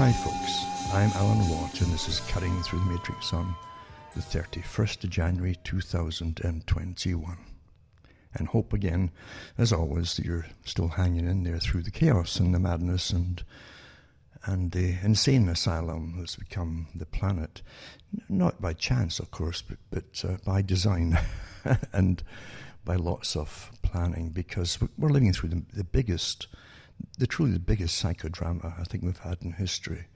Hi folks, I'm Alan Watt and this is Cutting Through the Matrix on the 31st of January 2021. And hope again, as always, that you're still hanging in there through the chaos and the madness and the insane asylum that's become the planet. Not by chance, of course, but by design and by lots of planning, because we're living through truly the biggest psychodrama I think we've had in history.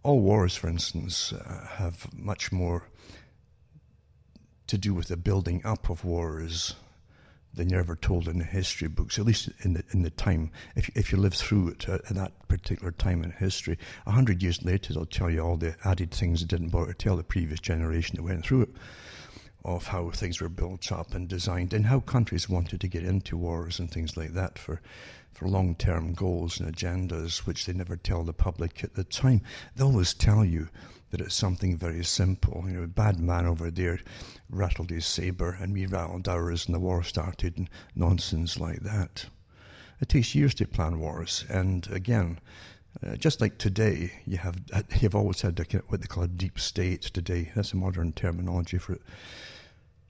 All wars, for instance, have much more to do with the building up of wars than you're ever told in the history books, at least in the time. If you live through it at that particular time in history, 100 years later they'll tell you all the added things that didn't bother to tell the previous generation that went through it, of how things were built up and designed, and how countries wanted to get into wars and things like that for long-term goals and agendas, which they never tell the public at the time. They always tell you that it's something very simple. You know, a bad man over there rattled his saber and we rattled ours and the war started, and nonsense like that. It takes years to plan wars, and again, just like today, you've always had what they call a deep state today. That's a modern terminology for it.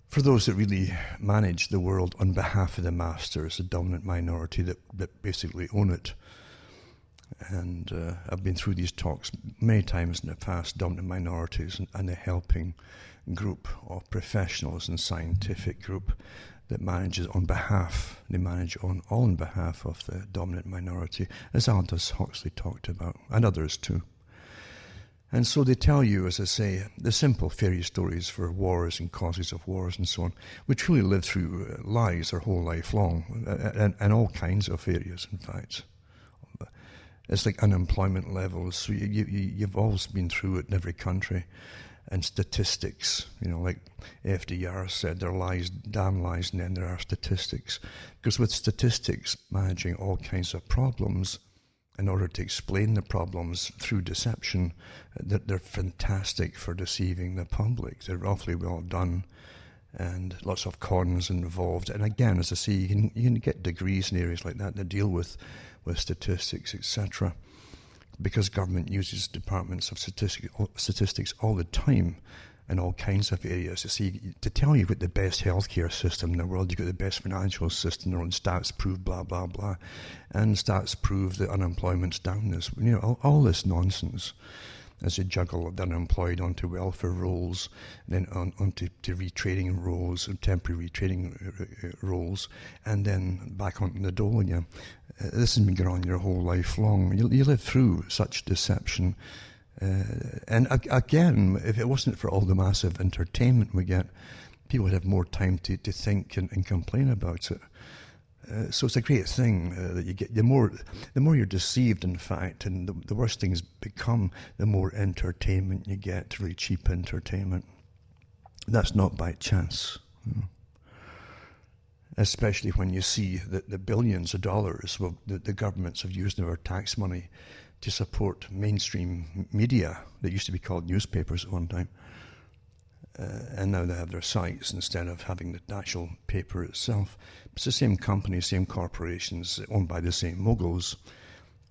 For those that really manage the world on behalf of the masters, the dominant minority that basically own it. And I've been through these talks many times in the past, dominant minorities and the helping group of professionals and scientific group that manages on behalf, they manage on behalf of the dominant minority, as Aldous Huxley talked about, and others too. And so they tell you, as I say, the simple fairy stories for wars and causes of wars and so on. We truly live through lies our whole life long, and all kinds of areas, in fact. It's like unemployment levels. So you've always been through it in every country. And statistics, like FDR said, there are lies, damn lies, and then there are statistics. Because with statistics, managing all kinds of problems, in order to explain the problems through deception, they're fantastic for deceiving the public. They're awfully well done, and lots of cons involved. And again, as I say, you can get degrees in areas like that deal with statistics, etc., because government uses departments of statistics all the time in all kinds of areas. To tell you about the best healthcare system in the world, you've got the best financial system in the world, stats prove blah, blah, blah, and stats prove that unemployment's down this, all this nonsense, as they juggle the unemployed onto welfare rolls, and then onto retraining rolls, and temporary retraining rolls, and then back onto the dole again. This has been going on your whole life long. You live through such deception. And again, if it wasn't for all the massive entertainment we get, people would have more time to think and complain about it. So it's a great thing that you get. The more you're deceived, in fact, and the worse things become, the more entertainment you get, really cheap entertainment. That's not by chance. Especially when you see that the billions of dollars the governments have used our tax money to support mainstream media that used to be called newspapers at one time. And now they have their sites instead of having the actual paper itself. It's the same companies, same corporations, owned by the same moguls,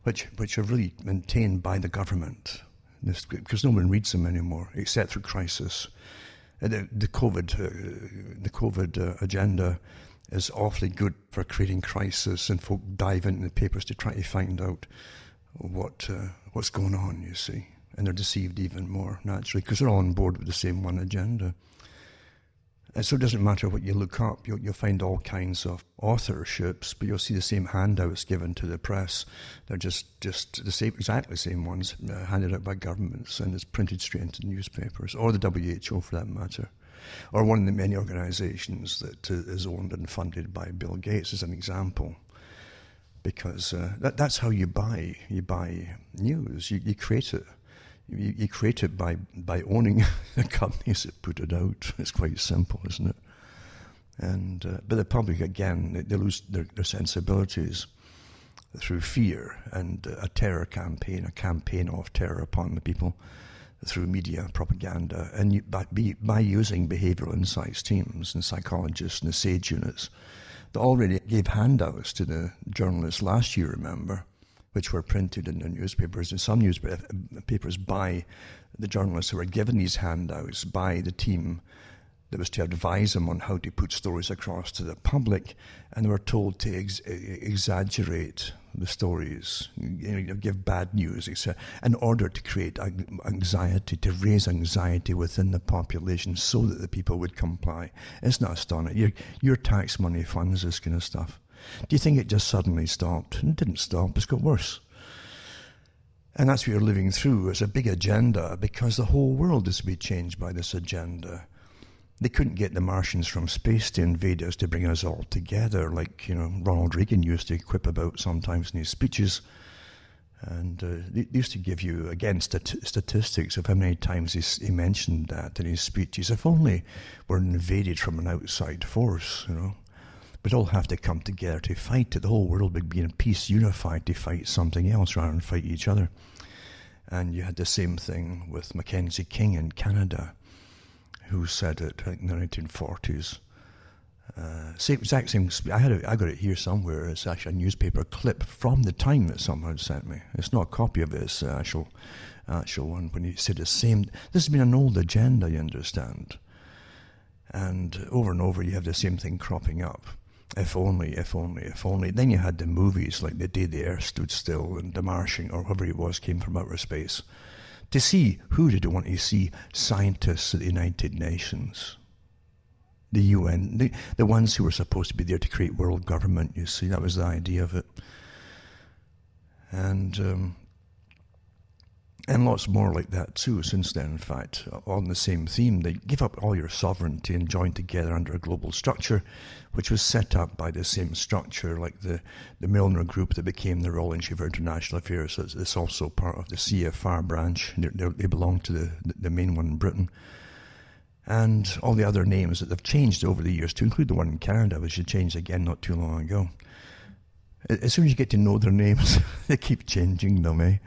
which are really maintained by the government, because no one reads them anymore, except through crisis. The COVID agenda is awfully good for creating crisis, and folk dive into the papers to try to find out what's going on, you see. And they're deceived even more, naturally, because they're all on board with the same one agenda. And so it doesn't matter what you look up. You'll find all kinds of authorships, but you'll see the same handouts given to the press. They're just the same, exactly the same ones handed out by governments, and it's printed straight into newspapers, or the WHO for that matter, or one of the many organizations that is owned and funded by Bill Gates, as an example. Because that's how you buy news. You create it. You create it by owning the companies that put it out. It's quite simple, isn't it? And but the public, again, they lose their sensibilities through fear and a terror campaign, a campaign of terror upon the people through media propaganda, and by using behavioral insights teams and psychologists and the SAGE units that already gave handouts to the journalists last year, remember, which were printed in the newspapers, and some newspapers by the journalists who were given these handouts by the team that was to advise them on how to put stories across to the public, and they were told to exaggerate the stories, give bad news, etc., in order to create anxiety, to raise anxiety within the population so that the people would comply. It's not astonishing. Your tax money funds this kind of stuff. Do you think it just suddenly stopped? It didn't stop. It's got worse. And that's what you're living through. It's a big agenda because the whole world is to be changed by this agenda. They couldn't get the Martians from space to invade us to bring us all together, like Ronald Reagan used to quip about sometimes in his speeches. And they used to give you, again, statistics of how many times he mentioned that in his speeches. If only we're invaded from an outside force, we'd all have to come together to fight it. The whole world would be in peace, unified to fight something else rather than fight each other. And you had the same thing with Mackenzie King in Canada, who said it, I think, in the 1940s. Exact same. I got it here somewhere. It's actually a newspaper clip from the time that someone had sent me. It's not a copy of this actual one. When he said the same, this has been an old agenda, you understand. And over you have the same thing cropping up. If only, if only, if only. Then you had the movies like The Day the Earth Stood Still and The Martian, or whoever it was, came from outer space. To see, who did want to see? Scientists at the United Nations, the UN, the ones who were supposed to be there to create world government, you see. That was the idea of it. And lots more like that too since then, in fact, on the same theme. They give up all your sovereignty and join together under a global structure, which was set up by the same structure like the Milner Group that became the Royal Institute for International Affairs. So it's also part of the CFR branch. They belong to the main one in Britain. And all the other names that have changed over the years, to include the one in Canada, which had changed again not too long ago. As soon as you get to know their names, they keep changing them, eh?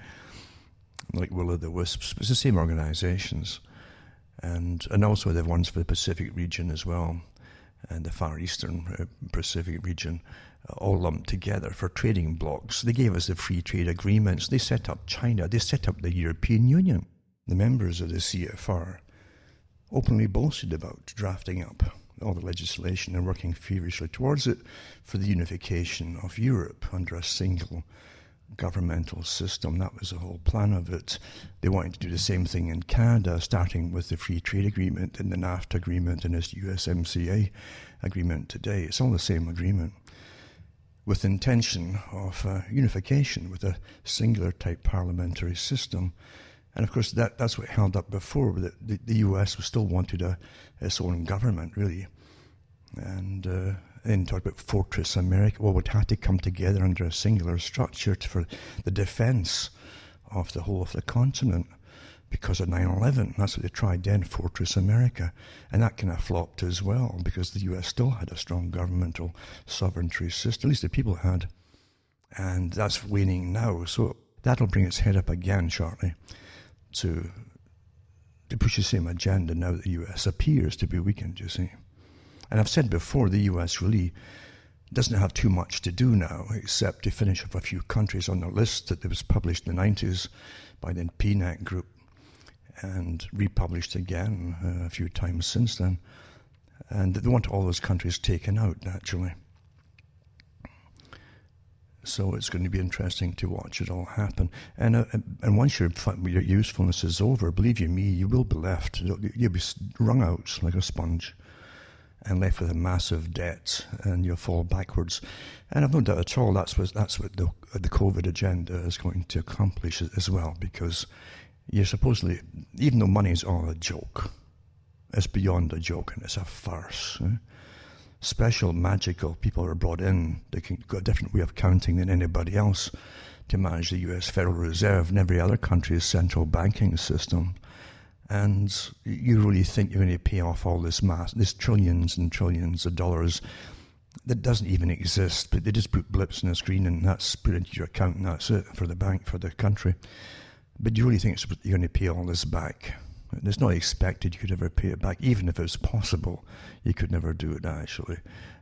Like Will-o'-the-Wisps. It's the same organizations. And also the ones for the Pacific region as well, and the Far Eastern Pacific region, all lumped together for trading blocks. They gave us the free trade agreements. They set up China. They set up the European Union. The members of the CFR openly boasted about drafting up all the legislation and working feverishly towards it for the unification of Europe under a single governmental system. That was the whole plan of it. They wanted to do the same thing in Canada, starting with the free trade agreement and the NAFTA agreement and this USMCA agreement today. It's all the same agreement, with intention of unification with a singular type parliamentary system. And of course that's what held up before. The US still wanted its own government, really. And then talk about Fortress America. Well, we'd have to come together under a singular structure for the defense of the whole of the continent because of 9/11. That's what they tried then, Fortress America. And that kind of flopped as well because the US still had a strong governmental sovereignty system. At least the people had. And that's waning now. So that'll bring its head up again shortly to push the same agenda now that the US appears to be weakened, you see. And I've said before, the US really doesn't have too much to do now, except to finish off a few countries on the list that was published in the 90s by the PNAC group and republished again a few times since then. And they want all those countries taken out, naturally. So it's going to be interesting to watch it all happen. And once your usefulness is over, believe you me, you will be left. You'll be wrung out like a sponge and left with a massive debt, and you'll fall backwards. And I've no doubt at all that's what the COVID agenda is going to accomplish as well, because you're supposedly, even though money is all a joke, it's beyond a joke and it's a farce. Special, magical people are brought in. They can got a different way of counting than anybody else to manage the US Federal Reserve and every other country's central banking system. And you really think you're going to pay off all this trillions and trillions of dollars that doesn't even exist, but they just put blips on the screen and that's put into your account and that's it for the bank, for the country. But you really think you're going to pay all this back? It's not expected you could ever pay it back. Even if it was possible, you could never do it, actually.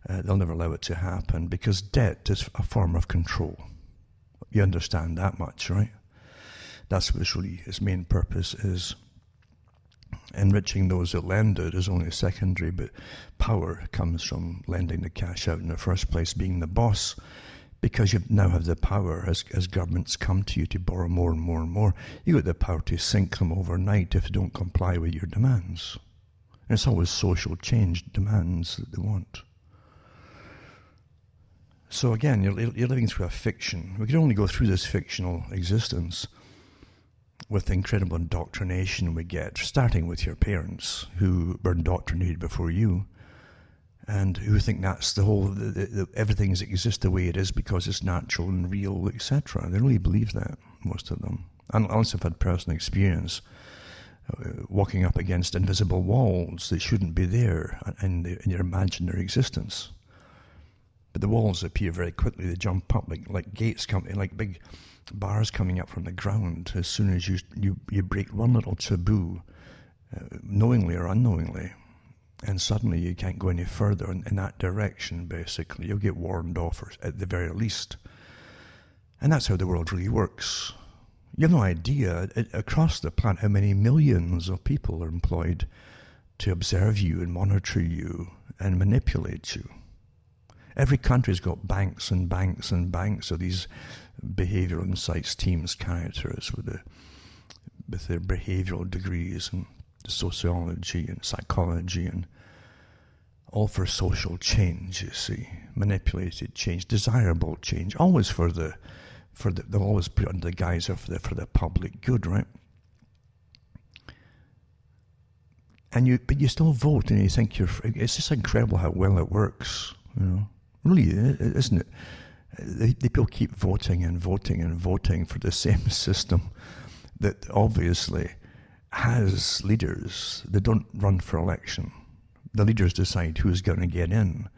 They'll never allow it to happen because debt is a form of control. You understand that much, right? That's what its main purpose is. Enriching those that lend it is only secondary, but power comes from lending the cash out in the first place, being the boss, because you now have the power as governments come to you to borrow more and more and more. You got the power to sink them overnight if they don't comply with your demands. And it's always social change demands that they want. So again, you're living through a fiction. We can only go through this fictional existence with the incredible indoctrination we get, starting with your parents who were indoctrinated before you and who think that's the whole, everything exists the way it is because it's natural and real, etc. They really believe that, most of them. Unless I've had personal experience walking up against invisible walls that shouldn't be there in your imaginary existence. But the walls appear very quickly. They jump up like gates coming, like big bars coming up from the ground as soon as you break one little taboo, knowingly or unknowingly, and suddenly you can't go any further in that direction, basically. You'll get warned off, or at the very least. And that's how the world really works. You have no idea across the planet how many millions of people are employed to observe you and monitor you and manipulate you. Every country's got banks and banks and banks of these behavioral insights teams, characters with their behavioral degrees and sociology and psychology, and all for social change, you see, manipulated change, desirable change, always they'll always put it under the guise of for the public good, right? But you still vote, and you think it's just incredible how well it works, you know. Really, isn't it? The people keep voting and voting and voting for the same system that obviously has leaders that don't run for election. The leaders decide who's going to get in.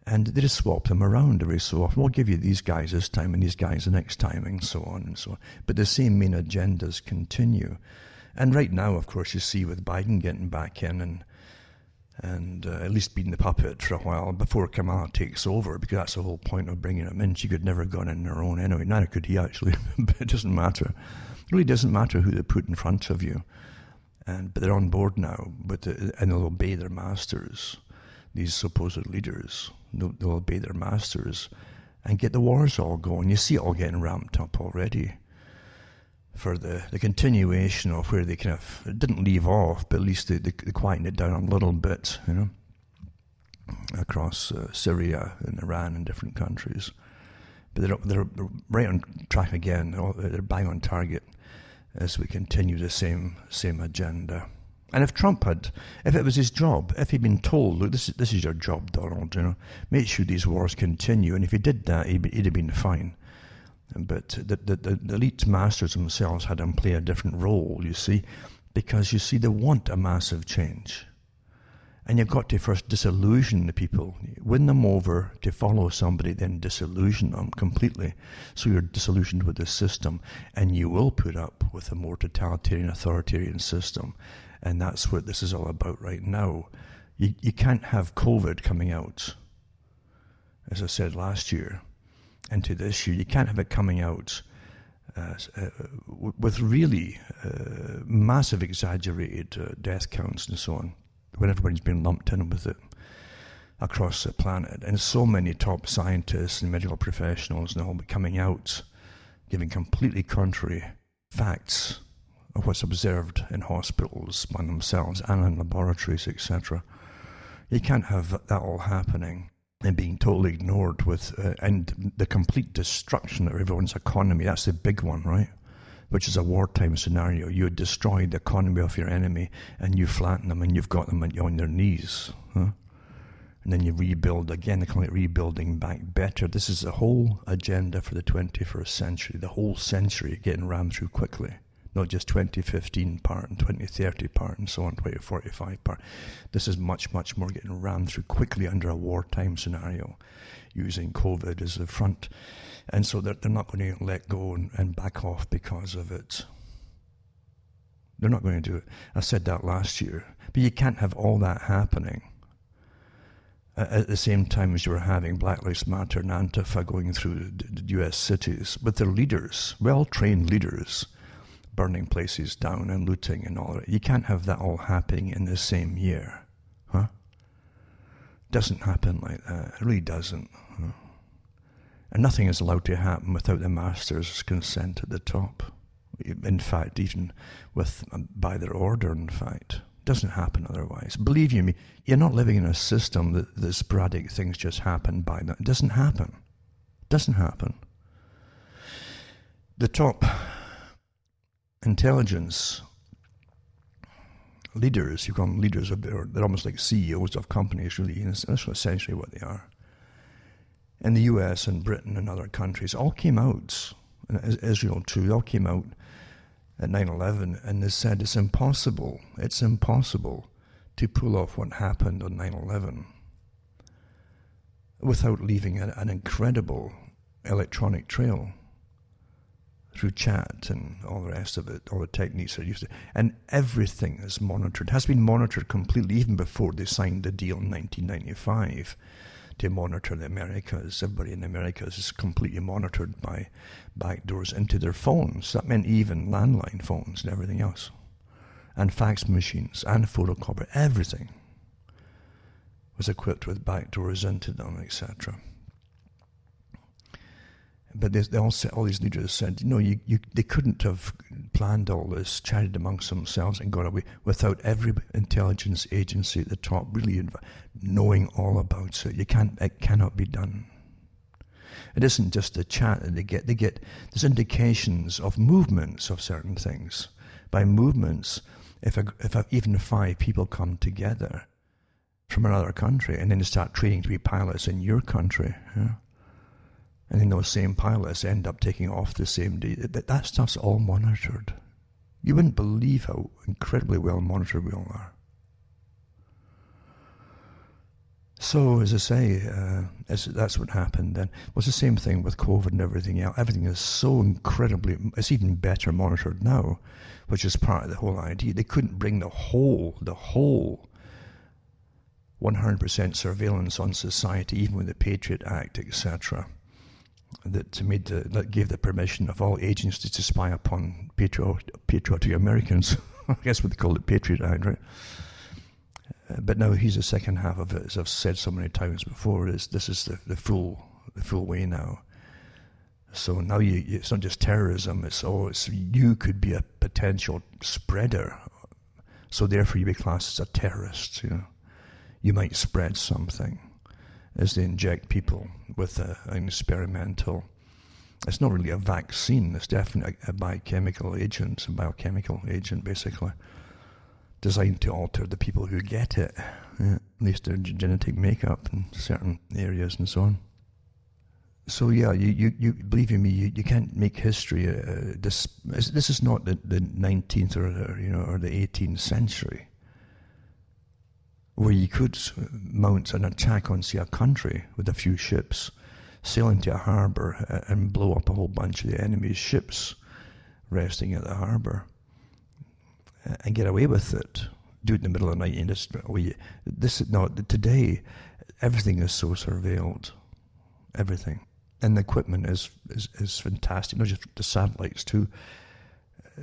And they just swap them around every so often. We'll give you these guys this time and these guys the next time, and so on and so on. But the same main agendas continue. And right now, of course, you see with Biden getting back in and at least being the puppet for a while before Kamala takes over, because that's the whole point of bringing him in. She could never have gone in her own anyway. Neither could he, actually. But it doesn't matter. It really doesn't matter who they put in front of you. But they're on board now, and they'll obey their masters, these supposed leaders. They'll obey their masters and get the wars all going. You see it all getting ramped up already for the continuation of where they kind of didn't leave off, but at least they quietened it down a little bit, you know, across Syria and Iran and different countries. But they're right on track again. They're bang on target as we continue the same agenda. And if it was his job, if he'd been told, look, this is your job, Donald, you know, make sure these wars continue, and if he did that, he'd have been fine. But the elite masters themselves had him play a different role, you see, because, you see, they want a massive change. And you've got to first disillusion the people, win them over to follow somebody, then disillusion them completely. So you're disillusioned with the system, and you will put up with a more totalitarian, authoritarian system. And that's what this is all about right now. You can't have COVID coming out, as I said last year, into this year. You can't have it coming out with really massive exaggerated death counts and so on, when everybody's been lumped in with it across the planet. And so many top scientists and medical professionals and all coming out, giving completely contrary facts of what's observed in hospitals by themselves and in laboratories, etc. You can't have that all happening and being totally ignored with, and the complete destruction of everyone's economy. That's the big one, right? Which is a wartime scenario. You destroy the economy of your enemy and you flatten them and you've got them on their knees. Huh? And then you rebuild again. They call it rebuilding back better. This is the whole agenda for the 21st century. The whole century getting rammed through quickly. Not just 2015 part and 2030 part and so on, 2045 part. This is much, much more getting rammed through quickly under a wartime scenario, using COVID as the front. And so they're not going to let go and back off because of it. They're not going to do it. I said that last year. But you can't have all that happening at the same time as you were having Black Lives Matter and Antifa going through the US cities with their leaders, well-trained leaders, burning places down and looting and all that. You can't have that all happening in the same year. Huh? Doesn't happen like that. It really doesn't. Huh? And nothing is allowed to happen without the master's consent at the top. In fact, even by their order, in fact. Doesn't happen otherwise. Believe you me, you're not living in a system that the sporadic things just happen by them. It doesn't happen. It doesn't happen. The top intelligence leaders, you call them leaders, they're almost like CEOs of companies, really, and that's essentially what they are. And the US and Britain and other countries all came out, and Israel too, all came out at 9/11, and they said it's impossible to pull off what happened on 9/11 without leaving an incredible electronic trail through chat and all the rest of it, all the techniques are used. And everything is monitored, has been monitored completely, even before they signed the deal in 1995 to monitor the Americas. Everybody in the Americas is completely monitored by backdoors into their phones. That meant even landline phones and everything else. And fax machines and photocopy, everything was equipped with backdoors into them, etc. But they all said, all these leaders said, they couldn't have planned all this, chatted amongst themselves and got away without every intelligence agency at the top really knowing all about it. It cannot be done. It isn't just the chat that they get. There's indications of movements of certain things. By movements, if even 5 people come together from another country and then they start training to be pilots in your country, and then those same pilots end up taking off the same day. That stuff's all monitored. You wouldn't believe how incredibly well monitored we all are. So, as I say, that's what happened then. It was the same thing with COVID and everything else. Everything is so incredibly, it's even better monitored now, which is part of the whole idea. They couldn't bring the whole 100% surveillance on society, even with the Patriot Act, etc., that gave the permission of all agencies to spy upon patriotic Americans. I guess what they call it, Patriot Act, right? But now here's the second half of it, as I've said so many times before. This is the full way now. So now it's not just terrorism. It's you could be a potential spreader. So therefore, you be classed as a terrorist. You might spread something as they inject people with an experimental. It's not really a vaccine. It's definitely a biochemical agent, basically, designed to alter the people who get it, at least their genetic makeup in certain areas and so on. So yeah, you believe me, you can't make history. This is not the 19th or the 18th century, where you could mount an attack on, say, a country with a few ships, sail into a harbour and blow up a whole bunch of the enemy's ships resting at the harbour, and get away with it. Do it in the middle of the night. Today, everything is so surveilled, everything, and the equipment is fantastic. Not just the satellites too.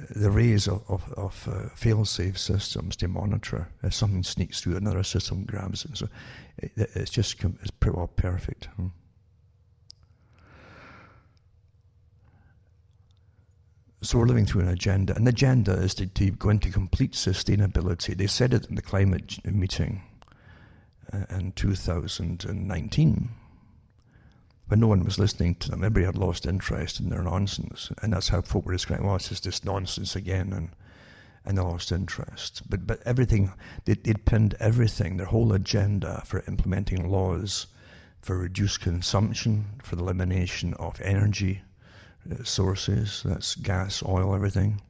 The rays of fail-safe systems to monitor if something sneaks through, another system grabs it. So it's pretty well perfect. So we're living through an agenda, and the agenda is to go into complete sustainability. They said it in the climate meeting in 2019, but no one was listening to them. Everybody had lost interest in their nonsense, and that's how folk were describing, it's just this nonsense again, and they lost interest. But everything, they'd pinned everything, their whole agenda for implementing laws for reduced consumption, for the elimination of energy sources, that's gas, oil, everything,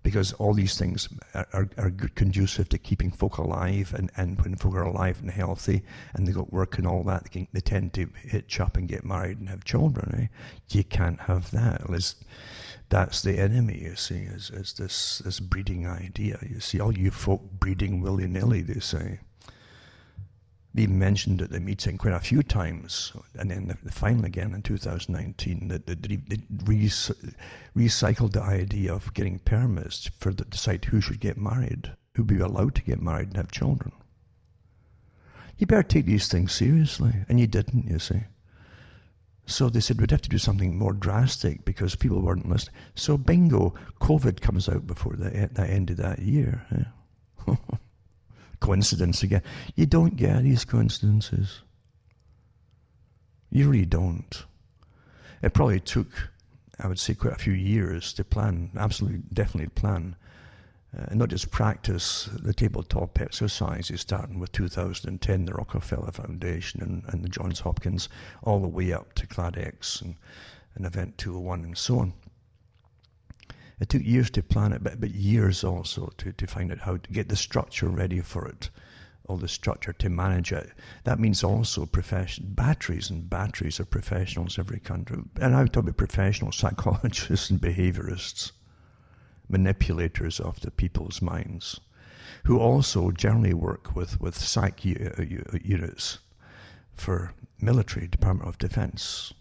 because all these things are conducive to keeping folk alive, and when folk are alive and healthy and they got work and all that, they tend to hitch up and get married and have children. You can't have that. That's the enemy, you see, is this breeding idea. You see, all you folk breeding willy-nilly, they say. They mentioned at the meeting quite a few times, and then the final again in 2019, that they recycled the idea of getting permits for to decide who should get married, who would be allowed to get married and have children. You better take these things seriously, and you didn't, you see. So they said we'd have to do something more drastic because people weren't listening. So bingo, COVID comes out before the end of that year. Yeah. Coincidence again. You don't get these coincidences. You really don't. It probably took, I would say, quite a few years to plan, absolutely, definitely plan, and not just practice the tabletop exercises, starting with 2010, the Rockefeller Foundation and the Johns Hopkins, all the way up to CladX and Event 201 and so on. It took years to plan it, but years also to find out how to get the structure ready for it, all the structure to manage it. That means also batteries of professionals every country. And I'm talking about professional psychologists and behaviorists, manipulators of the people's minds, who also generally work with psych units for military, Department of Defense.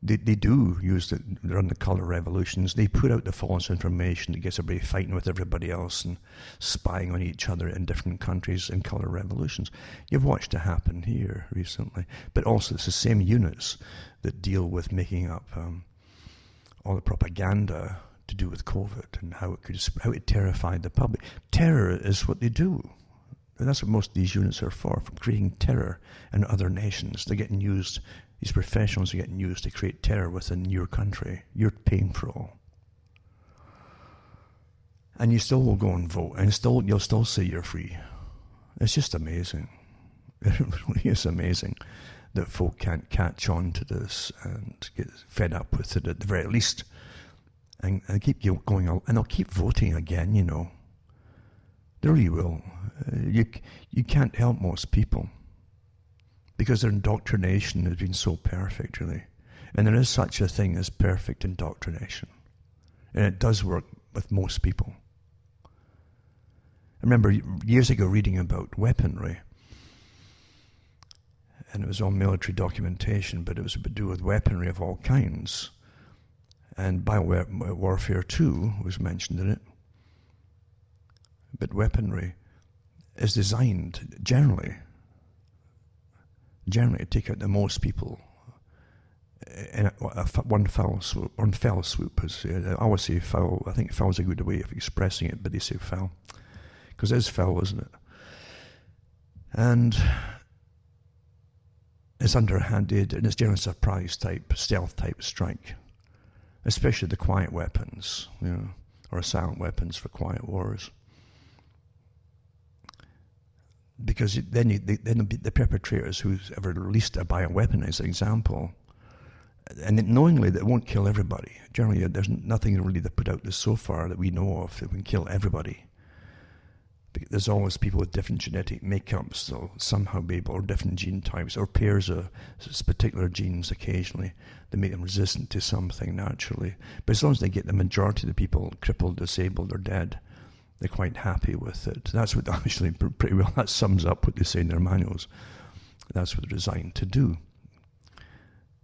They do use run the colour revolutions. They put out the false information that gets everybody fighting with everybody else and spying on each other in different countries in colour revolutions. You've watched it happen here recently. But also it's the same units that deal with making up all the propaganda to do with COVID and how it terrified the public. Terror is what they do. And that's what most of these units are for creating terror in other nations. They're getting used. These professionals are getting used to create terror within your country. You're paying for all. And you still will go and vote, and you'll still say you're free. It's just amazing. It really is amazing that folk can't catch on to this and get fed up with it at the very least. And keep going on, and they'll keep voting again, you know. They really will. You can't help most people, because their indoctrination has been so perfect, really. And there is such a thing as perfect indoctrination. And it does work with most people. I remember years ago reading about weaponry. And it was all military documentation, but it was to do with weaponry of all kinds. And biowarfare too was mentioned in it. But weaponry is designed generally to take out the most people in one fell swoop. I always say foul. I think foul is a good way of expressing it, but they say foul because it is foul, isn't it? And it's underhanded, and it's generally surprise type, stealth type strike, especially the quiet weapons, or silent weapons for quiet wars. Because then the perpetrators who's ever released a bioweapon, as an example, and knowingly that it won't kill everybody. Generally, there's nothing really that put out this so far that we know of that can kill everybody. There's always people with different genetic makeups that'll somehow be able, or different gene types, or pairs of particular genes occasionally that make them resistant to something naturally. But as long as they get the majority of the people crippled, disabled, or dead, they're quite happy with it. That's what actually pretty well, that sums up what they say in their manuals. That's what they're designed to do.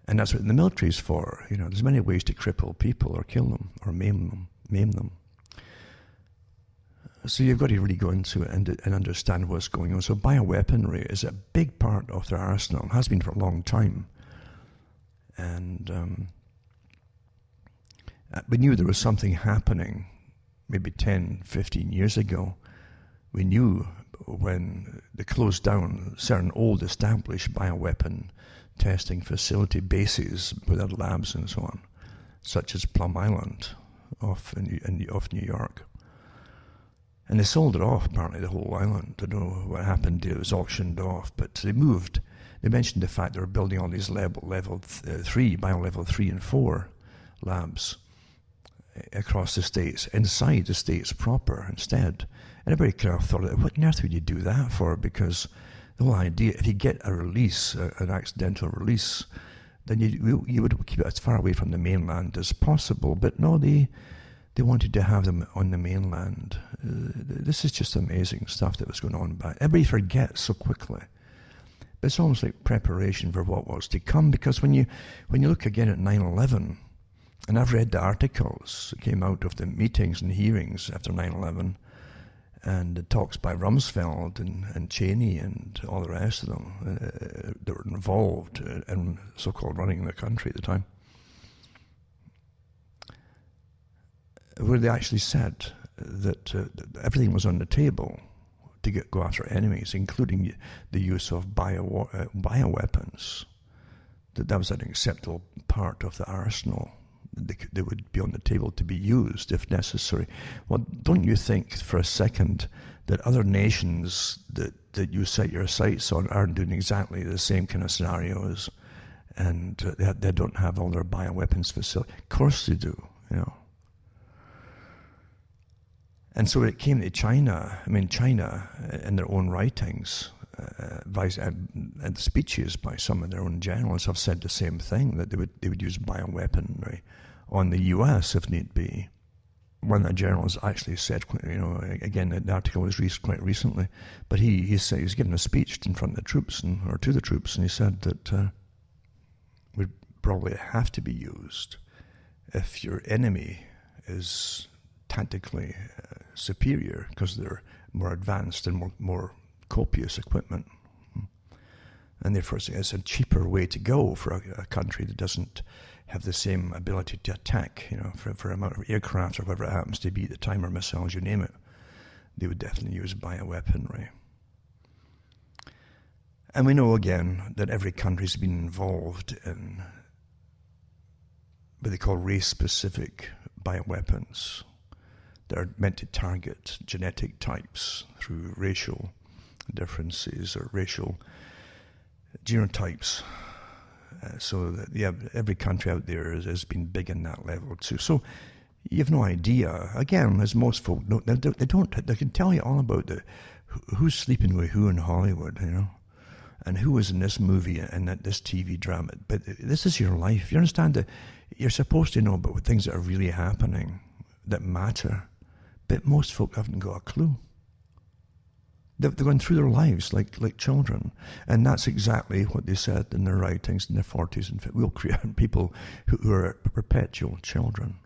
And that's what the military is for. There's many ways to cripple people or kill them or maim them. So you've got to really go into it and understand what's going on. So bioweaponry is a big part of their arsenal, has been for a long time. And we knew there was something happening maybe 10, 15 years ago. We knew when they closed down certain old established bioweapon testing facility bases with their labs and so on, such as Plum Island off New York. And they sold it off, apparently, the whole island. I don't know what happened. It was auctioned off, but they moved. They mentioned the fact they were building all these level 3, bio-level 3 and 4 labs across the states, inside the states proper instead. And everybody kind of thought, what on earth would you do that for? Because the whole idea, if you get a release, an accidental release, then you would keep it as far away from the mainland as possible. But no, they wanted to have them on the mainland. This is just amazing stuff that was going on back. Everybody forgets so quickly. it's almost like preparation for what was to come, because when you look again at 9/11, and I've read the articles that came out of the meetings and hearings after 9/11, and the talks by Rumsfeld and Cheney and all the rest of them that were involved in so-called running the country at the time, where they actually said that everything was on the table to go after enemies, including the use of bioweapons. That was an acceptable part of the arsenal. They would be on the table to be used if necessary. Well, don't you think for a second that other nations that you set your sights on aren't doing exactly the same kind of scenarios, and they don't have all their bioweapons facilities? Of course they do, you know. And so when it came to China, I mean, China, in their own writings, and speeches by some of their own generals have said the same thing, that they would use bioweaponry on the U.S. if need be. One of the generals actually said, you know, again, the article was released quite recently, but he said he was giving a speech in front of the troops or to the troops, and he said that would probably have to be used if your enemy is tactically superior because they're more advanced and more copious equipment. And therefore it's a cheaper way to go for a country that doesn't have the same ability to attack, you know, for amount of aircraft or whatever it happens to be at the time, or missiles, you name it. They would definitely use bioweaponry. And we know again that every country's been involved in what they call race-specific bioweapons that are meant to target genetic types through racial differences or racial genotypes. So that, yeah, every country out there has been big in that level too. So you have no idea. Again, as most folk know, they can tell you all about who's sleeping with who in Hollywood, you know, and who was in this movie and this TV drama. But this is your life. You understand that you're supposed to know about things that are really happening that matter. But most folk haven't got a clue. They're going through their lives like children. And that's exactly what they said in their writings in their 40s and 50s. We'll create people who are perpetual children.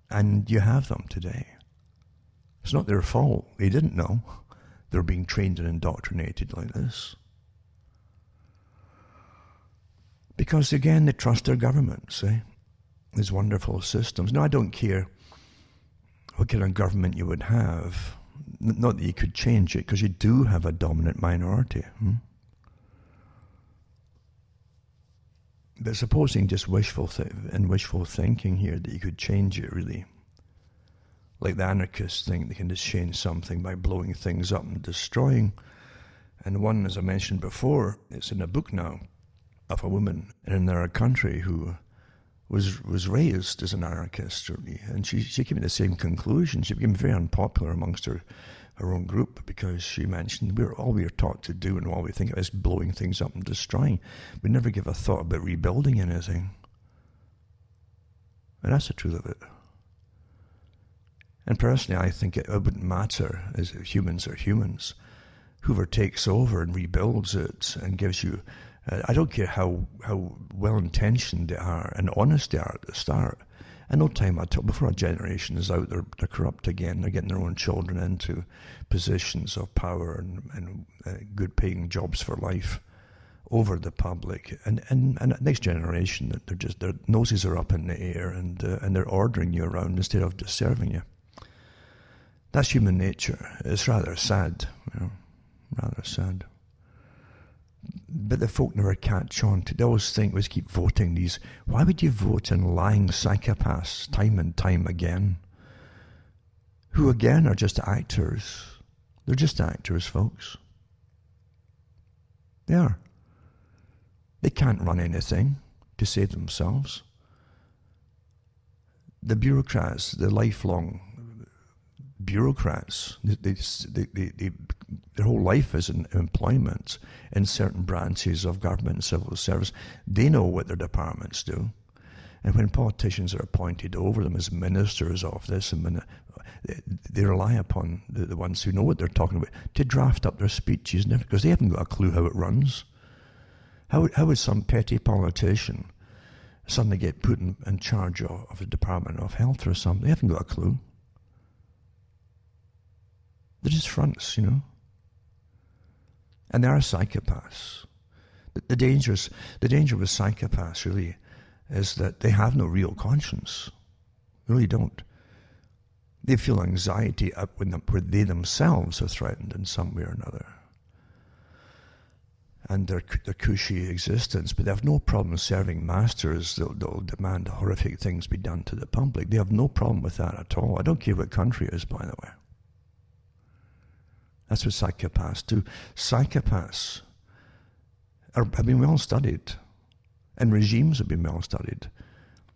And you have them today. It's not their fault. They didn't know. They're being trained and indoctrinated like this. Because, again, they trust their governments, these wonderful systems. Now, I don't care what kind of government you would have. Not that you could change it, because you do have a dominant minority. But supposing just wishful thinking here that you could change it, really. Like the anarchists think they can just change something by blowing things up and destroying. And one, as I mentioned before, it's in a book now, of a woman in our country who was raised as an anarchist, really, and she came to the same conclusion. She became very unpopular amongst her own group because she mentioned all we are taught to do and all we think of is blowing things up and destroying. We never give a thought about rebuilding anything. And that's the truth of it. And personally, I think it wouldn't matter, as humans are humans. Whoever takes over and rebuilds it and gives you I don't care how well-intentioned they are and honest they are at the start. And no time at all, before a generation is out, they're corrupt again. They're getting their own children into positions of power and good-paying jobs for life over the public. And the next generation, their noses are up in the air and they're ordering you around instead of just serving you. That's human nature. It's rather sad, you know, rather sad. But the folk never catch on to. They always think, let's keep voting these. Why would you vote in lying psychopaths time and time again? Who again are just actors. They're just actors, folks. They are. They can't run anything to save themselves. The bureaucrats, the lifelong bureaucrats, their whole life is in employment in certain branches of government and civil service. They know what their departments do. And when politicians are appointed over them as ministers of this, and they rely upon the ones who know what they're talking about to draft up their speeches, because they haven't got a clue how it runs. How would some petty politician suddenly get put in charge of the Department of Health or something? They haven't got a clue. They're just fronts, you know. And they are psychopaths. The danger with psychopaths really is that they have no real conscience. They really don't. They feel anxiety up where they themselves are threatened in some way or another. And their cushy existence, but they have no problem serving masters. They'll demand horrific things be done to the public. They have no problem with that at all. I don't care what country it is, by the way. That's what psychopaths do. Psychopaths have been well studied, and regimes have been well studied.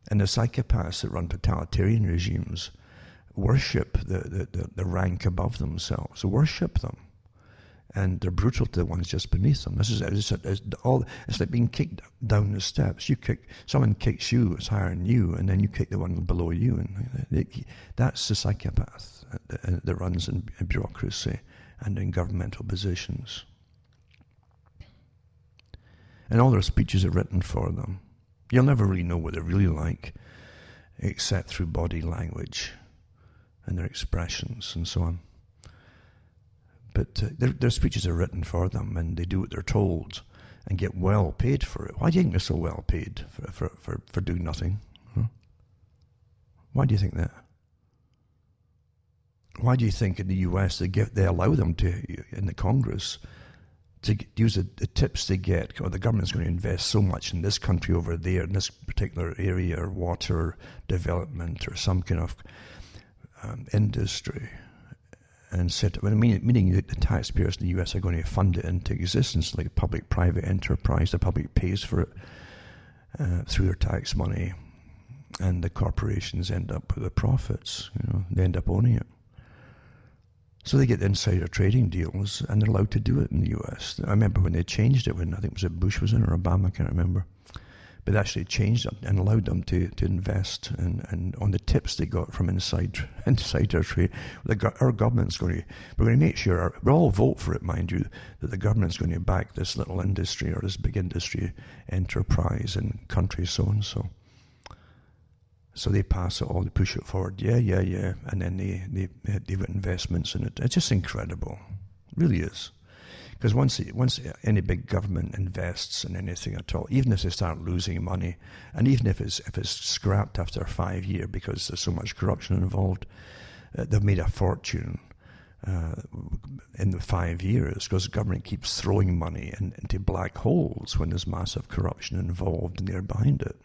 And the psychopaths that run totalitarian regimes worship the rank above themselves, worship them. And they're brutal to the ones just beneath them. It's like being kicked down the steps. Someone kicks you, it's higher than you, and then you kick the one below you. And that's the psychopath that runs in bureaucracy and in governmental positions. And all their speeches are written for them. You'll never really know what they're really like, except through body language and their expressions and so on. But their speeches are written for them, and they do what they're told and get well paid for it. Why do you think they're so well paid for doing nothing? Huh? Why do you think that? Why do you think in the US they allow them to, in the Congress, to use the tips they get, or the government's going to invest so much in this country over there, in this particular area, or water development, or some kind of industry, and meaning that the taxpayers in the US are going to fund it into existence, like public-private enterprise. The public pays for it through their tax money, and the corporations end up with the profits. You know, they end up owning it. So they get the insider trading deals, and they're allowed to do it in the US. I remember when they changed it, when I think it was Bush was in, or Obama, I can't remember. But they actually changed it and allowed them to invest and on the tips they got from insider trade. Our government's we're going to make sure, we'll all vote for it, mind you, that the government's going to back this little industry or this big industry enterprise in country so-and-so. So they pass it all, they push it forward, yeah, and then they put investments in it. It's just incredible, it really is. Because once any big government invests in anything at all, even if they start losing money, and even if it's scrapped after 5 years because there's so much corruption involved, they've made a fortune in the 5 years, because the government keeps throwing money into black holes when there's massive corruption involved and they're behind it.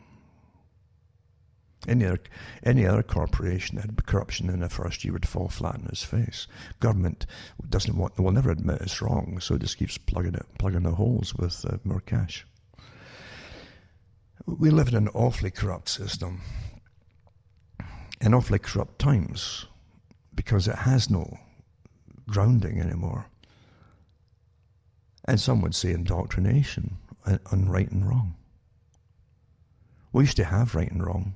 Any other corporation that had corruption in the first year would fall flat on its face. Government will never admit it's wrong, so it just keeps plugging the holes with more cash. We live in an awfully corrupt system, and awfully corrupt times, because it has no grounding anymore. And some would say indoctrination on right and wrong. We used to have right and wrong.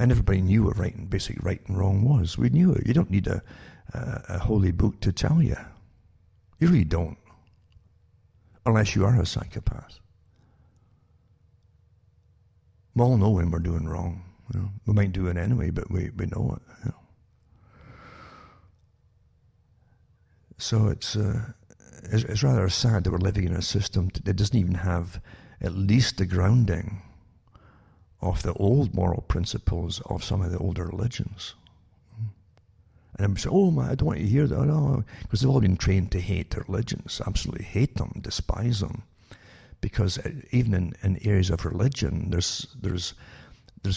And everybody knew what basic right and wrong was. We knew it. You don't need a holy book to tell you. You really don't. Unless you are a psychopath. We all know when we're doing wrong. You know? We might do it anyway, but we know it. You know? So it's rather sad that we're living in a system that doesn't even have at least the grounding of the old moral principles of some of the older religions. And I'm saying, I don't want you to hear that. No, because they've all been trained to hate their religions, absolutely hate them, despise them. Because even in areas of religion, there's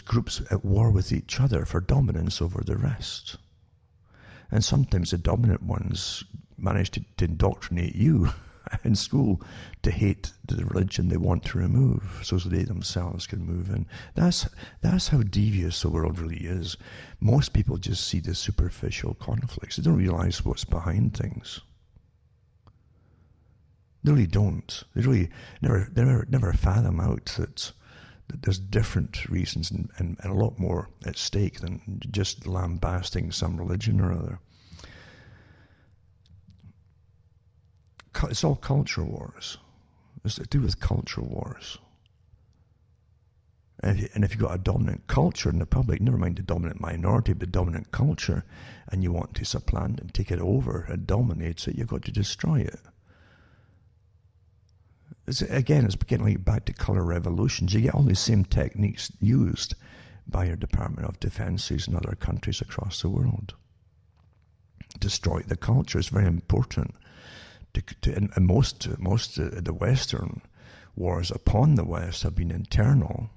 groups at war with each other for dominance over the rest. And sometimes the dominant ones manage to indoctrinate you in school to hate the religion they want to remove, so they themselves can move in. That's how devious the world really is. Most people just see the superficial conflicts. They don't realize what's behind things. They really don't. They really never fathom out that there's different reasons and a lot more at stake than just lambasting some religion or other. It's all culture wars. It's to do with culture wars. And if you've got a dominant culture in the public, never mind the dominant minority, but dominant culture, and you want to supplant and take it over and dominate it, you've got to destroy it. It's getting like back to colour revolutions. You get all these same techniques used by your Department of Defences in other countries across the world. Destroy the culture is very important. And most of the Western wars upon the West have been internal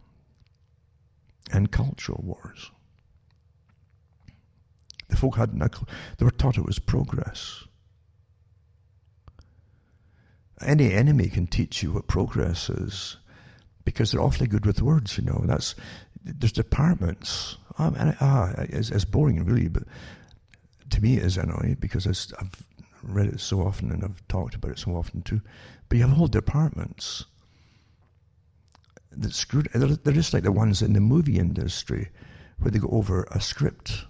and cultural wars. The folk hadn't a clue. They were taught it was progress. Any enemy can teach you what progress is because they're awfully good with words, you know. There's departments. It's boring, really, but to me it is anyway because I've read it so often and I've talked about it so often too. But you have whole departments that screwed. They're just like the ones in the movie industry where they go over a script.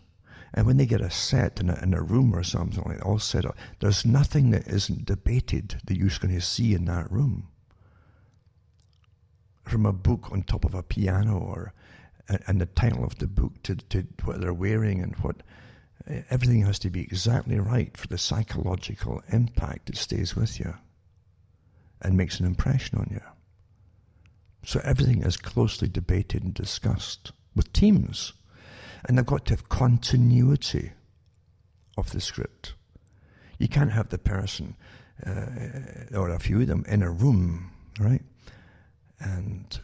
And when they get a set in a room or something like that, all set up, there's nothing that isn't debated that you're going to see in that room. From a book on top of a piano and the title of the book to what they're wearing and what, everything has to be exactly right for the psychological impact that stays with you and makes an impression on you. So everything is closely debated and discussed with teams. And they've got to have continuity of the script. You can't have the person, or a few of them, in a room, right? And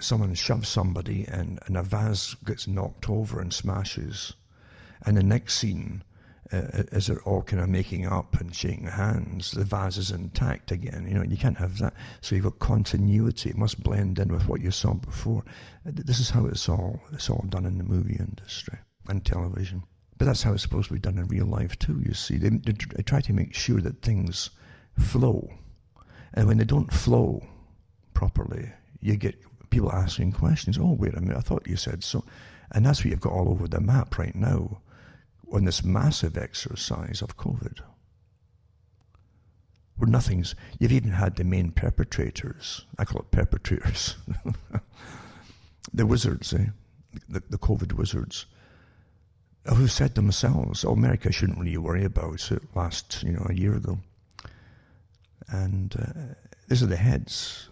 someone shoves somebody and a vase gets knocked over and smashes. And the next scene, as they're all kind of making up and shaking hands, the vase is intact again. You know, you can't have that. So you've got continuity. It must blend in with what you saw before. This is how it's all done in the movie industry and television. But that's how it's supposed to be done in real life too, you see. They try to make sure that things flow. And when they don't flow properly, you get people asking questions. Oh, wait a minute, I thought you said so. And that's what you've got all over the map right now on this massive exercise of COVID. Where you've even had the main perpetrators, I call it perpetrators, the wizards, the COVID wizards, who said themselves, oh, America shouldn't really worry about it last, a year ago. And these are the heads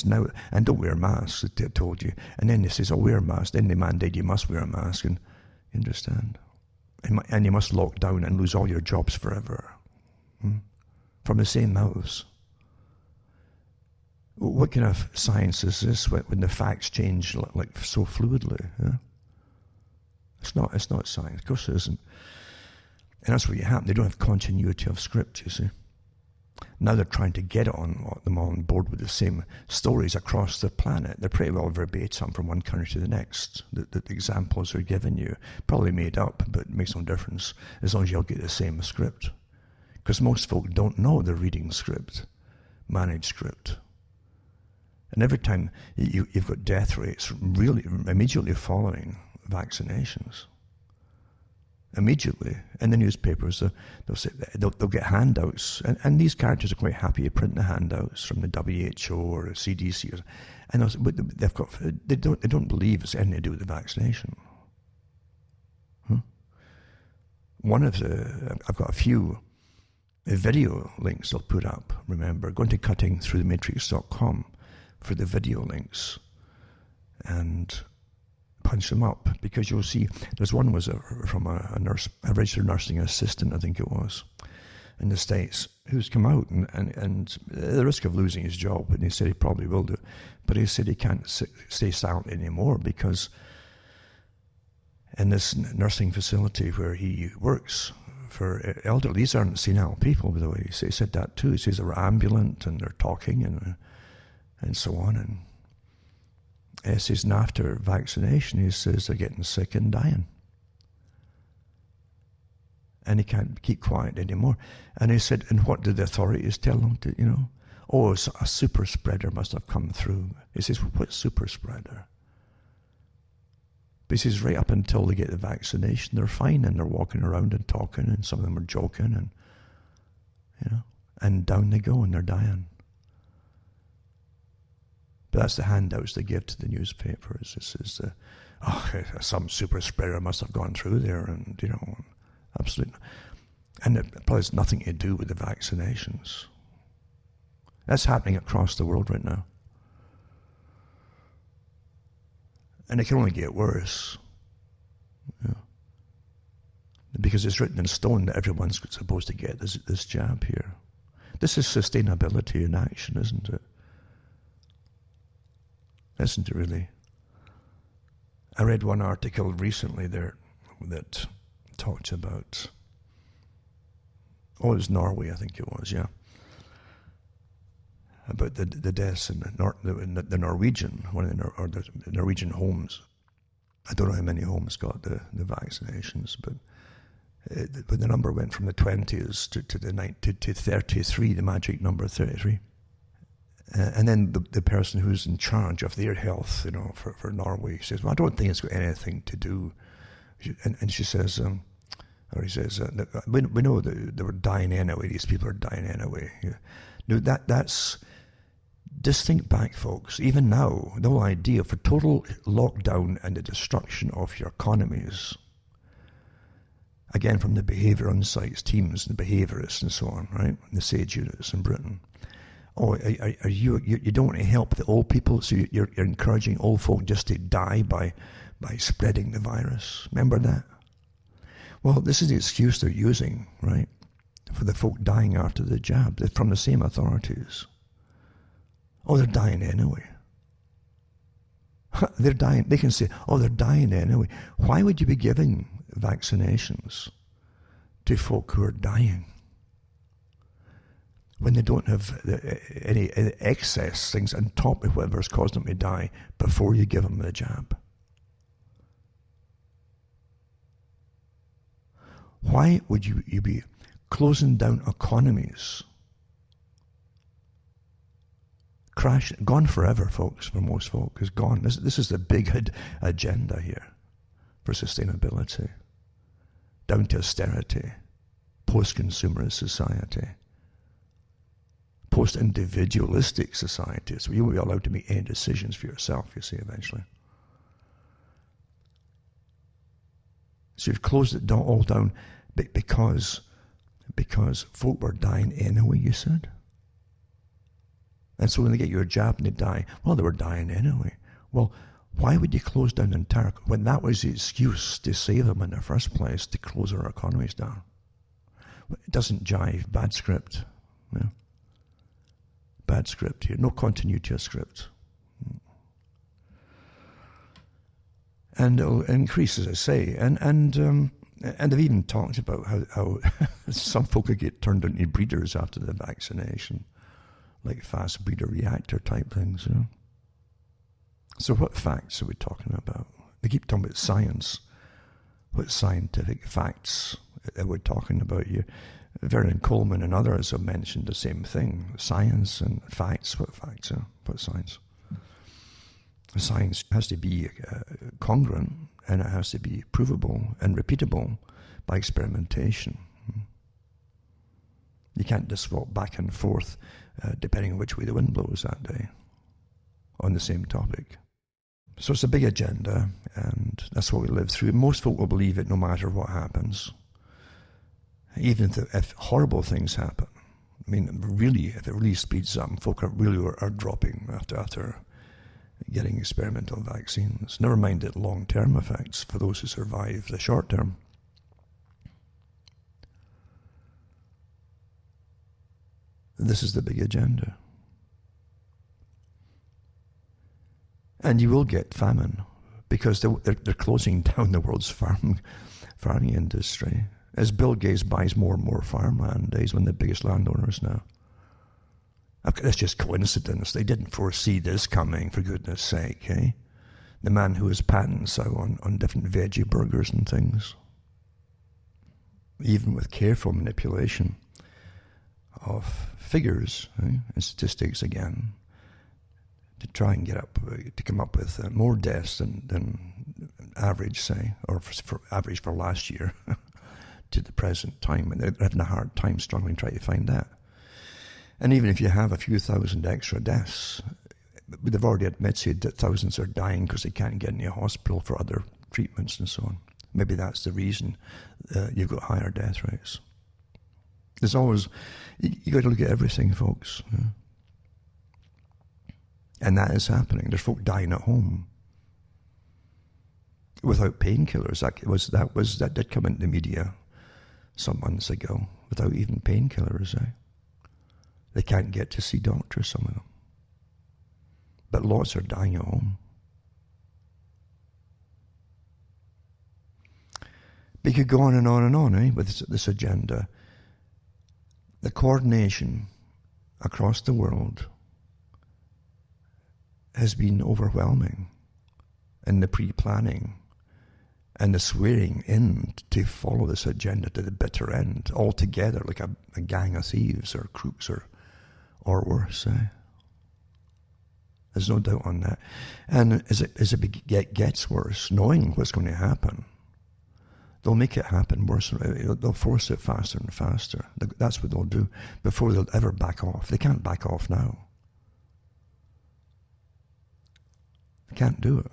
now, and don't wear masks, they told you. And then they says, oh, wear a mask. Then they mandate you must wear a mask, and you understand? And you must lock down and lose all your jobs forever. From the same mouths. What kind of science is this when the facts change like so fluidly? Yeah? It's not science. Of course it isn't. And that's what you happen. They don't have continuity of script, you see. Now they're trying to get them on board with the same stories across the planet. They're pretty well verbatim from one country to the next. The examples are given you, probably made up, but it makes no difference as long as you'll get the same script. Because most folk don't know they're reading script, managed script. And every time you've got death rates really immediately following vaccinations. Immediately in the newspapers, they'll get handouts, and these characters are quite happy to print the handouts from the WHO or the CDC, but they don't believe it's anything to do with the vaccination. I've got a few video links I'll put up. Remember, go into cuttingthroughthematrix.com for the video links, and punch them up, because you'll see there's one was from a nurse, a registered nursing assistant, I think it was, in the States, who's come out and at the risk of losing his job, and he said he probably will do, but he said he can't stay silent anymore because in this nursing facility where he works for elderly, these aren't senile people, by the way. He said that too. He says they're ambulant and they're talking and so on, and he says, and after vaccination, he says they're getting sick and dying. And he can't keep quiet anymore. And he said, and what did the authorities tell them to, Oh, so a super spreader must have come through. He says, what super spreader? But he says, right up until they get the vaccination, they're fine, and they're walking around and talking, and some of them are joking, and and down they go, and they're dying. But that's the handouts they give to the newspapers. This is, some super spreader must have gone through there, and absolutely. And it probably has nothing to do with the vaccinations. That's happening across the world right now. And it can only get worse. Because it's written in stone that everyone's supposed to get this jab here. This is sustainability in action, isn't it? Isn't it really? I read one article recently there that talked about, it was Norway, I think it was, yeah, about the deaths in the Norwegian, the Norwegian homes. I don't know how many homes got the vaccinations, but the number went from the 20s to 33, the magic number 33. And then the person who's in charge of their health, for Norway, says, well, I don't think it's got anything to do. And she says, or he says, we know that they were dying anyway. These people are dying anyway. No, that's, just think back, folks. Even now, the whole idea for total lockdown and the destruction of your economies, again, from the behaviour insights teams and the behaviourists and so on, right? The SAGE units in Britain. Oh, are you don't want to help the old people, so you're encouraging old folk just to die by spreading the virus. Remember that? Well, this is the excuse they're using, right, for the folk dying after the jab. They're from the same authorities. Oh, they're dying anyway. They're dying. They can say, oh, they're dying anyway. Why would you be giving vaccinations to folk who are dying when they don't have any excess things on top of whatever's caused them to die before you give them the jab? Why would you be closing down economies? Gone forever, folks, for most folk, is gone. This is the big agenda here for sustainability. Down to austerity, post-consumerist society, post-individualistic society. So you won't be allowed to make any decisions for yourself, you see, eventually. So you've closed it all down because folk were dying anyway, you said? And so when they get your jab and they die, well, they were dying anyway. Well, why would you close down the entire, when that was the excuse to save them in the first place, to close our economies down? It doesn't jive. Bad script. Yeah. Bad script here. No continuity of script. And it'll increase, as I say. And they've even talked about how some folk could get turned into breeders after the vaccination, like fast breeder reactor type things. So what facts are we talking about? They keep talking about science. What scientific facts are we talking about here? Vernon Coleman and others have mentioned the same thing. Science and facts. What facts? What science? Science has to be congruent, and it has to be provable and repeatable by experimentation. You can't just swap back and forth depending on which way the wind blows that day on the same topic. So it's a big agenda, and that's what we live through. Most folk will believe it no matter what happens. Even if horrible things happen. I mean, really, if it really speeds up, folk are dropping after getting experimental vaccines. Never mind the long-term effects for those who survive the short term. This is the big agenda. And you will get famine because they're closing down the world's farming industry. As Bill Gates buys more and more farmland, he's one of the biggest landowners now. That's just coincidence. They didn't foresee this coming, for goodness sake, eh? The man who has patents out on different veggie burgers and things. Even with careful manipulation of figures and statistics again to try and to come up with more deaths than average, say, or for average for last year to the present time. And they're having a hard time struggling trying to find that. And even if you have a few thousand extra deaths, they've already admitted that thousands are dying because they can't get into a hospital for other treatments and so on. Maybe that's the reason you've got higher death rates. There's always, you got to look at everything, folks. Yeah. And that is happening. There's folk dying at home without painkillers. That did come into the media some months ago, without even painkillers. They can't get to see doctors, some of them. But lots are dying at home. We could go on and on, with this agenda. The coordination across the world has been overwhelming, and the pre-planning and the swearing in to follow this agenda to the bitter end, all together like a gang of thieves or crooks or worse. There's no doubt on that. And as it gets worse, knowing what's going to happen, they'll make it happen worse. They'll force it faster and faster. That's what they'll do before they'll ever back off. They can't back off now. They can't do it.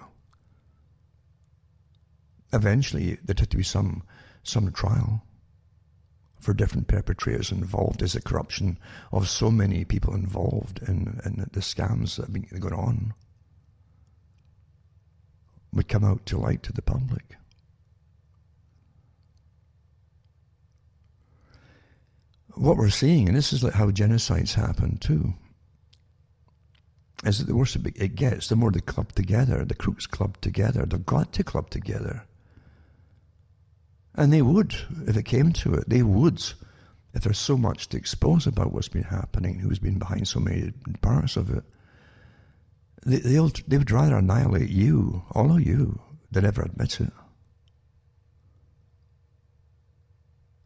Eventually, there'd have to be some trial for different perpetrators involved. Is the corruption of so many people involved in the scams that have been going on would come out to light to the public. What we're seeing, and this is like how genocides happen too, is that the worse it gets, the more they club together, the crooks club together. They've got to club together. And they would, if it came to it, they would, if there's so much to expose about what's been happening, who's been behind so many parts of it. They would rather annihilate you, all of you, than ever admit it.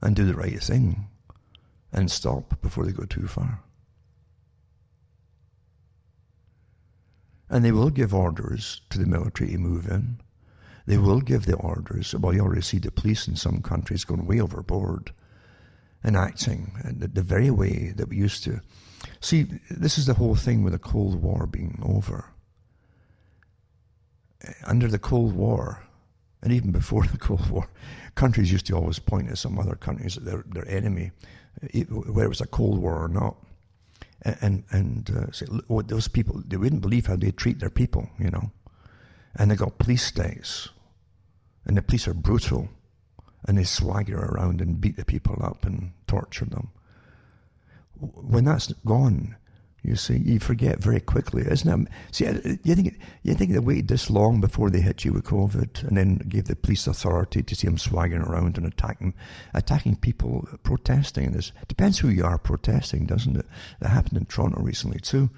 And do the right thing. And stop before they go too far. And they will give orders to the military to move in. They will give the orders. Well, you already see the police in some countries going way overboard and acting the very way that we used to. See, this is the whole thing with the Cold War being over. Under the Cold War, and even before the Cold War, countries used to always point at some other countries as their enemy, whether it was a Cold War or not. And say, those people, they wouldn't believe how they treat their people, And they got police states, and the police are brutal, and they swagger around and beat the people up and torture them. When that's gone, you see, you forget very quickly, isn't it? See, you think they waited this long before they hit you with COVID, and then gave the police authority to see them swaggering around and attacking people protesting. This depends who you are protesting, doesn't it? That happened in Toronto recently too.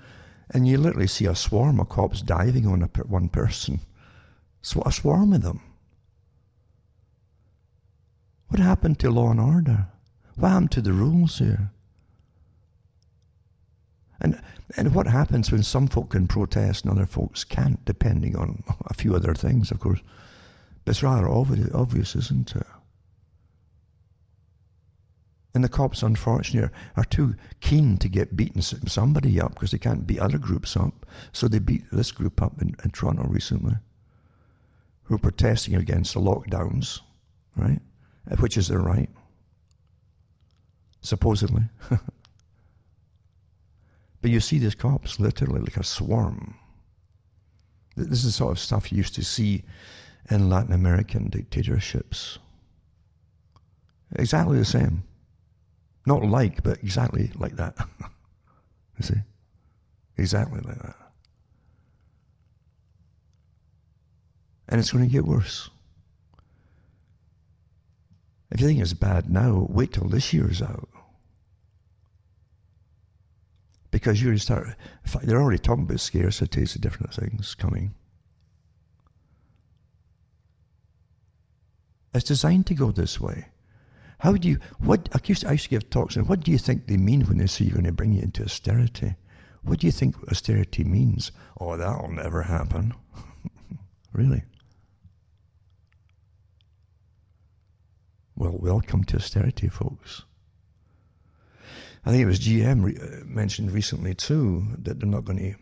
And you literally see a swarm of cops diving on one person. A swarm of them. What happened to law and order? What happened to the rules here? And what happens when some folk can protest and other folks can't, depending on a few other things, of course. But it's rather obvious, isn't it? And the cops, unfortunately, are too keen to get beating somebody up because they can't beat other groups up. So they beat this group up in Toronto recently, who are protesting against the lockdowns, right? Which is their right, supposedly. But you see these cops literally like a swarm. This is the sort of stuff you used to see in Latin American dictatorships. Exactly the same. Not like, but exactly like that. You see? Exactly like that. And it's going to get worse. If you think it's bad now, wait till this year's out. Because you're going to start, they're already talking about scarcities of different things coming. It's designed to go this way. How do you, I used to give talks, and what do you think they mean when they say you're going to bring you into austerity? What do you think austerity means? Oh, that'll never happen. Really? Well, welcome to austerity, folks. I think it was GM mentioned recently too that they're not going to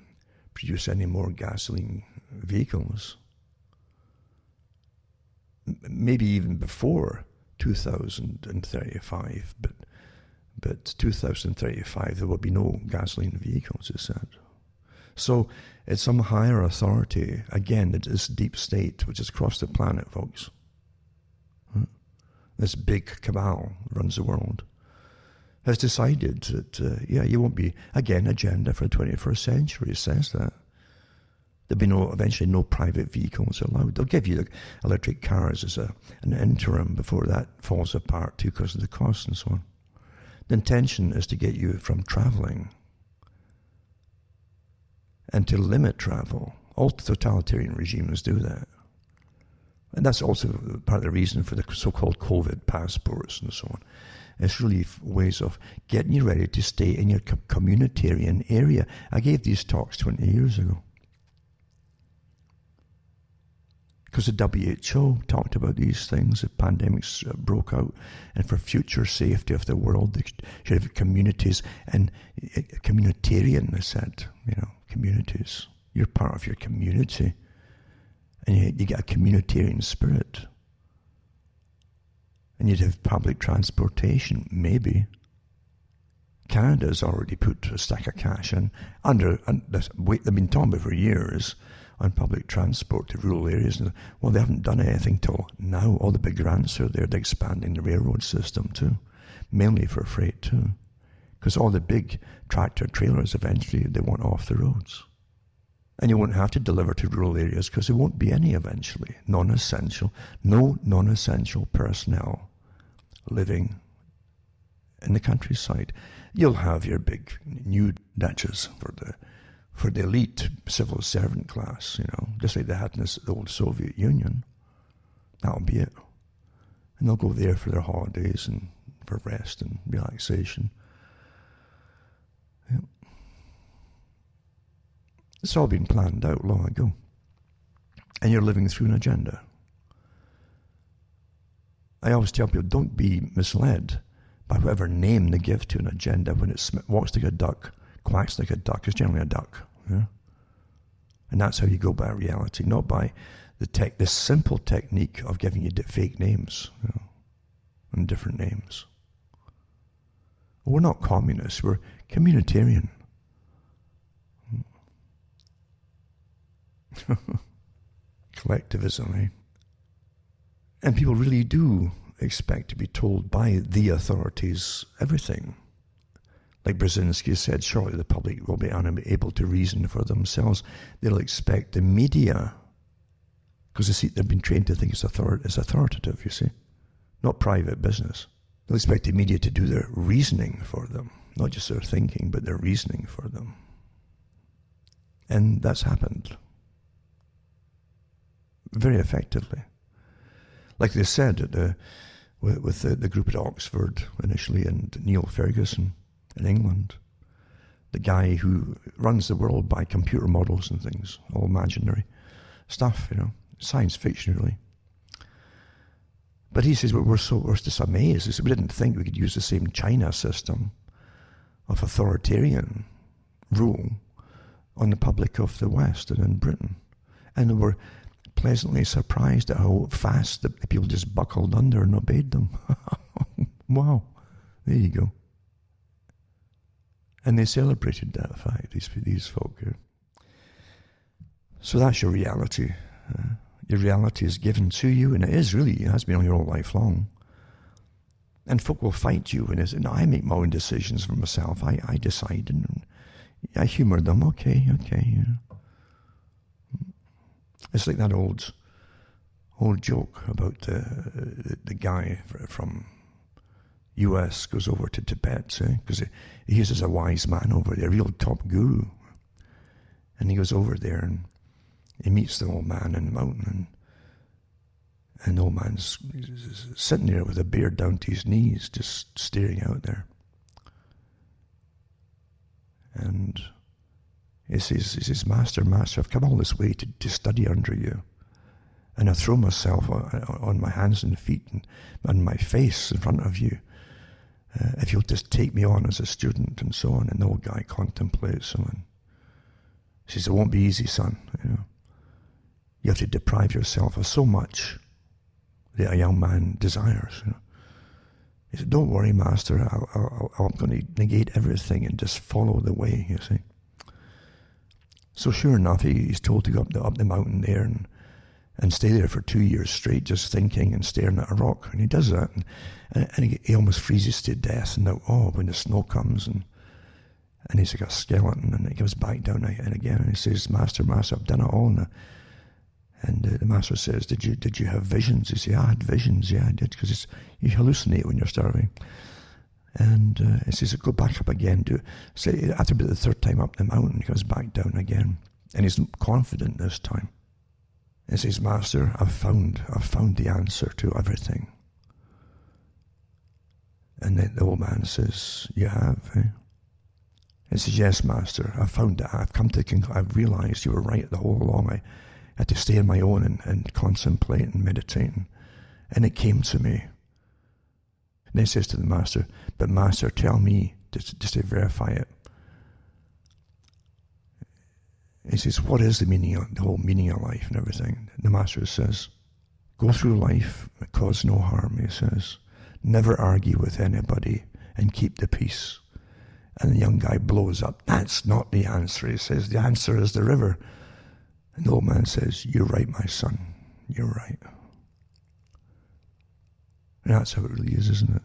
produce any more gasoline vehicles. Maybe even before 2035, but 2035 there will be no gasoline vehicles, it said. So it's some higher authority, again, this deep state which has crossed the planet, folks. This big cabal runs the world, has decided that, you won't be, again, agenda for the 21st century says that. There'll be eventually no private vehicles allowed. They'll give you electric cars as an interim before that falls apart too because of the cost and so on. The intention is to get you from traveling and to limit travel. All totalitarian regimes do that. And that's also part of the reason for the so-called COVID passports and so on. It's really ways of getting you ready to stay in your communitarian area. I gave these talks 20 years ago. Because the WHO talked about these things, if pandemics broke out, and for future safety of the world, they should have communities, and communitarian, they said, communities. You're part of your community, and you get a communitarian spirit. And you'd have public transportation, maybe. Canada's already put a stack of cash in. They've been talking about for years on public transport to rural areas. Well, they haven't done anything till now. All the big grants are there. They're expanding the railroad system too, mainly for freight too. Because all the big tractor trailers eventually, they want off the roads. And you won't have to deliver to rural areas because there won't be any eventually. No non-essential personnel living in the countryside. You'll have your big new Dutches for the elite civil servant class, just like they had in the old Soviet Union. That'll be it. And they'll go there for their holidays and for rest and relaxation. Yep. It's all been planned out long ago. And you're living through an agenda. I always tell people, don't be misled by whatever name they give to an agenda. When it walks like a duck, quacks like a duck, it's generally a duck. Yeah? And that's how you go by reality, not by the simple technique of giving you fake names and different names. We're not communists, we're communitarian. Collectivism, eh? And people really do expect to be told by the authorities everything. Like Brzezinski said, surely the public will be unable to reason for themselves. They'll expect the media, because they've been trained to think it's authoritative, you see, not private business. They'll expect the media to do their reasoning for them, not just their thinking, but their reasoning for them. And that's happened very effectively. Like they said with the group at Oxford initially, and Neil Ferguson in England, the guy who runs the world by computer models and things, all imaginary stuff, science fiction really. But he says, we're just amazed. He said, we didn't think we could use the same China system of authoritarian rule on the public of the West and in Britain. And we're pleasantly surprised at how fast the people just buckled under and obeyed them. Wow, there you go. And they celebrated that fact, these folk here. So that's your reality. Your reality is given to you, and it has been all your whole life long. And folk will fight you, and I make my own decisions for myself. I decide, and I humour them. Okay. It's like that old joke about the guy from US goes over to Tibet, because he is a wise man over there, a real top guru. And he goes over there and he meets the old man in the mountain, And the old man's sitting there with a beard down to his knees, just staring out there. And he says, Master, I've come all this way to study under you. And I throw myself on my hands and feet and my face in front of you. If you'll just take me on as a student and so on. And the old guy contemplates him and he says, it won't be easy, son. You have to deprive yourself of so much that a young man desires. He said, don't worry, Master, I'm going to negate everything and just follow the way, you see. So sure enough, he's told to go up the mountain there and stay there for 2 years straight, just thinking and staring at a rock. And he does that, and he almost freezes to death. And when the snow comes, and he's like a skeleton, and he comes back down again, and he says, Master, I've done it all. And the master says, did you have visions? He says, I had visions, yeah, I did, because you hallucinate when you're starving. And he says, go back up again. So after about the third time up the mountain, he comes back down again. And he's confident this time. He says, Master, I've found the answer to everything. And then the old man says, you have, eh? He says, yes, Master, I've found it. I've realized you were right the whole along. I had to stay on my own and contemplate and meditate. And it came to me. And then he says to the master, but Master, tell me, just to verify it. He says, what is the whole meaning of life and everything? And the master says, go through life, cause no harm, he says. Never argue with anybody and keep the peace. And the young guy blows up. That's not the answer, he says. The answer is the river. And the old man says, you're right, my son. You're right. And that's how it really is, isn't it?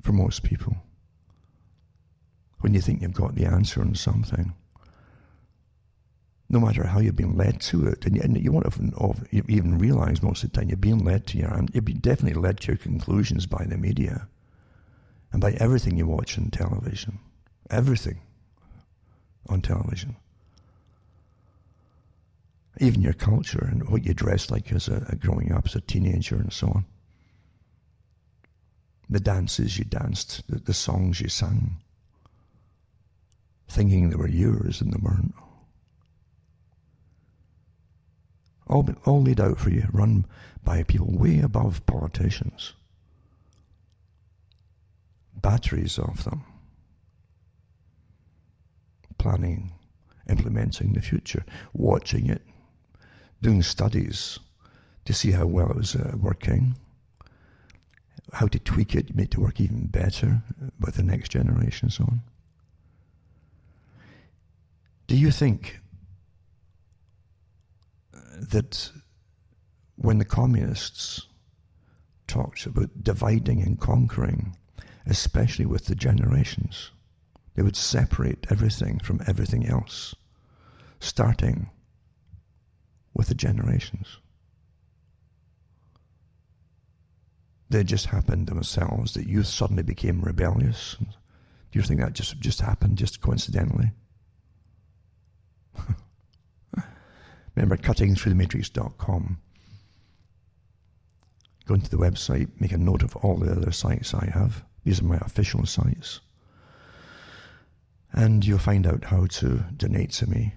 For most people. When you think you've got the answer on something, no matter how you've been led to it, and you won't even realize most of the time you're being led to you'll be definitely led to your conclusions by the media and by everything you watch on television. Everything on television. Even your culture and what you dressed like as a growing up as a teenager and so on. The dances you danced, the songs you sang, thinking they were yours and they weren't. All laid out for you, run by people way above politicians. Batteries of them. Planning, implementing the future, watching it, doing studies to see how well it was working, how to tweak it, make it work even better with the next generation and so on. Do you think that when the communists talked about dividing and conquering, especially with the generations, they would separate everything from everything else, starting with the generations? They just happened themselves, that youth suddenly became rebellious. Do you think that just happened just coincidentally? Remember, cuttingthroughthematrix.com. Go into the website, make a note of all the other sites I have. These are my official sites. And you'll find out how to donate to me.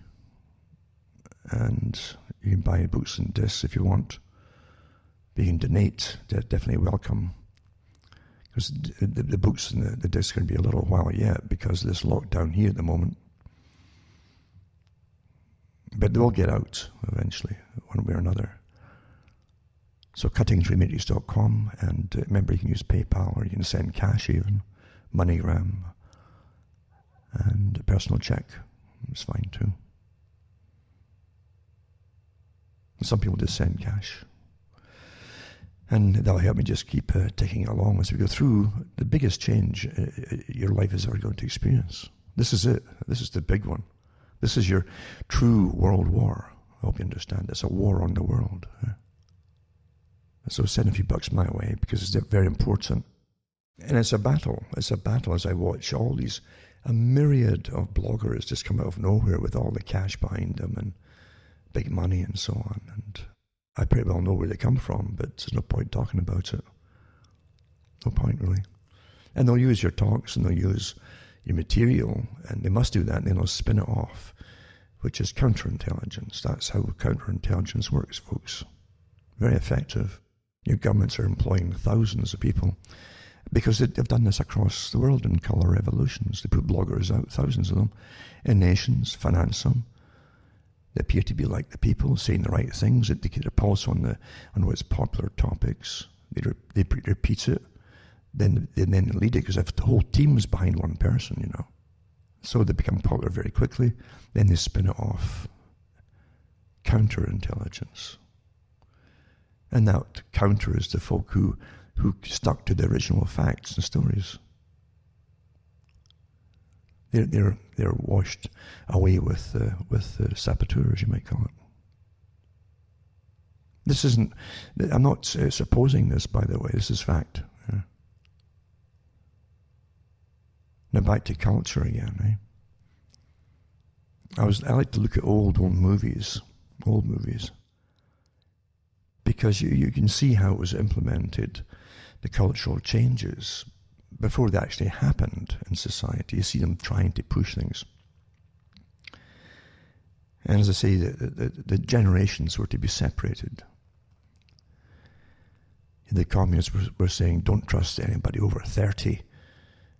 And you can buy books and discs if you want. You can donate, they're definitely welcome. Because the books and the discs are going to be a little while yet because of this lockdown here at the moment. But they'll get out eventually, one way or another. So cuttingthroughthematrix.com, and remember you can use PayPal or you can send cash even, MoneyGram, and a personal check. It's fine too. Some people just send cash. And that'll help me just keep ticking along as we go through the biggest change your life is ever going to experience. This is it. This is the big one. This is your true world war. I hope you understand. It's a war on the world. So send a few bucks my way because it's very important. And it's a battle. It's a battle as I watch all these, a myriad of bloggers just come out of nowhere with all the cash behind them and big money and so on. And I pretty well know where they come from, but there's no point talking about it. No point, really. And they'll use your talks and they'll use your material, and they must do that, and then they'll spin it off, which is counterintelligence. That's how counterintelligence works, folks. Very effective. Your governments are employing thousands of people because they've done this across the world in colour revolutions. They put bloggers out, thousands of them, in nations, finance them. They appear to be like the people, saying the right things, they get a pulse on what's popular topics. They repeat it, then they lead it, because if the whole team's behind one person, you know. So they become popular very quickly, then they spin it off. Counterintelligence. And that counters the folk who stuck to the original facts and stories. They're washed away with the saboteurs, you might call it. This isn't. I'm not supposing this, by the way. This is fact. Yeah. Now back to culture again. I like to look at old movies, because you can see how it was implemented, the cultural changes, before they actually happened in society. You see them trying to push things. And as I say, the generations were to be separated. The communists were saying, don't trust anybody over 30.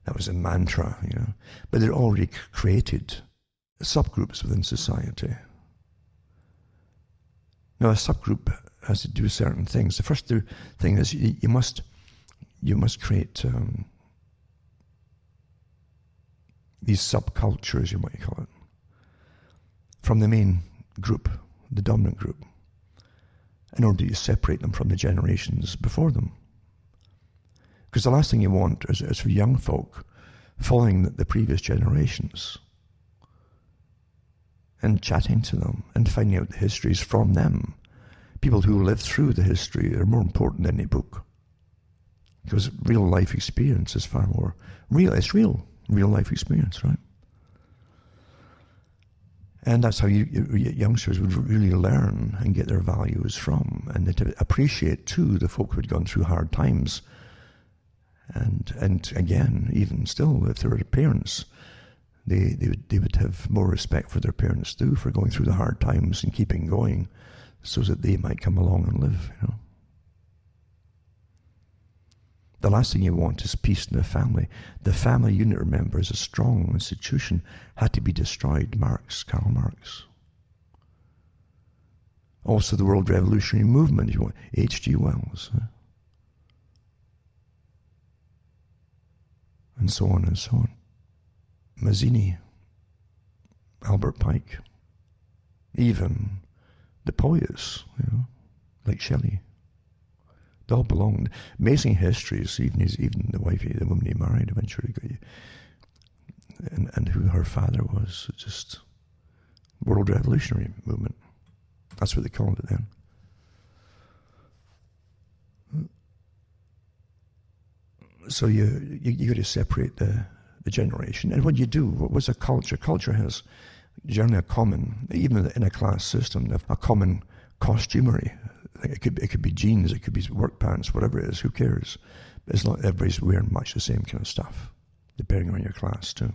That was a mantra, you know. But they'd already created subgroups within society. Now, a subgroup has to do certain things. The first thing is you must create these subcultures, you might call it, from the main group, the dominant group, in order to separate them from the generations before them. Because the last thing you want is for young folk following the previous generations and chatting to them and finding out the histories from them. People who live through the history are more important than any book. Because real life experience is far more real. It's real life experience, right? And that's how youngsters would really learn and get their values from, and to appreciate too the folk who had gone through hard times. And again, even still, if they were parents, they would have more respect for their parents too, for going through the hard times and keeping going, so that they might come along and live, you know. The last thing you want is peace in the family. The family unit, remember, is a strong institution, had to be destroyed. Karl Marx. Also the World Revolutionary Movement, if you want, H.G. Wells. And so on and so on. Mazzini, Albert Pike, even the poets, you know, like Shelley. They all belonged. Amazing histories, even the wife, the woman he married eventually, and who her father was. Just World Revolutionary Movement. That's what they called it then. So you got to separate the generation. And what you do, what's a culture? Culture has generally a common, even in a class system, a common costumery. It could be jeans, it could be work pants, whatever it is, who cares? It's not everybody's wearing much the same kind of stuff, depending on your class too.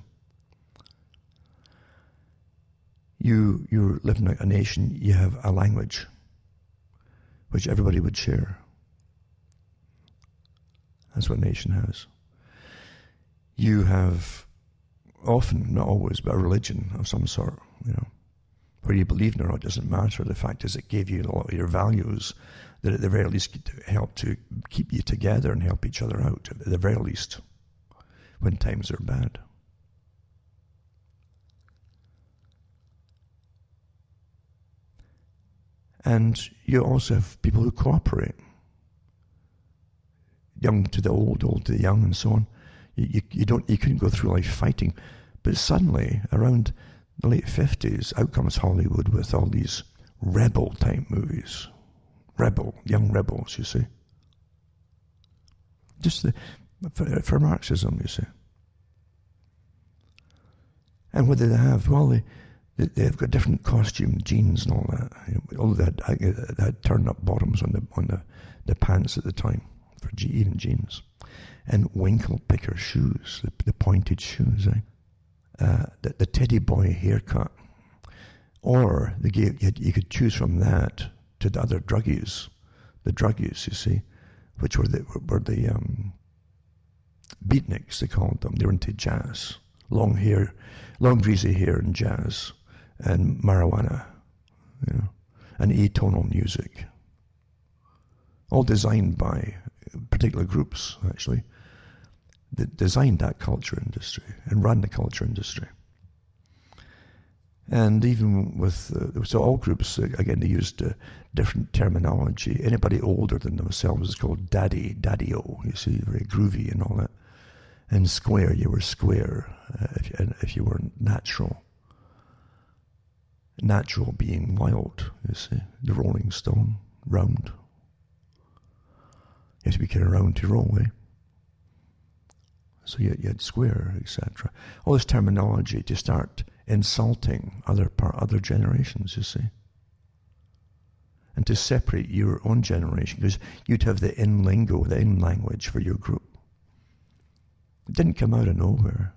You live in a nation, you have a language which everybody would share. That's what a nation has. You have often, not always, but a religion of some sort, you know. Whether you believe in it or not doesn't matter. The fact is it gave you a lot of your values that at the very least help to keep you together and help each other out, at the very least, when times are bad. And you also have people who cooperate. Young to the old to the young, and so on. You couldn't go through life fighting. But suddenly, around the late 50s, out comes Hollywood with all these rebel-type movies. Young rebels, you see. Just for Marxism, you see. And what do they have? Well, They've got different costume, jeans and all that. Although they had turned-up bottoms on the pants at the time for even jeans, and winkle picker shoes, the pointed shoes, the teddy boy haircut, or you could choose from that to the other druggies, you see, which were the beatniks, they called them. They were into jazz, long hair, long greasy hair and jazz, and marijuana, and atonal music, all designed by particular groups, actually, that designed that culture industry and ran the culture industry. And even with, so all groups, again, they used different terminology. Anybody older than themselves is called daddy-o, you see, very groovy and all that. And square, you were square, if you were natural. Natural being wild, you see, the Rolling Stone, round. You have to be kind of round to roll, eh? So you had square, etc. All this terminology to start insulting other generations, you see. And to separate your own generation, because you'd have the in lingo, the in language for your group. It didn't come out of nowhere.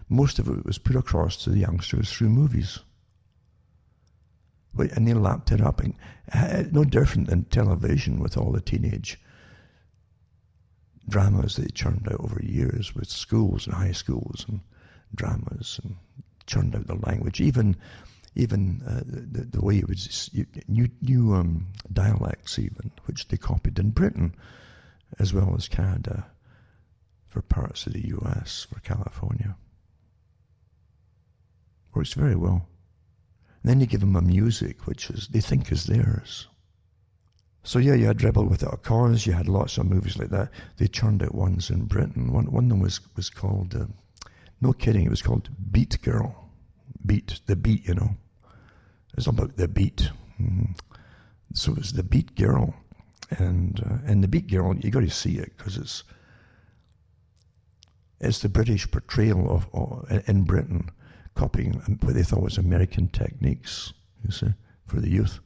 Most of it was put across to the youngsters through movies. And they lapped it up. And no different than television with all the teenage dramas they churned out over years with schools and high schools and dramas, and churned out the language, even the way it was new dialects, even, which they copied in Britain as well as Canada, for parts of the US, for California. Works very well. And then you give them a music which they think is theirs. So yeah, you had Rebel Without a Cause, you had lots of movies like that. They churned out ones in Britain. One of them was called, no kidding, it was called Beat Girl. Beat, the beat, It's all about the beat. Mm-hmm. So it was the Beat Girl. And the Beat Girl, you got to see it, because it's the British portrayal of in Britain, copying what they thought was American techniques, you see, for the youth.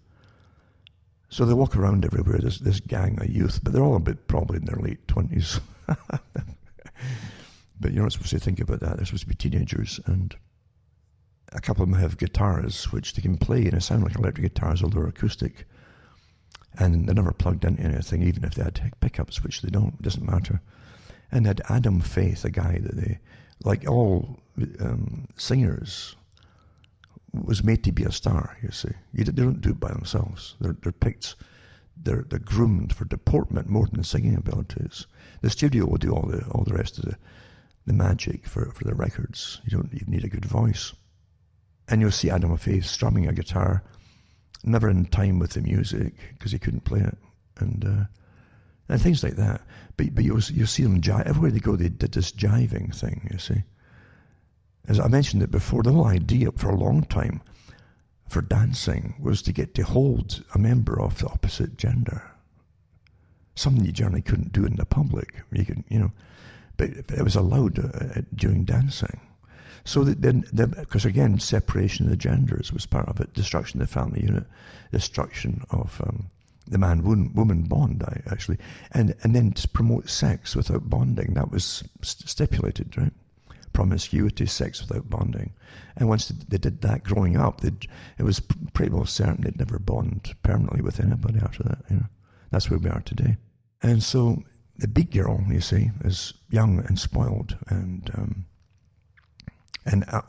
So they walk around everywhere, this gang of youth, but they're all probably in their late 20s. But you're not supposed to think about that. They're supposed to be teenagers, and a couple of them have guitars, which they can play, and they sound like electric guitars, although they're acoustic. And they're never plugged into anything, even if they had pickups, which they don't. It doesn't matter. And they had Adam Faith, a guy that they, like all singers, was made to be a star, you see. They don't do it by themselves. They're picked, they're groomed for deportment more than singing abilities. The studio will do all the rest of the magic for the records. You don't even need a good voice. And you'll see Adam Faith strumming a guitar, never in time with the music, because he couldn't play it, and things like that. But you'll see them jive. Everywhere they go, they did this jiving thing, you see. As I mentioned it before, the whole idea for a long time for dancing was to get to hold a member of the opposite gender. Something you generally couldn't do in the public. You could, but it was allowed during dancing. So because again, separation of the genders was part of it, destruction of the family unit, destruction of the man-woman bond, actually, and then to promote sex without bonding. That was stipulated, right? Promiscuity, sex without bonding. And once they did that growing up, it was pretty well certain they'd never bond permanently with anybody after that. That's where we are today. And so the Beat Girl, you see, is young and spoiled and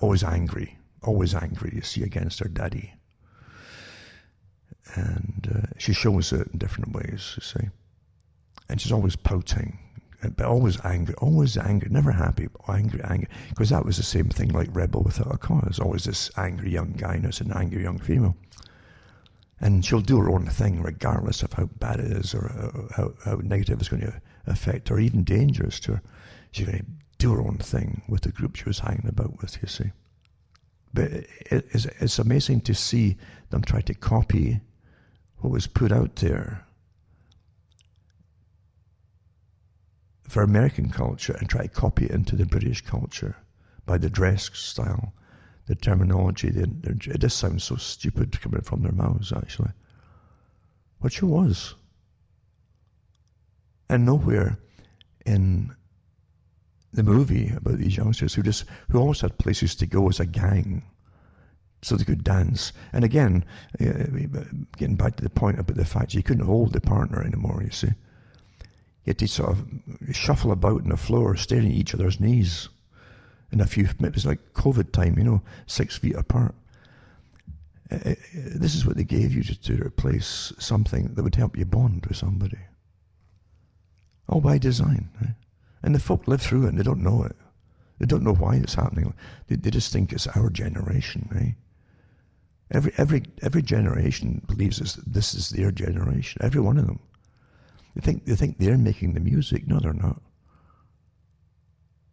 always angry, you see, against her daddy. And she shows it in different ways, you see. And she's always pouting, but always angry, never happy, but angry. Because that was the same thing like Rebel Without a Cause, always this angry young guy and it's an angry young female. And she'll do her own thing regardless of how bad it is or how negative it's going to affect her, even dangerous to her. She's going to do her own thing with the group she was hanging about with, you see. But it's amazing to see them try to copy what was put out there for American culture and try to copy it into the British culture by the dress style, the terminology, it just sounds so stupid coming from their mouths, actually. But she was. And nowhere in the movie about these youngsters who always had places to go as a gang so they could dance. And again, getting back to the point about the fact you couldn't hold the partner anymore, you see. You had to sort of shuffle about on the floor, staring at each other's knees. And it was like COVID time, 6 feet apart. This is what they gave you to replace something that would help you bond with somebody. All by design. Right? And the folk live through it and they don't know it. They don't know why it's happening. They just think it's our generation. Right? Every generation believes this is their generation. Every one of them. They think they're making the music. No, they're not.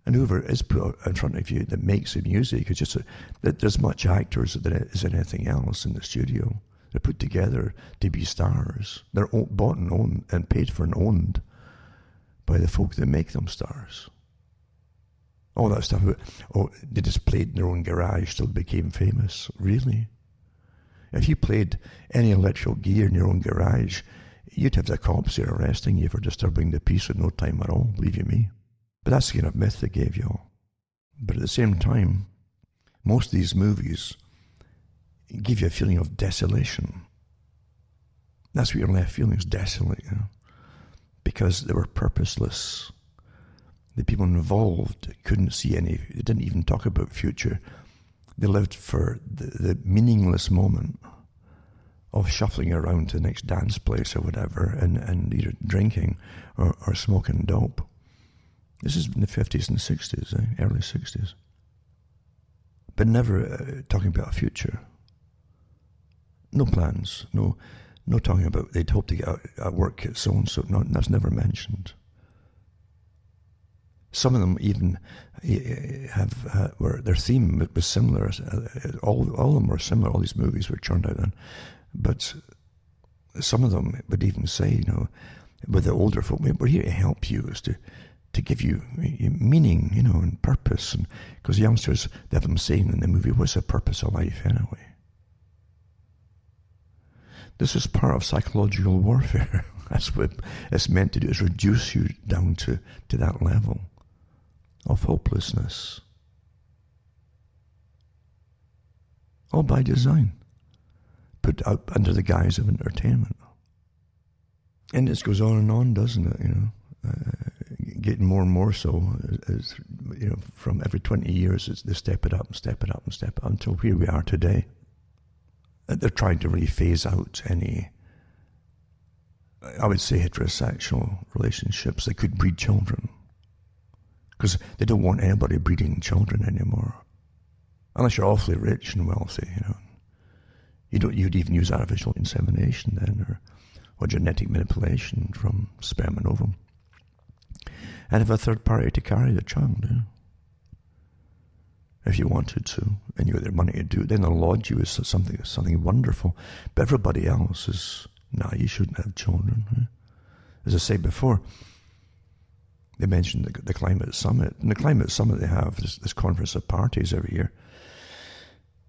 And whoever is put in front of you that makes the music, it's just that there's much actors as anything else in the studio. They're put together to be stars. They're bought and owned and paid for and owned by the folk that make them stars. All that stuff about, they just played in their own garage till they became famous. Really? If you played any electrical gear in your own garage, you'd have the cops there arresting you for disturbing the peace at no time at all, believe you me. But that's the kind of myth they gave you all. But at the same time, most of these movies give you a feeling of desolation. That's what you're left feeling, is desolate, because they were purposeless. The people involved couldn't see they didn't even talk about future. They lived for the meaningless moment of shuffling around to the next dance place or whatever and either drinking or smoking dope. This is in the 50s and 60s, early 60s. But never talking about a future. No plans, no talking about they'd hope to get out at work at so-and-so. No, that's never mentioned. Some of them even their theme was similar. All of them were similar. All these movies were churned out then. But some of them would even say, with the older folk, we're here to help you, is to give you meaning, and purpose. And because youngsters, they have them saying in the movie, what's the purpose of life anyway? This is part of psychological warfare. That's what it's meant to do, is reduce you down to that level of hopelessness. All by design. Put out under the guise of entertainment. And this goes on, doesn't it, getting more and more so, as from every 20 years, they step it up and step it up and step it up until where we are today. They're trying to really phase out any, I would say, heterosexual relationships that could breed children. Because they don't want anybody breeding children anymore. Unless you're awfully rich and wealthy, You'd even use artificial insemination then, or genetic manipulation from sperm and ovum. And have a third party to carry the child, if you wanted to, and you had the money to do it, then they'll laud you as something wonderful. But everybody else is, you shouldn't have children. As I said before, they mentioned the Climate Summit. And the Climate Summit they have, this conference of parties every year,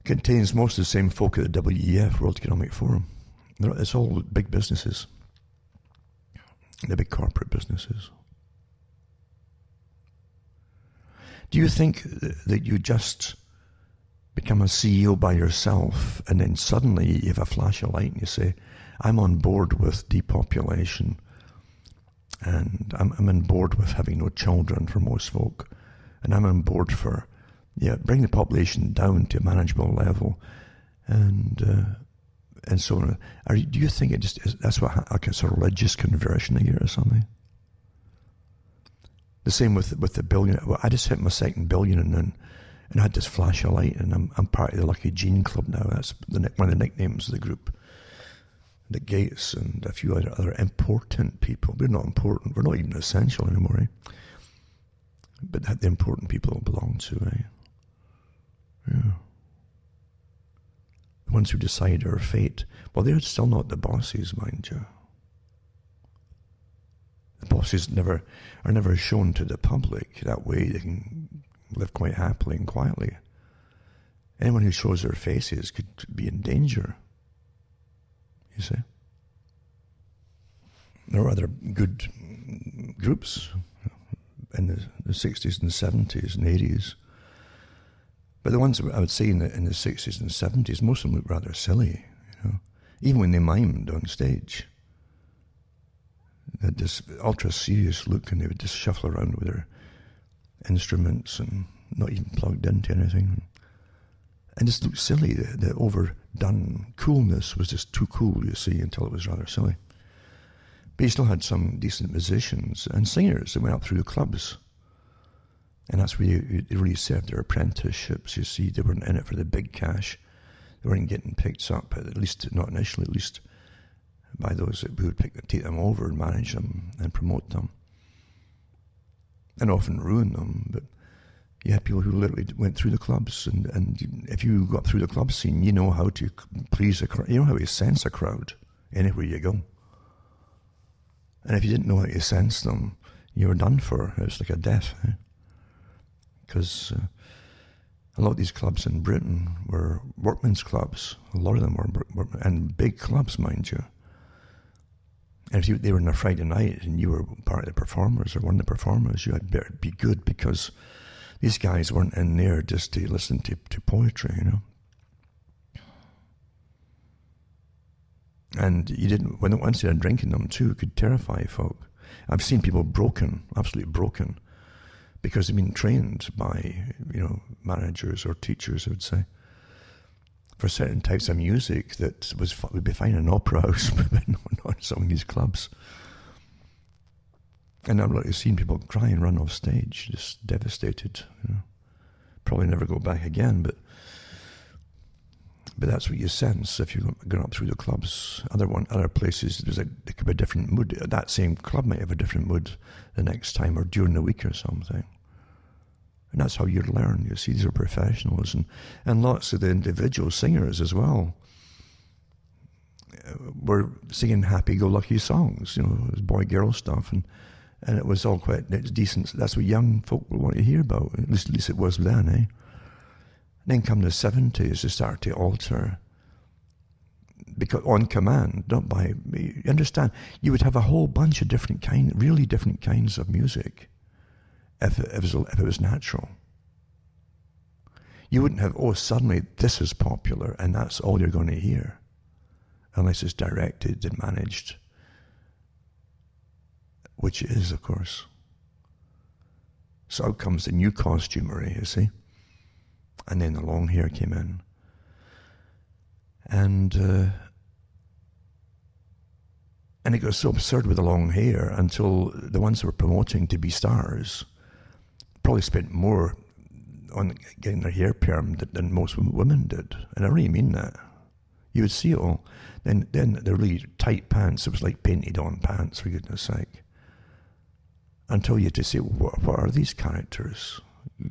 contains most of the same folk at the WEF, World Economic Forum. It's all big businesses. The big corporate businesses. Do you think that you just become a CEO by yourself and then suddenly you have a flash of light and you say, I'm on board with depopulation and I'm on board with having no children for most folk, and I'm on board for bring the population down to a manageable level, and so on. Do you think that's what, like a sort of religious conversion a year or something? The same with the billion. Well, I just hit my second billion and I had this flash of light, and I'm part of the Lucky Gene Club now. That's one of the nicknames of the group. Nick Gates and a few other important people. We're not important. We're not even essential anymore, But the important people belong to, Yeah. The ones who decide our fate. Well, they're still not the bosses, mind you. The bosses are never shown to the public. That way they can live quite happily and quietly. Anyone who shows their faces could be in danger, you see. There were other good groups in the 60s and 70s and 80s. But the ones I would say in the 60s and 70s, most of them looked rather silly, you know. Even when they mimed on stage. They had this ultra serious look, and they would just shuffle around with their instruments and not even plugged into anything. And just looked silly. The overdone coolness was just too cool, you see, until it was rather silly. But you still had some decent musicians and singers that went up through the clubs. And that's where they really served their apprenticeships, you see. They weren't in it for the big cash. They weren't getting picked up, at least not initially, at least by those who would take them over and manage them and promote them. And often ruin them. But you had people who literally went through the clubs, and if you got through the club scene, you know how to please a crowd. You know how to sense a crowd anywhere you go. And if you didn't know how to sense them, you were done for. It was like a death. Because a lot of these clubs in Britain were workmen's clubs. A lot of them were and big clubs, mind you. And if they were on a Friday night and you were part of the performers or one of the performers, you had better be good, because these guys weren't in there just to listen to poetry, you know. And you didn't, once you had drinking them too, it could terrify folk. I've seen people broken, absolutely broken, because they've been trained by, you know, managers or teachers, I would say, for certain types of music that would be fine in an opera house, but not some of these clubs. And I've literally seen people cry and run off stage, just devastated. You know, probably never go back again, but that's what you sense if you're going up through the clubs. Other places, there could be a different mood. That same club might have a different mood the next time or during the week or something. And that's how you learn. You see, these are professionals, and lots of the individual singers as well were singing happy-go-lucky songs. You know, it was boy-girl stuff, and it was all quite decent. That's what young folk will want to hear about. At least it was then, eh? Then come the 70s, they started to alter, because on command, not by. You understand? You would have a whole bunch of really different kinds of music. If it was natural. You wouldn't have, suddenly this is popular and that's all you're going to hear, unless it's directed and managed, which it is, of course. So out comes the new costumery, you see, and then the long hair came in, and it got so absurd with the long hair until the ones that were promoting to be stars probably spent more on getting their hair permed than most women did. And I really mean that. You would see it all. Then the really tight pants, it was like painted on pants, for goodness sake. Until you had to say, what are these characters?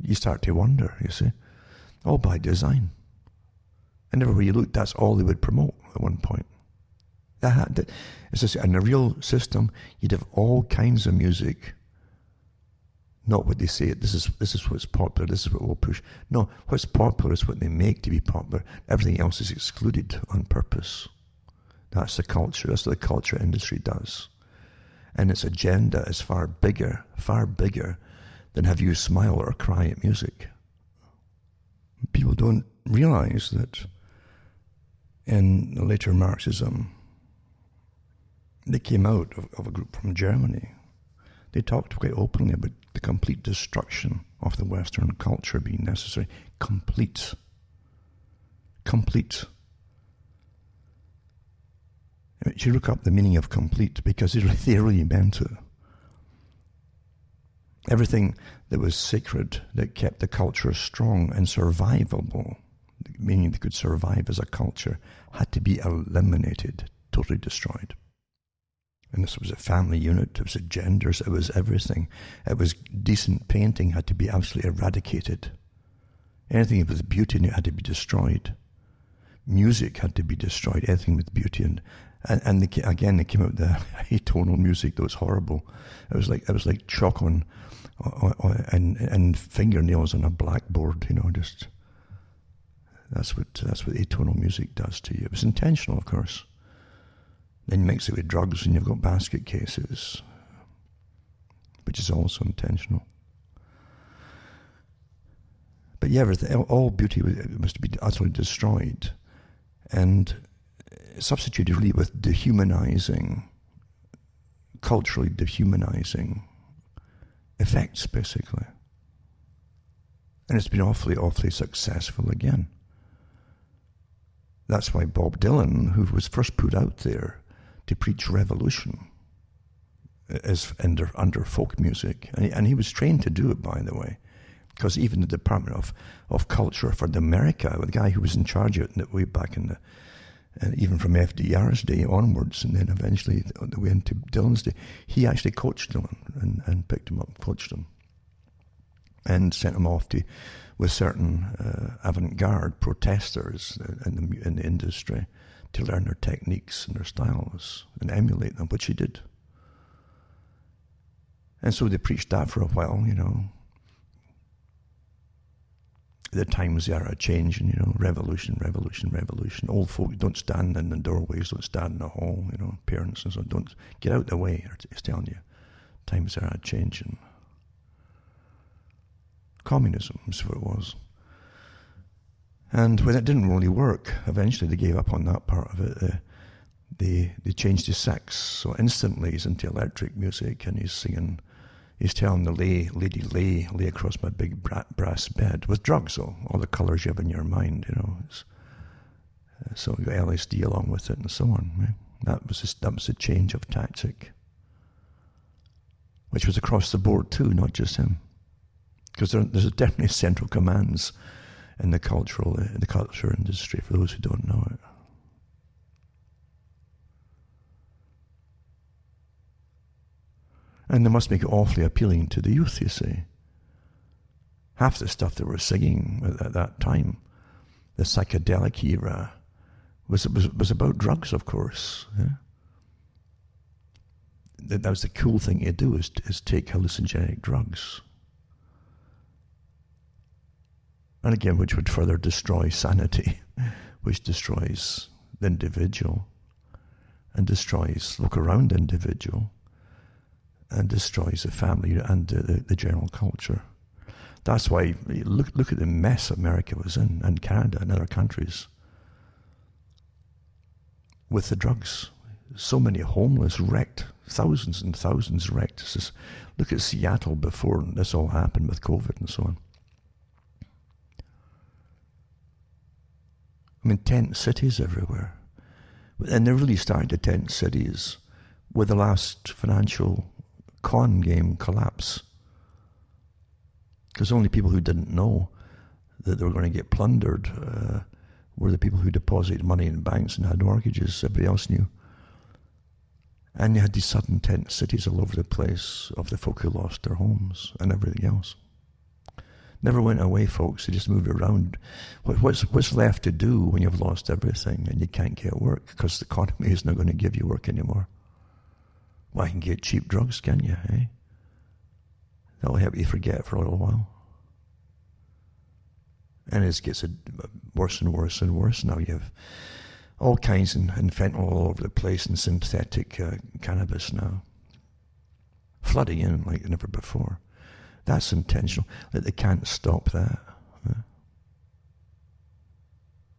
You start to wonder, you see. All by design. And everywhere you looked, that's all they would promote at one point. In a real system, you'd have all kinds of music. Not what they say, this is what's popular, this is what we'll push. No, what's popular is what they make to be popular. Everything else is excluded on purpose. That's the culture. That's what the culture industry does. And its agenda is far bigger than have you smile or cry at music. People don't realize that in the later Marxism, they came out of a group from Germany. They talked quite openly about the complete destruction of the Western culture being necessary. Complete. You should look up the meaning of complete, because they really meant it. Everything that was sacred, that kept the culture strong and survivable, meaning they could survive as a culture, had to be eliminated, totally destroyed. And this was a family unit, it was a genders, it was everything. It was decent painting had to be absolutely eradicated. Anything with beauty in it had to be destroyed. Music had to be destroyed, anything with beauty. And they came out with the atonal music that was horrible. It was like chalk and fingernails on a blackboard, you know, just That's what atonal music does to you. It was intentional, of course. Then you mix it with drugs and you've got basket cases, which is also intentional. But yeah, all beauty was to be utterly destroyed and substituted really with dehumanizing, culturally dehumanizing effects, basically. And it's been awfully, awfully successful again. That's why Bob Dylan, who was first put out there to preach revolution, is under folk music. And he was trained to do it, by the way, because even the Department of Culture for America, the guy who was in charge of it way back in the, even from FDR's day onwards, and then eventually the way into Dylan's day, he actually coached Dylan and picked him up, coached him, and sent him off with certain avant-garde protesters in the industry to learn their techniques and their styles and emulate them, which he did. And so they preached that for a while, you know. The times are changing, you know, revolution, revolution, revolution. Old folk don't stand in the doorways, don't stand in the hall, you know, parents and so on. Don't get out the way, it's telling you. Times are changing. Communism is what it was. And when it didn't really work, eventually they gave up on that part of it. They changed his sex. So instantly he's into electric music and he's singing, he's telling the lady lay across my big brass bed with drugs, though, all the colours you have in your mind, you know. So you got LSD along with it and so on. Right? That was a change of tactic, which was across the board too, not just him. Because there's definitely central commands in the culture industry, for those who don't know it. And they must make it awfully appealing to the youth, you see. Half the stuff they were singing at that time, the psychedelic era, was about drugs, of course. Yeah? That was the cool thing to do, is take hallucinogenic drugs. And again, which would further destroy sanity, which destroys the individual and destroys, look around the individual, and destroys the family and the general culture. That's why, look at the mess America was in, and Canada and other countries, with the drugs. So many homeless, wrecked, thousands and thousands wrecked. Look at Seattle before this all happened with COVID and so on. I mean, tent cities everywhere. And they really started the tent cities with the last financial con game collapse. Because only people who didn't know that they were going to get plundered were the people who deposited money in banks and had mortgages. Everybody else knew. And you had these sudden tent cities all over the place of the folk who lost their homes and everything else. Never went away, folks. They just moved around. What's left to do when you've lost everything and you can't get work because the economy is not going to give you work anymore? Well, you can get cheap drugs, can you, eh? That'll help you forget for a little while. And it gets worse and worse and worse. Now you have all kinds of fentanyl all over the place and synthetic cannabis now. Flooding in like never before. That's intentional. They can't stop that.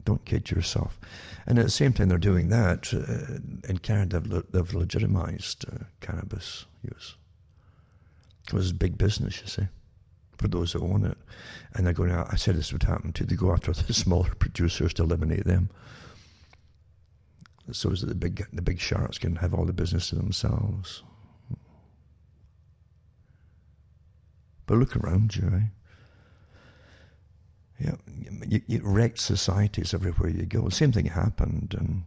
Don't kid yourself. And at the same time they're doing that, in Canada they've legitimized cannabis use. Because it's big business, you see, for those that own it. And they're going out, I said this would happen too, they go after the smaller producers to eliminate them. So that the big sharks can have all the business to themselves. But look around you, eh? Yeah, you wrecked societies everywhere you go. The same thing happened in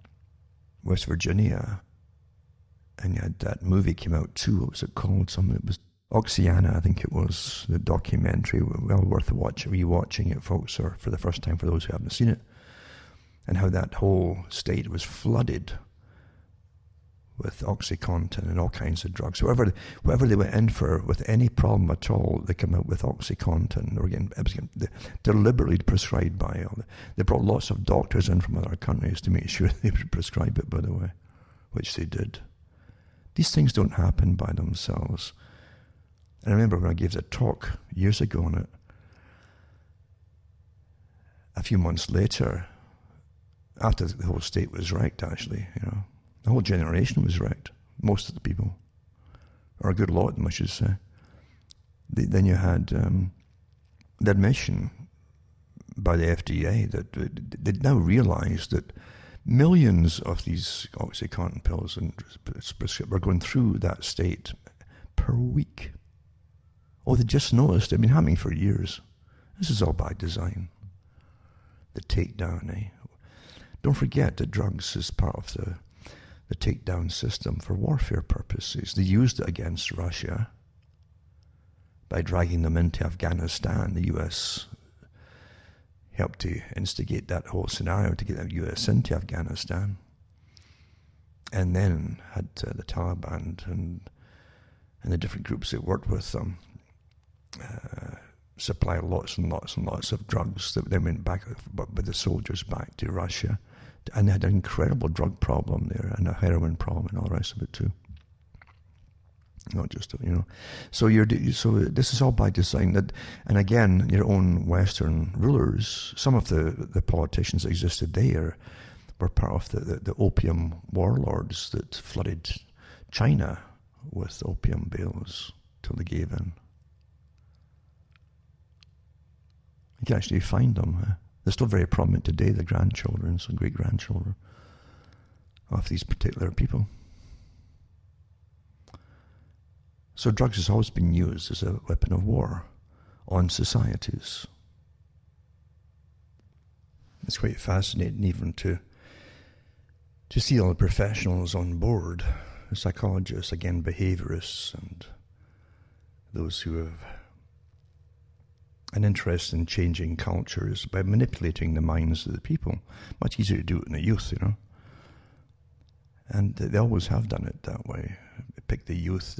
West Virginia. And you had that movie came out too. What was it called? It was Oceana, I think it was, the documentary. Well worth rewatching it, folks, or for the first time for those who haven't seen it. And how that whole state was flooded with OxyContin and all kinds of drugs. Whoever they went in for with any problem at all, they come out with OxyContin. Or again, deliberately prescribed by all. They brought lots of doctors in from other countries to make sure they would prescribe it, by the way, which they did. These things don't happen by themselves. And I remember when I gave a talk years ago on it, a few months later, after the whole state was wrecked, actually, the whole generation was wrecked. Most of the people, or a good lot of them, I should say. Then you had the admission by the FDA that they now realize that millions of these OxyContin pills and were going through that state per week. Oh, they just noticed. It's been happening for years. This is all by design. The takedown, Don't forget that drugs is part of the takedown system for warfare purposes. They used it against Russia by dragging them into Afghanistan. The US helped to instigate that whole scenario to get the US into Afghanistan. And then had the Taliban and the different groups that worked with them supply lots and lots and lots of drugs that then went back with the soldiers back to Russia. And they had an incredible drug problem there and a heroin problem and all the rest of it too. Not just, So this is all by design. And again, your own Western rulers, some of the politicians that existed there were part of the opium warlords that flooded China with opium bales till they gave in. You can actually find them. They're still very prominent today, the grandchildren and great-grandchildren of these particular people. So drugs has always been used as a weapon of war on societies. It's quite fascinating even to see all the professionals on board, the psychologists, again, behaviorists, and those who have an interest in changing cultures by manipulating the minds of the people. Much easier to do it in the youth, And they always have done it that way. Pick the youth,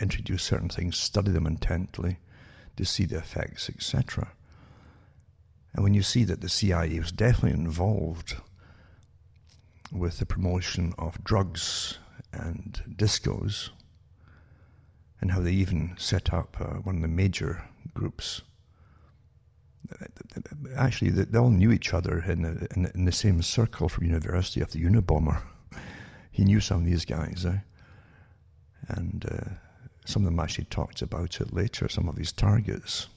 introduce certain things, study them intently to see the effects, etc. And when you see that the CIA was definitely involved with the promotion of drugs and discos, and how they even set up one of the major groups. Actually, they all knew each other in the same circle from university of the Unabomber. He knew some of these guys, and some of them actually talked about it later, some of his targets,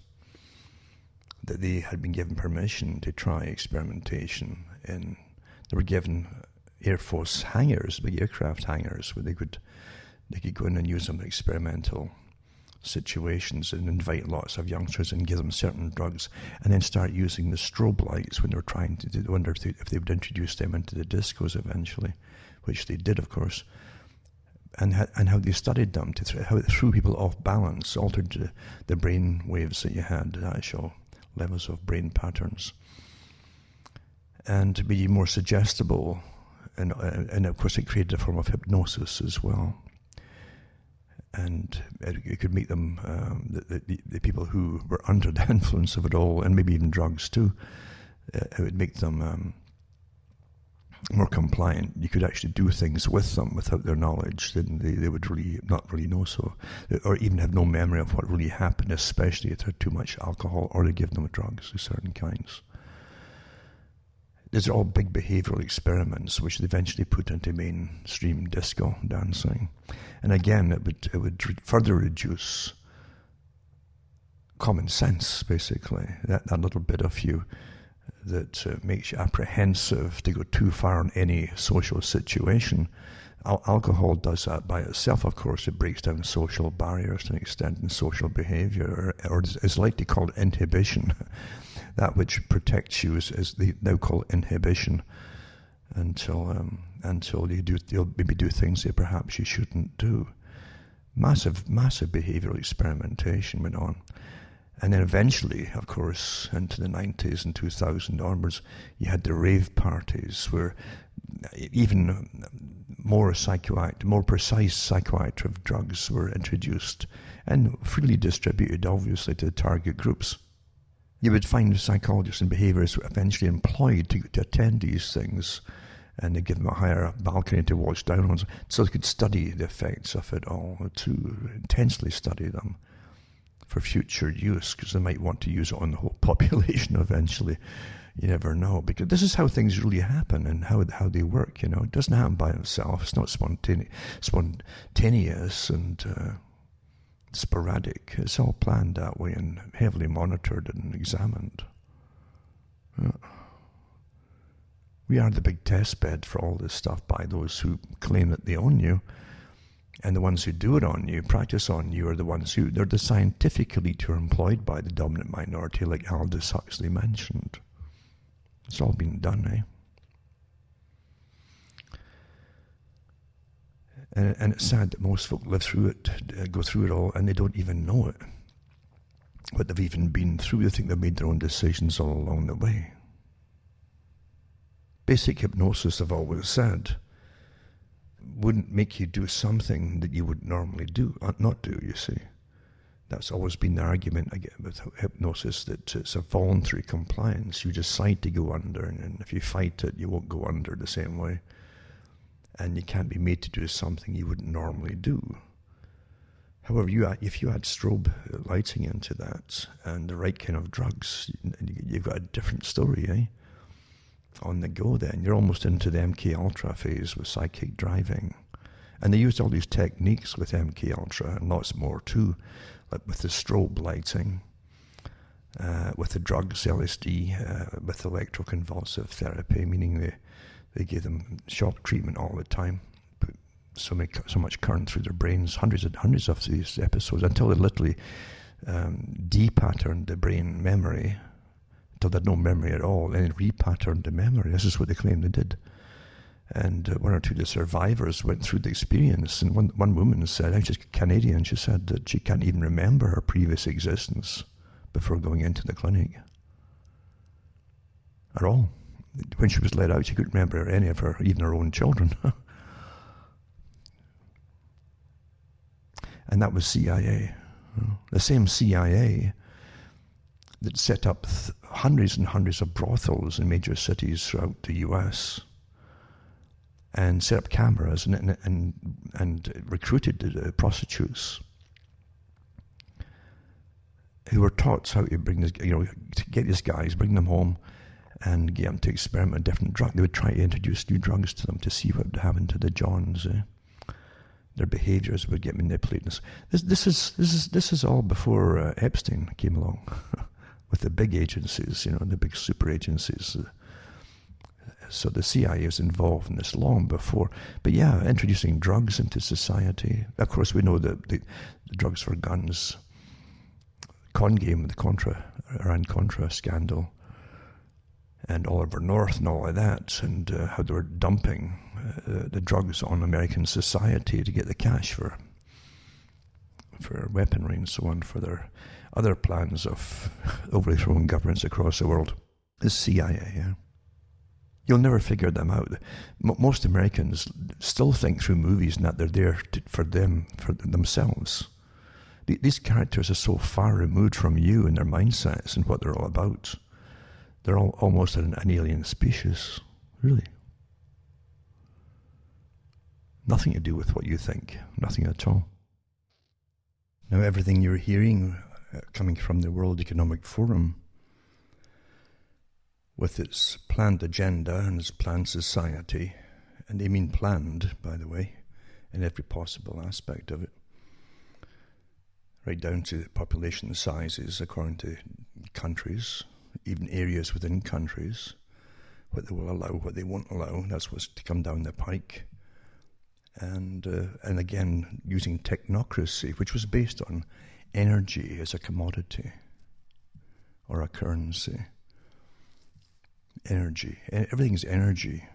that they had been given permission to try experimentation. And they were given Air Force hangars, big aircraft hangars, where they could go in and use them in experimental situations and invite lots of youngsters and give them certain drugs, and then start using the strobe lights when they were trying to wonder if they would introduce them into the discos eventually, which they did, of course, and how they studied them, how it threw people off balance, altered the brain waves that you had, the actual levels of brain patterns, and to be more suggestible, and of course it created a form of hypnosis as well. And it could make them, the people who were under the influence of it all, and maybe even drugs too, it would make them more compliant. You could actually do things with them without their knowledge. Then they would really not really know so, or even have no memory of what really happened, especially if they had too much alcohol, or they give them drugs of certain kinds. These are all big behavioral experiments which they eventually put into mainstream disco dancing. And again, it would further reduce common sense, basically. That little bit of you that makes you apprehensive to go too far in any social situation. Alcohol does that by itself, of course. It breaks down social barriers to an extent in social behavior, or it's like to call it inhibition. That which protects you is they now call inhibition, until you'll maybe do things that perhaps you shouldn't do. Massive behavioral experimentation went on. And then eventually, of course, into the 90s and 2000 onwards, you had the rave parties where even more precise psychoactive drugs were introduced and freely distributed, obviously, to the target groups. You would find psychologists and behaviourists eventually employed to attend these things, and they give them a higher balcony to watch down on, so they could study the effects of it all, to intensely study them for future use, because they might want to use it on the whole population eventually. You never know, because this is how things really happen and how they work. It doesn't happen by itself. It's not spontaneous and sporadic. It's all planned that way and heavily monitored and examined. We are the big test bed for all this stuff by those who claim that they own you. And the ones who do it on you, practice on you, are the ones they're the scientific elite who are employed by the dominant minority, like Aldous Huxley mentioned. It's all been done, eh? And it's sad that most folk live through it, go through it all, and they don't even know it. What they've even been through, they think they've made their own decisions all along the way. Basic hypnosis, I've always said, wouldn't make you do something that you would normally not do, you see. That's always been the argument I get with hypnosis, that it's a voluntary compliance. You decide to go under, and if you fight it, you won't go under the same way. And you can't be made to do something you wouldn't normally do. However, if you add strobe lighting into that and the right kind of drugs, you've got a different story, eh? On the go then. You're almost into the MK Ultra phase with psychic driving. And they used all these techniques with MK Ultra and lots more too, like with the strobe lighting, with the drugs, LSD, with electroconvulsive therapy, meaning they gave them shock treatment all the time, put so much current through their brains, hundreds of these episodes, until they literally depatterned the brain memory, until they had no memory at all, and repatterned the memory. This is what they claimed they did. And one or two of the survivors went through the experience, and one woman said, she's Canadian, she said that she can't even remember her previous existence before going into the clinic at all. When she was let out, she couldn't remember any of her, even her own children. And that was CIA. The same CIA that set up hundreds and hundreds of brothels in major cities throughout the US and set up cameras and recruited prostitutes who were taught how to bring this, to get these guys, bring them home, and get them to experiment with different drugs. They would try to introduce new drugs to them to see what would happen to the Johns. Their behaviours would get manipulated. This is all before Epstein came along, with the big agencies, the big super agencies. So the CIA was involved in this long before. But yeah, introducing drugs into society. Of course, we know that the drugs for guns, con game with the Iran-Contra scandal, and Oliver North and all of that, and how they were dumping the drugs on American society to get the cash for weaponry and so on, for their other plans of overthrowing governments across the world. The CIA, yeah. You'll never figure them out. Most Americans still think through movies and that they're there for themselves. These characters are so far removed from you and their mindsets and what they're all about. They're all almost an alien species, really. Nothing to do with what you think, nothing at all. Now, everything you're hearing coming from the World Economic Forum, with its planned agenda and its planned society, and they mean planned, by the way, in every possible aspect of it, right down to population sizes according to countries, even areas within countries, what they will allow, what they won't allow. That's what's to come down the pike. And again, using technocracy, which was based on energy as a commodity or a currency. Energy. Everything's energy.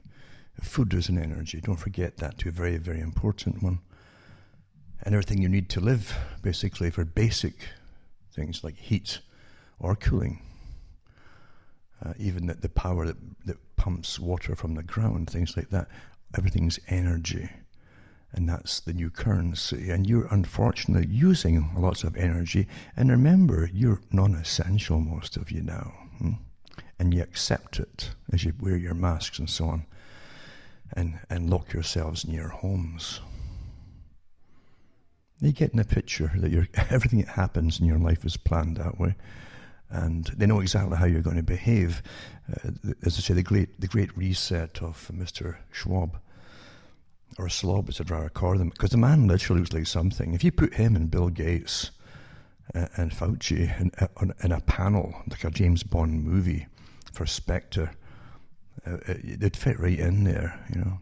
Food is an energy. Don't forget that too. Very, very important one. And everything you need to live, basically, for basic things like heat or cooling. Even the power that pumps water from the ground, things like that, everything's energy. And that's the new currency. And you're unfortunately using lots of energy. And remember, you're non-essential, most of you now. And you accept it as you wear your masks and so on. And lock yourselves in your homes. You get in a picture that everything that happens in your life is planned that way. And they know exactly how you're going to behave. As I say, the great reset of Mr. Schwab, or Slob, as I'd rather call them, because the man literally looks like something. If you put him and Bill Gates and Fauci in a panel, like a James Bond movie for Spectre, they'd fit right in there, you know.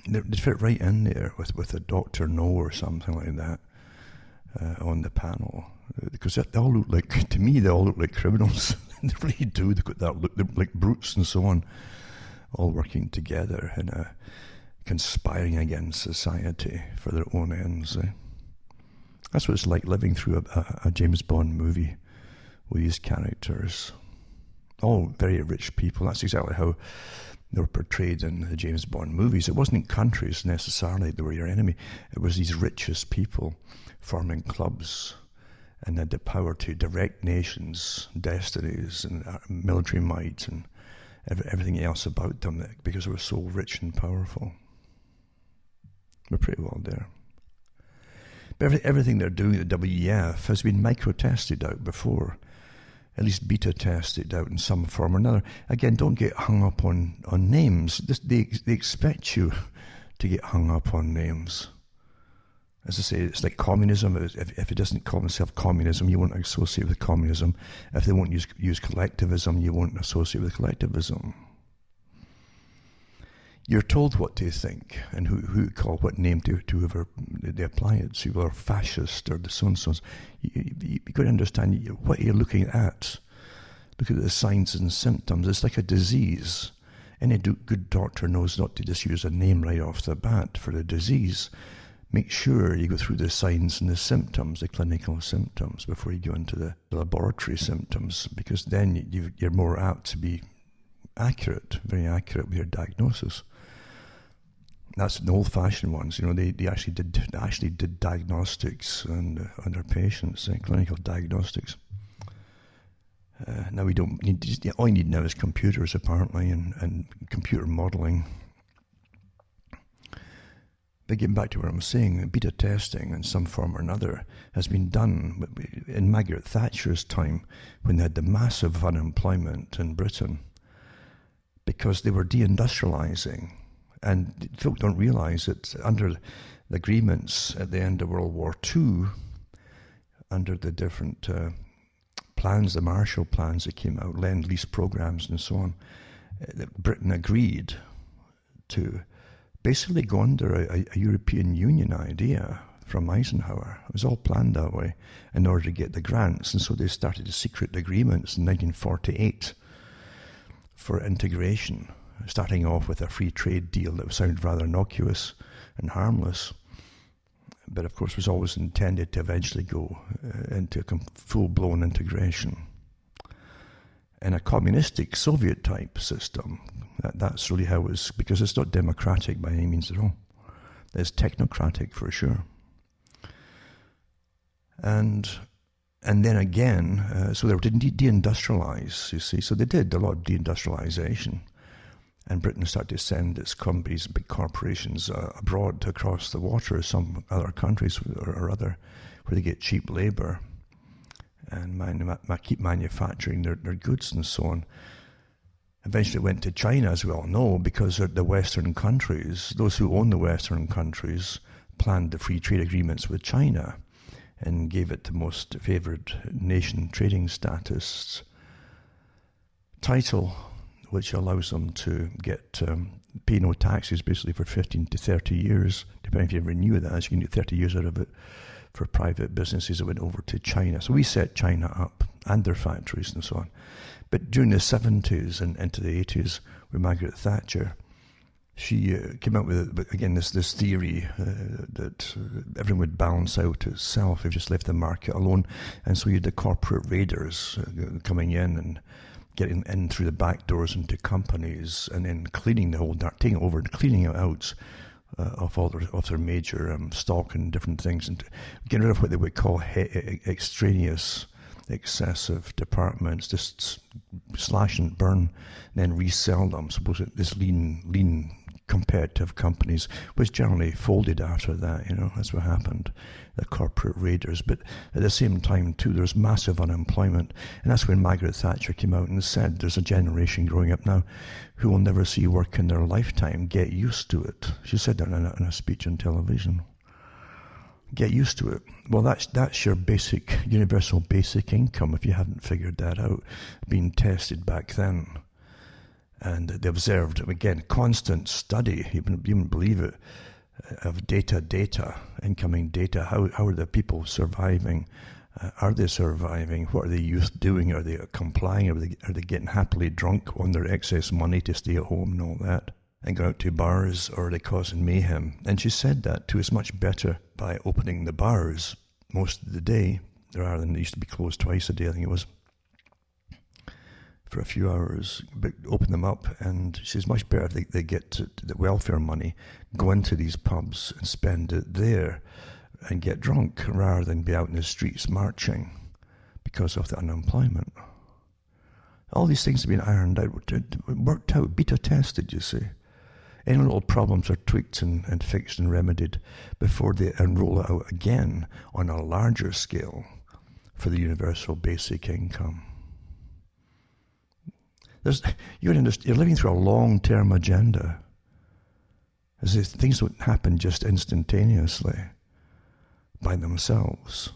They'd fit right in there with a Dr. No or something like that on the panel. Because they all look like, to me, they all look like criminals. They really do. They've got that look. They're like brutes and so on, all working together and conspiring against society for their own ends. That's what it's like living through a James Bond movie with these characters. All very rich people. That's exactly how they were portrayed in the James Bond movies. It wasn't countries necessarily that were your enemy. It was these richest people forming clubs and had the power to direct nations' destinies and military might and everything else about them because they were so rich and powerful. We're pretty well there. But everything they're doing at the WEF has been micro-tested out before, at least beta-tested out in some form or another. Again, don't get hung up on names. They expect you to get hung up on names. As I say, it's like communism. If it doesn't call itself communism, you won't associate with communism. If they won't use collectivism, you won't associate with collectivism. You're told what to think and who call what name to whoever they apply it to, or fascist or the so-and-sos. You've got to understand what you're looking at. Look at the signs and symptoms. It's like a disease. Any good doctor knows not to just use a name right off the bat for the disease. Make sure you go through the signs and the symptoms, the clinical symptoms, before you go into the laboratory symptoms, because then you're more apt to be accurate, very accurate with your diagnosis. That's the old-fashioned ones. You know, they actually did diagnostics on their patients, clinical diagnostics. Now we don't need. All you need now is computers, apparently, and computer modelling. But getting back to what I'm saying, beta testing in some form or another has been done in Margaret Thatcher's time, when they had the massive unemployment in Britain, because they were deindustrialising. And folk don't realise that under the agreements at the end of World War II, under the different plans, the Marshall Plans that came out, Lend-Lease programs and so on, that Britain agreed to basically go under a European Union idea from Eisenhower. It was all planned that way in order to get the grants. And so they started the secret agreements in 1948 for integration, starting off with a free trade deal that sounded rather innocuous and harmless, but of course was always intended to eventually go into a full-blown integration. In a communistic Soviet-type system, that's really how it was, because it's not democratic by any means at all. It's technocratic for sure. And then again, so they were to deindustrialize, you see. So they did a lot of deindustrialization. And Britain started to send its companies, big corporations, abroad across the water, some other countries or other, where they get cheap labour and keep manufacturing their goods and so on. Eventually it went to China, as we all know, because the Western countries, those who own the Western countries, planned the free trade agreements with China and gave it the most favoured nation trading status title, which allows them to get pay no taxes basically for 15 to 30 years, depending if you renew that. You can get 30 years out of it for private businesses that went over to China. So we set China up and their factories and so on. But during the 70s and into the 80s with Margaret Thatcher, she came up with, again, this theory that everything would balance out itself if you just left the market alone. And so you had the corporate raiders coming in and getting in through the back doors into companies and then cleaning the whole, taking over and cleaning it out of all their major stock and different things, and getting rid of what they would call extraneous, excessive departments, just slash and burn, and then resell them. Suppose this lean competitive companies, which generally folded after that, that's what happened, the corporate raiders. But at the same time too, there's massive unemployment, and that's when Margaret Thatcher came out and said there's a generation growing up now who will never see work in their lifetime. Get used to it. She said that in a speech on television. Get used to it. Well, that's your basic, universal basic income, if you haven't figured that out, being tested back then. And they observed, again, constant study, you wouldn't believe it, of data, incoming data. How are the people surviving? Are they surviving? What are the youth doing? Are they complying? Are they getting happily drunk on their excess money to stay at home and all that? And go out to bars, or are they causing mayhem? And she said that too, it's much better by opening the bars most of the day, rather than they used to be closed twice a day, I think it was, for a few hours, but open them up. And she says much better if they get the welfare money, go into these pubs and spend it there and get drunk, rather than be out in the streets marching because of the unemployment. All these things have been ironed out, worked out, beta tested, you see. Any little problems are tweaked and fixed and remedied before they roll it out again on a larger scale for the universal basic income. You're living through a long-term agenda. As if things don't happen just instantaneously by themselves.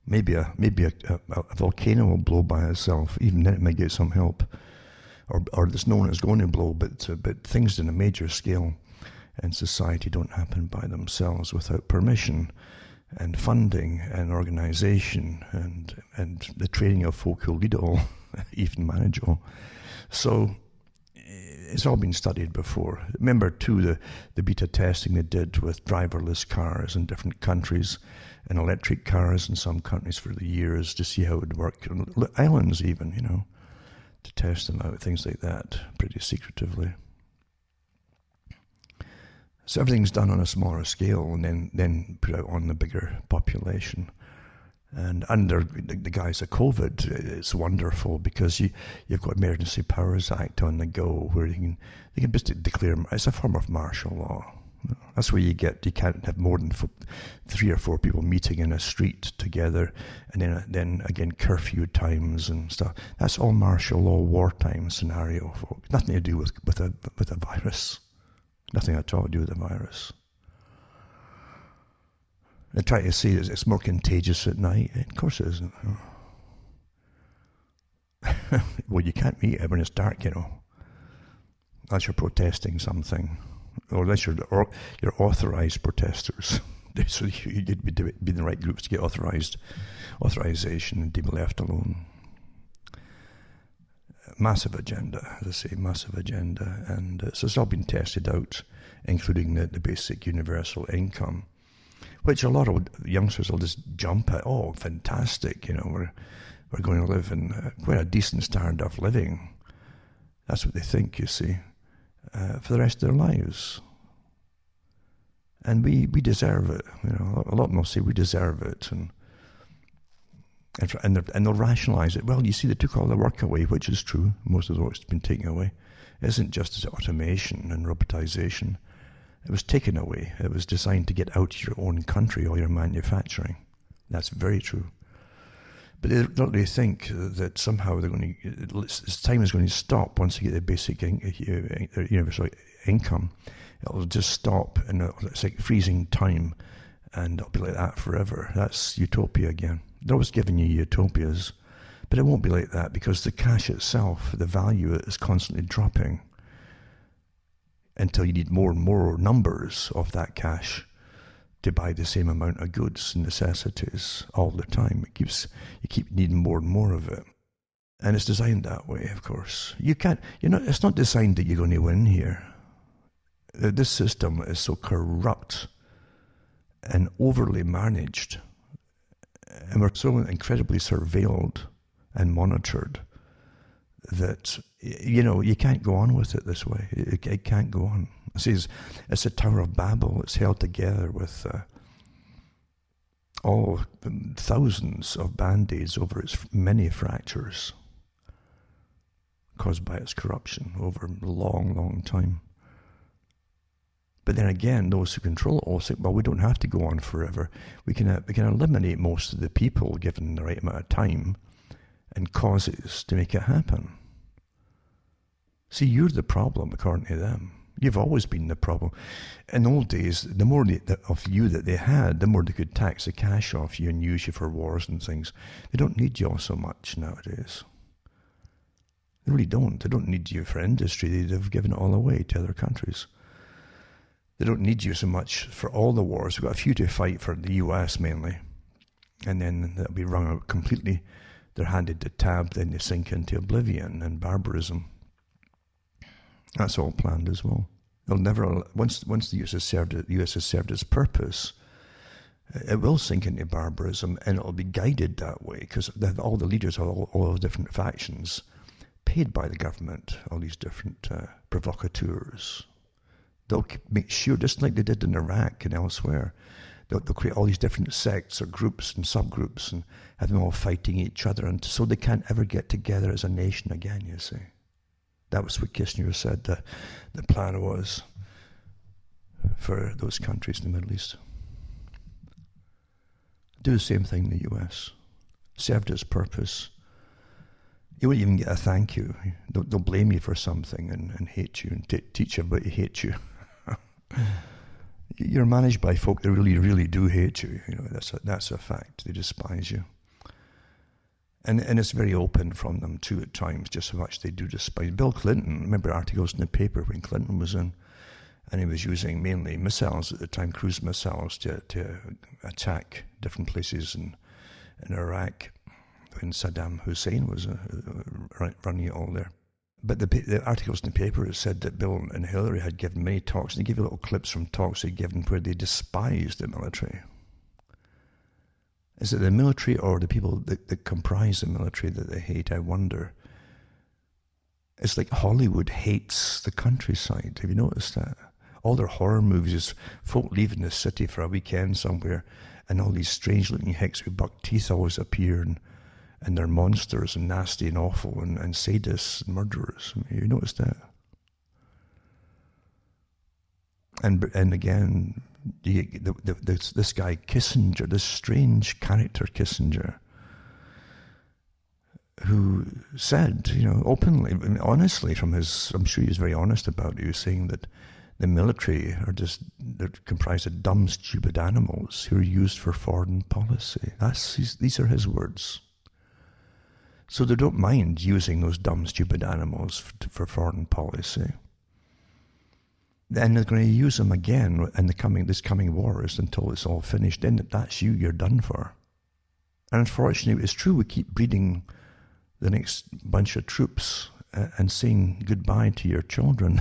Maybe a volcano will blow by itself. Even then, it might get some help, or there's no one that's going to blow. But things on a major scale in society don't happen by themselves without permission and funding and organisation and the training of folk who lead it all, even manage it all. So it's all been studied before. Remember too the beta testing they did with driverless cars in different countries and electric cars in some countries for the years to see how it would work. Islands even, to test them out, things like that, pretty secretively. So everything's done on a smaller scale and then put out on the bigger population. And under the guise of COVID, it's wonderful because you've got Emergency Powers Act on the go where they can just declare, it's a form of martial law. That's where you can't have more than 3 or 4 people meeting in a street together, and then again curfew times and stuff. That's all martial law wartime scenario, folks. Nothing to do with a virus. Nothing at all to do with the virus. They try to say it's more contagious at night. Of course it isn't. Well, you can't meet it when it's dark, unless you're protesting something, or unless you're authorised protesters. So you'd be in the right groups to get authorisation and to be left alone. Massive agenda, as I say, massive agenda. And so it's all been tested out, including the basic universal income, which a lot of youngsters will just jump at. Oh, fantastic, we're going to live in quite a decent standard of living. That's what they think, you see, for the rest of their lives. And we deserve it. A lot of them will say we deserve it, and they'll rationalise it. Well, you see, they took all the work away, which is true. Most of the work's been taken away. It isn't just as automation and robotisation. It was taken away. It was designed to get out of your own country, all your manufacturing. That's very true. But they don't really think that somehow this time is going to stop once they get the basic universal income. It'll just stop, and it's like freezing time, and it'll be like that forever. That's utopia again. They're always giving you utopias, but it won't be like that because the cash itself, the value is constantly dropping until you need more and more numbers of that cash to buy the same amount of goods and necessities all the time. You keep needing more and more of it. And it's designed that way, of course. It's not designed that you're going to win here. This system is so corrupt and overly managed, and we're so incredibly surveilled and monitored that, you can't go on with it this way. It can't go on. It says it's a Tower of Babel. It's held together with thousands of band-aids over its many fractures caused by its corruption over a long, long time. But then again, those who control it all say, well, we don't have to go on forever. We can eliminate most of the people given the right amount of time and causes to make it happen. See, you're the problem, according to them. You've always been the problem. In old days, the more of you that they had, the more they could tax the cash off you and use you for wars and things. They don't need you all so much nowadays. They really don't. They don't need you for industry. They've given it all away to other countries. They don't need you so much for all the wars. We've got a few to fight for the US mainly. And then that'll be wrung out completely. They're handed to tab, then they sink into oblivion and barbarism. That's all planned as well. They'll never, once the US has served its purpose, it will sink into barbarism, and it'll be guided that way because all the leaders of all the different factions, paid by the government, all these different provocateurs. They'll make sure, just like they did in Iraq and elsewhere, they'll create all these different sects or groups and subgroups and have them all fighting each other, and so they can't ever get together as a nation again, you see. That was what Kissinger said the plan was for those countries in the Middle East. Do the same thing in the US. Served its purpose. You won't even get a thank you. They'll blame you for something and hate you and teach everybody to hate you. You're managed by folk that really, really do hate you. That's a fact. They despise you. And it's very open from them too at times, just how much they do despise. Bill Clinton, remember articles in the paper when Clinton was in, and he was using mainly missiles at the time, cruise missiles, to attack different places in Iraq when Saddam Hussein was running it all there. But the articles in the paper said that Bill and Hillary had given many talks, and they gave little clips from talks they'd given where they despised the military. Is it the military or the people that comprise the military that they hate? I wonder. It's like Hollywood hates the countryside. Have you noticed that? All their horror movies is folk leaving the city for a weekend somewhere, and all these strange-looking hicks with buck teeth always appear, and they're monsters and nasty and awful and sadists and murderers. You noticed that? And again, this guy Kissinger, this strange character Kissinger, who said, openly, honestly, I'm sure he was very honest about it, he was saying that the military they're comprised of dumb, stupid animals who are used for foreign policy. These are his words. So they don't mind using those dumb, stupid animals for foreign policy. Then they're going to use them again in this coming wars until it's all finished. Then that's you're done for. And unfortunately, it's true, we keep breeding the next bunch of troops and saying goodbye to your children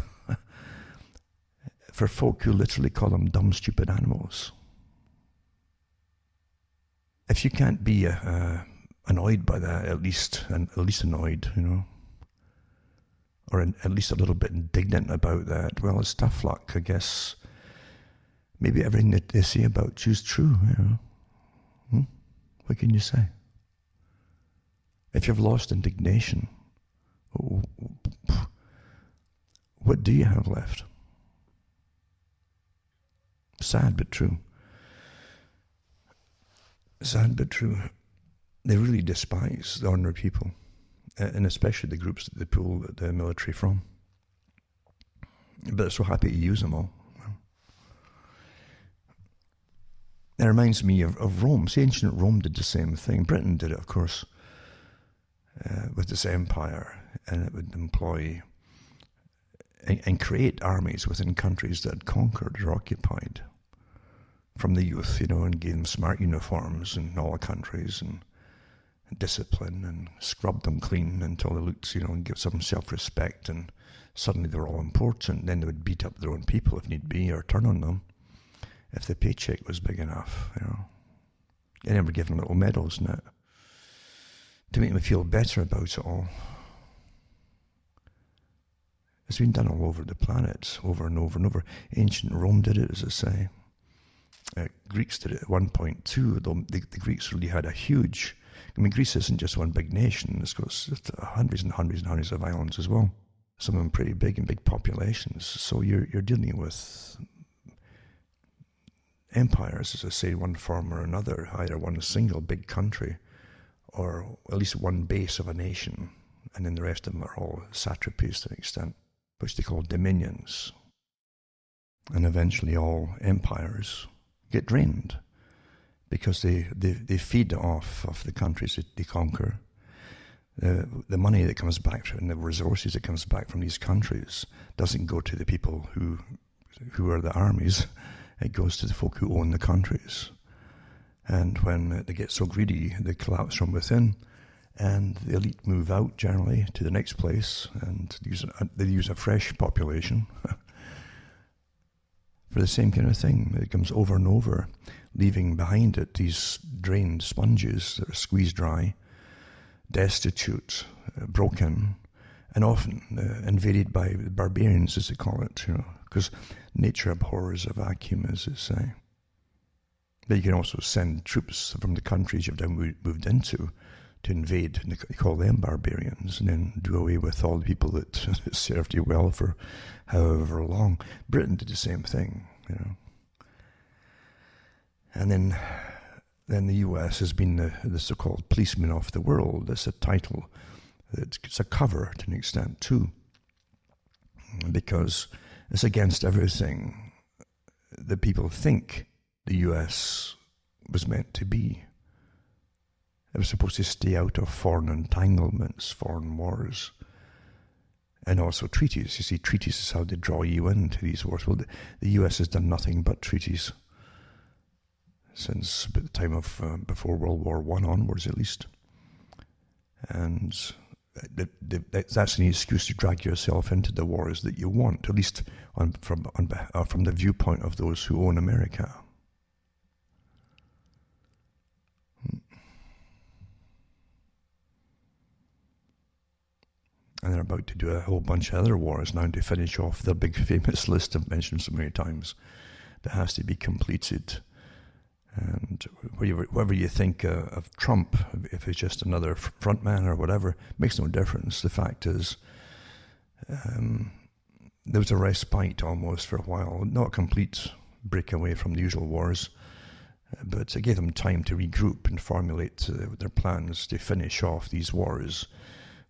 for folk who literally call them dumb, stupid animals. If you can't be annoyed by that, at least annoyed, or at least a little bit indignant about that, well, it's tough luck, I guess. Maybe everything that they say about you is true, What can you say? If you've lost indignation, what do you have left? Sad but true. Sad but true. They really despise the ordinary people, and especially the groups that they pull the military from. But they're so happy to use them all. It reminds me of Rome. See, ancient Rome did the same thing. Britain did it, of course, with this empire, and it would employ and create armies within countries that had conquered or occupied from the youth, and gave them smart uniforms in all the countries and discipline and scrub them clean until they looked, and give some self-respect, and suddenly they were all important. Then they would beat up their own people if need be, or turn on them if the paycheck was big enough, And they were given little medals and that. to make me feel better about it all. It's been done all over the planet, over and over and over. Ancient Rome did it, as I say. Greeks did it at one point too, though the Greeks really had a huge... I mean, Greece isn't just one big nation. It's got hundreds and hundreds and hundreds of islands as well. Some of them pretty big and big populations. So you're dealing with empires, as I say, one form or another, either one single big country or at least one base of a nation, and then the rest of them are all satrapies to an extent, which they call dominions. And eventually all empires get drained because they feed off of the countries that they conquer. The money that comes back and the resources that comes back from these countries doesn't go to the people who are the armies. It goes to the folk who own the countries. And when they get so greedy, they collapse from within, and the elite move out generally to the next place, and they use a fresh population for the same kind of thing. It comes over and over, leaving behind it these drained sponges that are squeezed dry, destitute, broken, and often invaded by the barbarians, as they call it, because nature abhors a vacuum, as they say. But you can also send troops from the countries you've now moved into to invade, and they call them barbarians, and then do away with all the people that served you well for however long. Britain did the same thing, And then the US has been the so-called policeman of the world. That's a title. It's a cover to an extent too, because it's against everything that people think the US was meant to be. It was supposed to stay out of foreign entanglements, foreign wars, and also treaties. You see, treaties is how they draw you into these wars. Well, the US has done nothing but treaties since the time of before World War I onwards, at least. And that's an excuse to drag yourself into the wars that you want, at least from the viewpoint of those who own America. And they're about to do a whole bunch of other wars now to finish off their big famous list I've mentioned so many times that has to be completed. And whatever you think of Trump, if he's just another front man or whatever, makes no difference. The fact is, there was a respite almost for a while, not a complete breakaway from the usual wars, but it gave them time to regroup and formulate their plans to finish off these wars,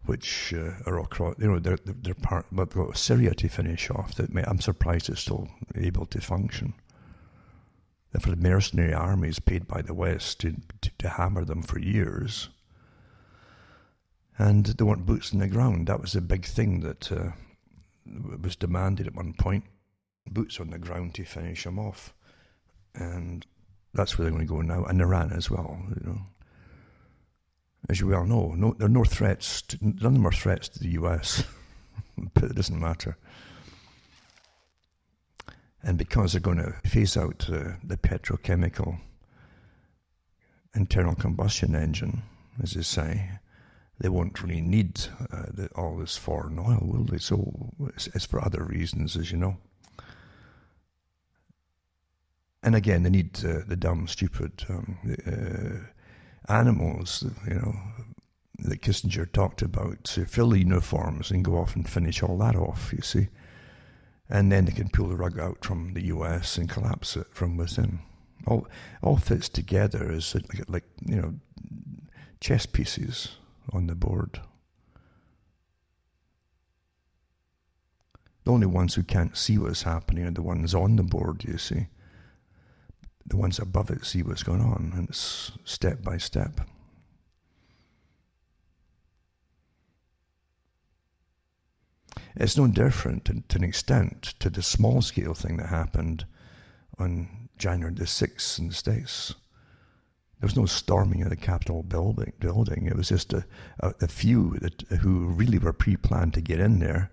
which are all across, they're part, but they've got Syria to finish off. I'm surprised it's still able to function. They've had mercenary armies paid by the West to hammer them for years. And they want boots on the ground. That was a big thing that was demanded at one point. Boots on the ground to finish them off. And that's where they're going to go now. And Iran as well, As you well know, there are no threats. None of them are threats to the US. But it doesn't matter. And because they're going to phase out the petrochemical internal combustion engine, as they say, they won't really need all this foreign oil, will they? So it's for other reasons, as you know. And again, they need the dumb, stupid animals, that Kissinger talked about, to fill the uniforms and go off and finish all that off, you see. And then they can pull the rug out from the US and collapse it from within. All fits together as like chess pieces on the board. The only ones who can't see what's happening are the ones on the board, you see. The ones above it see what's going on, and it's step by step. It's no different to an extent to the small-scale thing that happened on January the 6th in the States. There was no storming of the Capitol building. It was just a few who really were pre-planned to get in there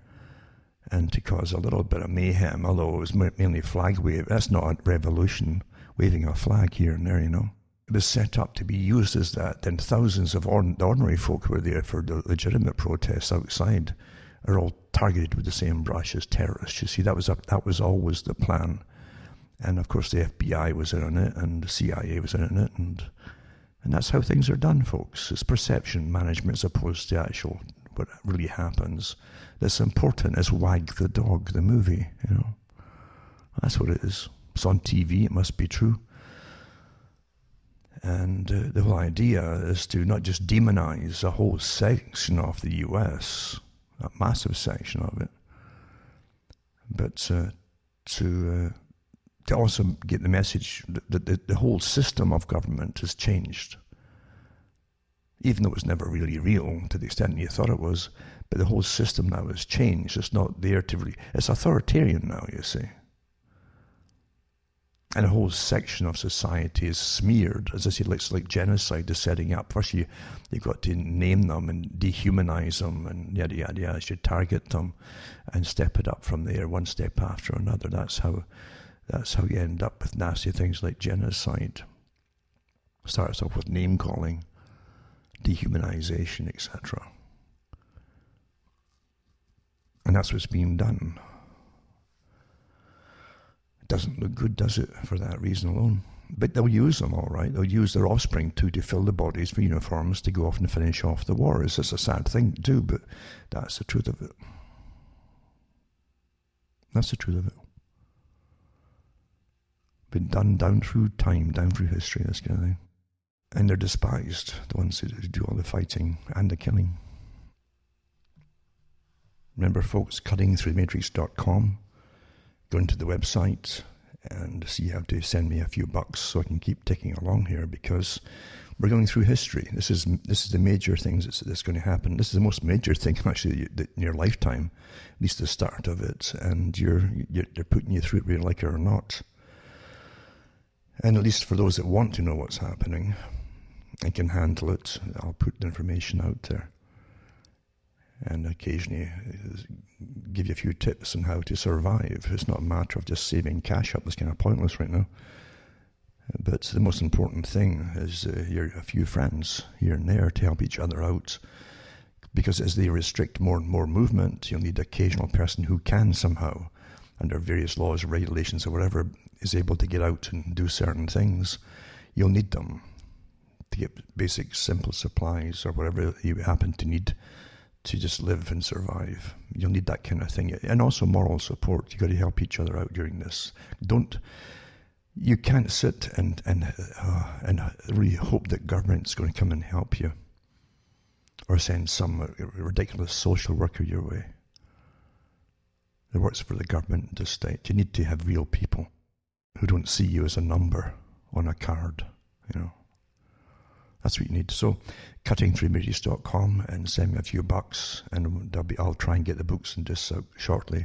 and to cause a little bit of mayhem, although it was mainly flag wave. That's not a revolution, waving a flag here and there, It was set up to be used as that. Then thousands of ordinary folk who were there for the legitimate protests outside are all targeted with the same brush as terrorists. You see, that was always the plan. And of course the FBI was in on it, and the CIA was in on it, and that's how things are done, folks. It's perception management as opposed to actual what really happens. That's important as Wag the Dog, the movie, you know. That's what it is. It's on TV, it must be true. And the whole idea is to not just demonize a whole section of the US, a massive section of it, but to also get the message that the whole system of government has changed. Even though it was never really real to the extent you thought it was, but the whole system now has changed. It's not there to really, it's authoritarian now, you see. And a whole section of society is smeared. As I said, it's like genocide is setting up. First you've got to name them and dehumanize them and yada yada yada. You target them and step it up from there, one step after another. That's how you end up with nasty things like genocide. Starts off with name calling, dehumanization, etc. And that's what's being done. It doesn't look good, does it, for that reason alone? But they'll use them, all right. They'll use their offspring to fill the bodies for uniforms to go off and finish off the war. It's just a sad thing to do, but that's the truth of it. That's the truth of it. Been done down through time, down through history, this kind of thing. And they're despised, the ones who do all the fighting and the killing. Remember, folks, cuttingthroughthematrix.com. Go into the website and see how to send me a few bucks so I can keep ticking along here, because we're going through history. This is the major things that's going to happen. This is the most major thing, actually, in your lifetime, at least the start of it. And they're putting you through it, whether you like it or not. And at least for those that want to know what's happening and can handle it, I'll put the information out there. And occasionally give you a few tips on how to survive. It's not a matter of just saving cash up. That's kind of pointless right now. But the most important thing is a few friends here and there to help each other out. Because as they restrict more and more movement, you'll need an occasional person who can somehow, under various laws or regulations or whatever, is able to get out and do certain things. You'll need them to get basic, simple supplies or whatever you happen to need to just live and survive. You'll need that kind of thing. And also moral support. You've got to help each other out during this. You can't sit and really hope that government's going to come and help you or send some ridiculous social worker your way that works for the government and the state. You need to have real people who don't see you as a number on a card, you know. That's what you need. So, cuttingthroughthematrix.com and send me a few bucks, and I'll try and get the books and discs out shortly.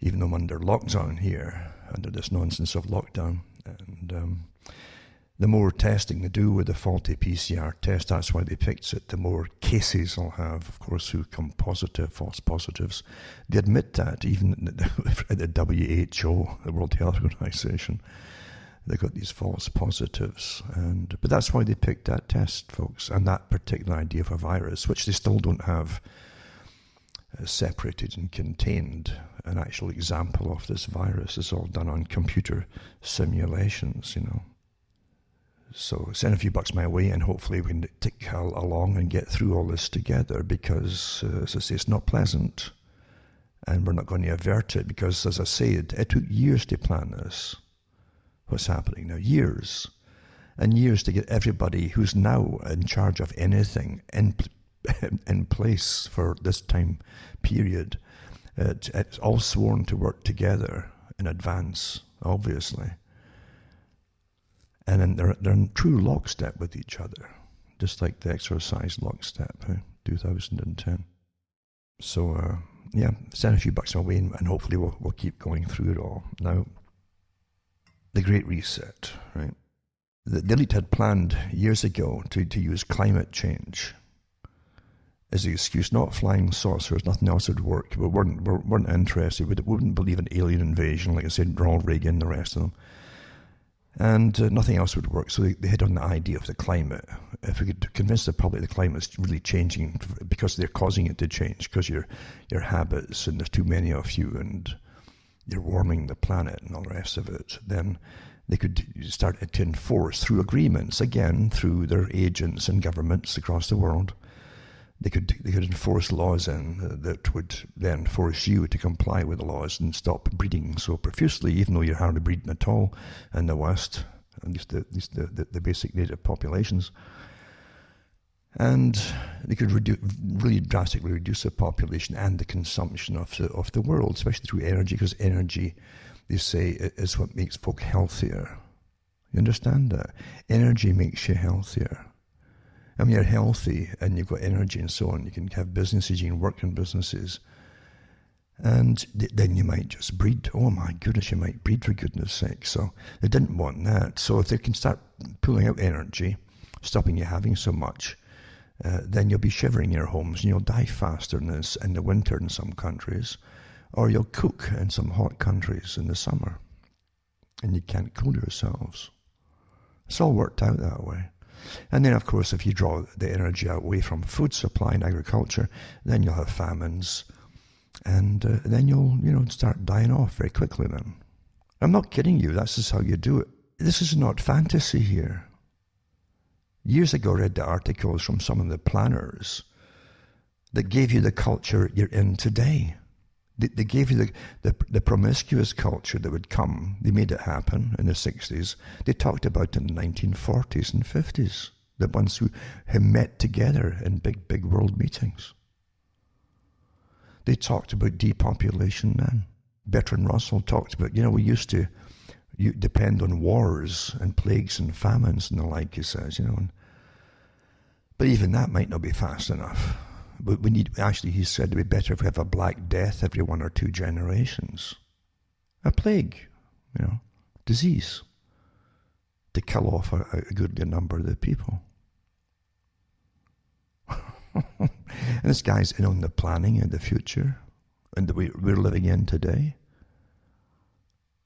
Even though I'm under lockdown here, under this nonsense of lockdown, and the more testing they do with the faulty PCR test, that's why they picked it. The more cases I'll have, of course, who come positive, false positives. They admit that even at the WHO, the World Health Organization. They got these false positives, but that's why they picked that test, folks, and that particular idea of a virus, which they still don't have separated and contained an actual example of this virus. It's all done on computer simulations, you know. So send a few bucks my way, and hopefully we can tick along and get through all this together, because, as I say, it's not pleasant, and we're not going to avert it, because, as I said, it took years to plan this. What's happening now? Years and years to get everybody who's now in charge of anything in place for this time period. It's all sworn to work together in advance, obviously. And then they're in true lockstep with each other, just like the exercise lockstep, 2010. So, send a few bucks my way, and hopefully we'll keep going through it all. Now, the Great Reset, right? The elite had planned years ago to use climate change as the excuse, not flying saucers, nothing else would work. But weren't interested. We wouldn't believe in alien invasion, like I said, Ronald Reagan, the rest of them. And nothing else would work. So they hit on the idea of the climate. If we could convince the public the climate is really changing because they're causing it to change, because your habits, and there's too many of you, and you're warming the planet and all the rest of it, then they could start to enforce through agreements, again, through their agents and governments across the world. They could enforce laws in that would then force you to comply with the laws and stop breeding so profusely, even though you're hardly breeding at all in the West, at least the basic native populations. And they could really drastically reduce the population and the consumption of the world, especially through energy, because energy, they say, is what makes folk healthier. You understand that? Energy makes you healthier. I mean, you're healthy and you've got energy and so on. You can have businesses, you can work in businesses. And then you might just breed. Oh my goodness, you might breed, for goodness sake. So they didn't want that. So if they can start pulling out energy, stopping you having so much, then you'll be shivering in your homes and you'll die faster in the winter in some countries, or you'll cook in some hot countries in the summer and you can't cool yourselves. It's all worked out that way. And then, of course, if you draw the energy away from food supply and agriculture, then you'll have famines, and then you'll start dying off very quickly then. I'm not kidding you. That's just how you do it. This is not fantasy here. Years ago, I read the articles from some of the planners that gave you the culture you're in today. They gave you the promiscuous culture that would come. They made it happen in the 60s. They talked about it in the 1940s and 50s, the ones who met together in big world meetings. They talked about depopulation then. Bertrand Russell talked about, we used to depend on wars and plagues and famines and the like, he says, But even that might not be fast enough. But we need, actually, he said, it'd be better if we have a Black Death every 1 or 2 generations. A plague, disease, to kill off a goodly number of the people. And this guy's in on the planning of the future and that we're living in today.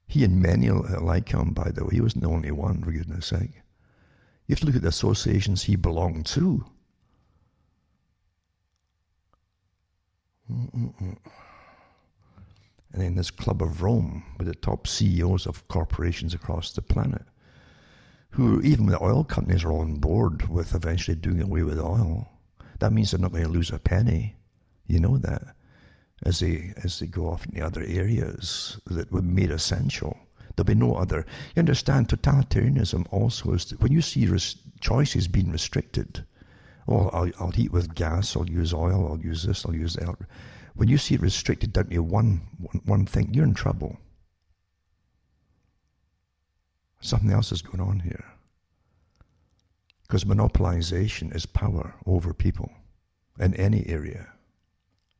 He and many like him, by the way. He wasn't the only one, for goodness sake. You have to look at the associations he belonged to. And then this Club of Rome with the top CEOs of corporations across the planet, who even the oil companies are on board with eventually doing away with oil. That means they're not going to lose a penny. You know that. As they go off in the other areas that were made essential. There'll be no other. You understand, totalitarianism also is that when you see choices being restricted, I'll heat with gas, I'll use oil, I'll use this, I'll use that. When you see it restricted down to one thing, you're in trouble. Something else is going on here. Because monopolization is power over people in any area.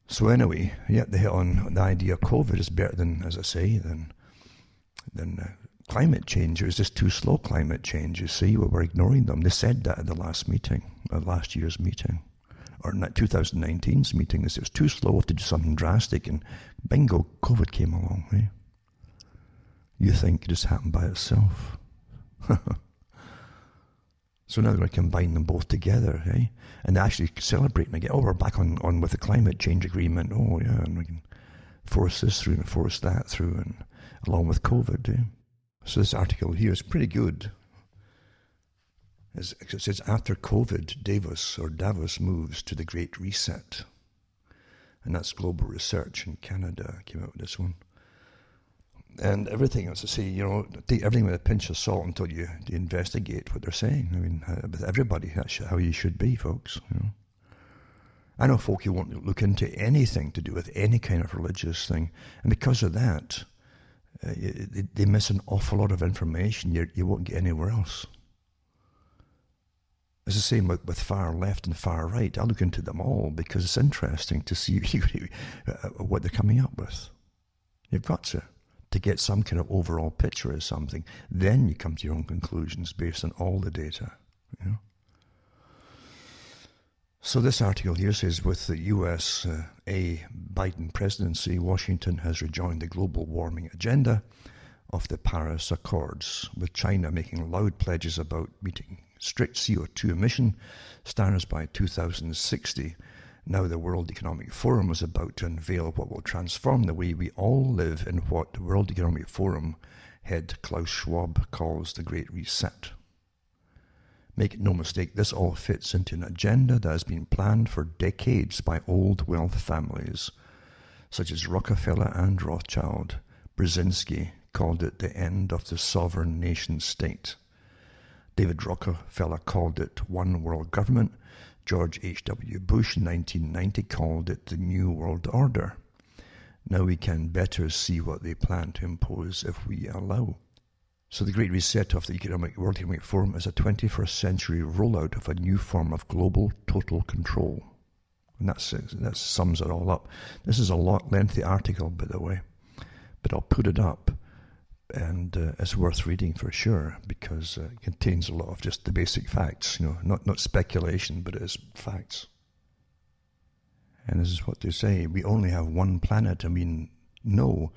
So anyway, they hit on the idea of COVID is better than, as I say, than climate change. It was just too slow, climate change. You see, we were ignoring them. They said that at the last year's meeting, or 2019's meeting. They said it was too slow to do something drastic, and bingo, COVID came along. Eh? You think it just happened by itself. So now they're going to combine them both together, eh? And actually celebrating again. Oh, we're back on with the climate change agreement. Oh, yeah, and we can force this through and force that through, and along with COVID, eh? So this article here is pretty good. It says, after COVID, Davos moves to the Great Reset. And that's Global Research in Canada came out with this one. And everything, as I say, take everything with a pinch of salt until you investigate what they're saying. I mean, with everybody, that's how you should be, folks. I know folk who won't look into anything to do with any kind of religious thing. And because of that, they miss an awful lot of information you won't get anywhere else. It's the same with far left and far right. I look into them all because it's interesting to see what they're coming up with. You've got to get some kind of overall picture of something. Then you come to your own conclusions based on all the data. So this article here says, with the USA Biden presidency, Washington has rejoined the global warming agenda of the Paris Accords, with China making loud pledges about meeting strict CO2 emission standards by 2060. Now the World Economic Forum is about to unveil what will transform the way we all live in what the World Economic Forum head Klaus Schwab calls the Great Reset. Make no mistake, this all fits into an agenda that has been planned for decades by old wealth families, such as Rockefeller and Rothschild. Brzezinski called it the end of the sovereign nation state. David Rockefeller called it one world government. George H.W. Bush in 1990 called it the New World Order. Now we can better see what they plan to impose if we allow. So the Great Reset of the World Economic Forum is a 21st century rollout of a new form of global total control. And that sums it all up. This is a lengthy article, by the way, but I'll put it up, and it's worth reading for sure, because it contains a lot of just the basic facts, not speculation, but it is facts. And this is what they say: we only have one planet, and we know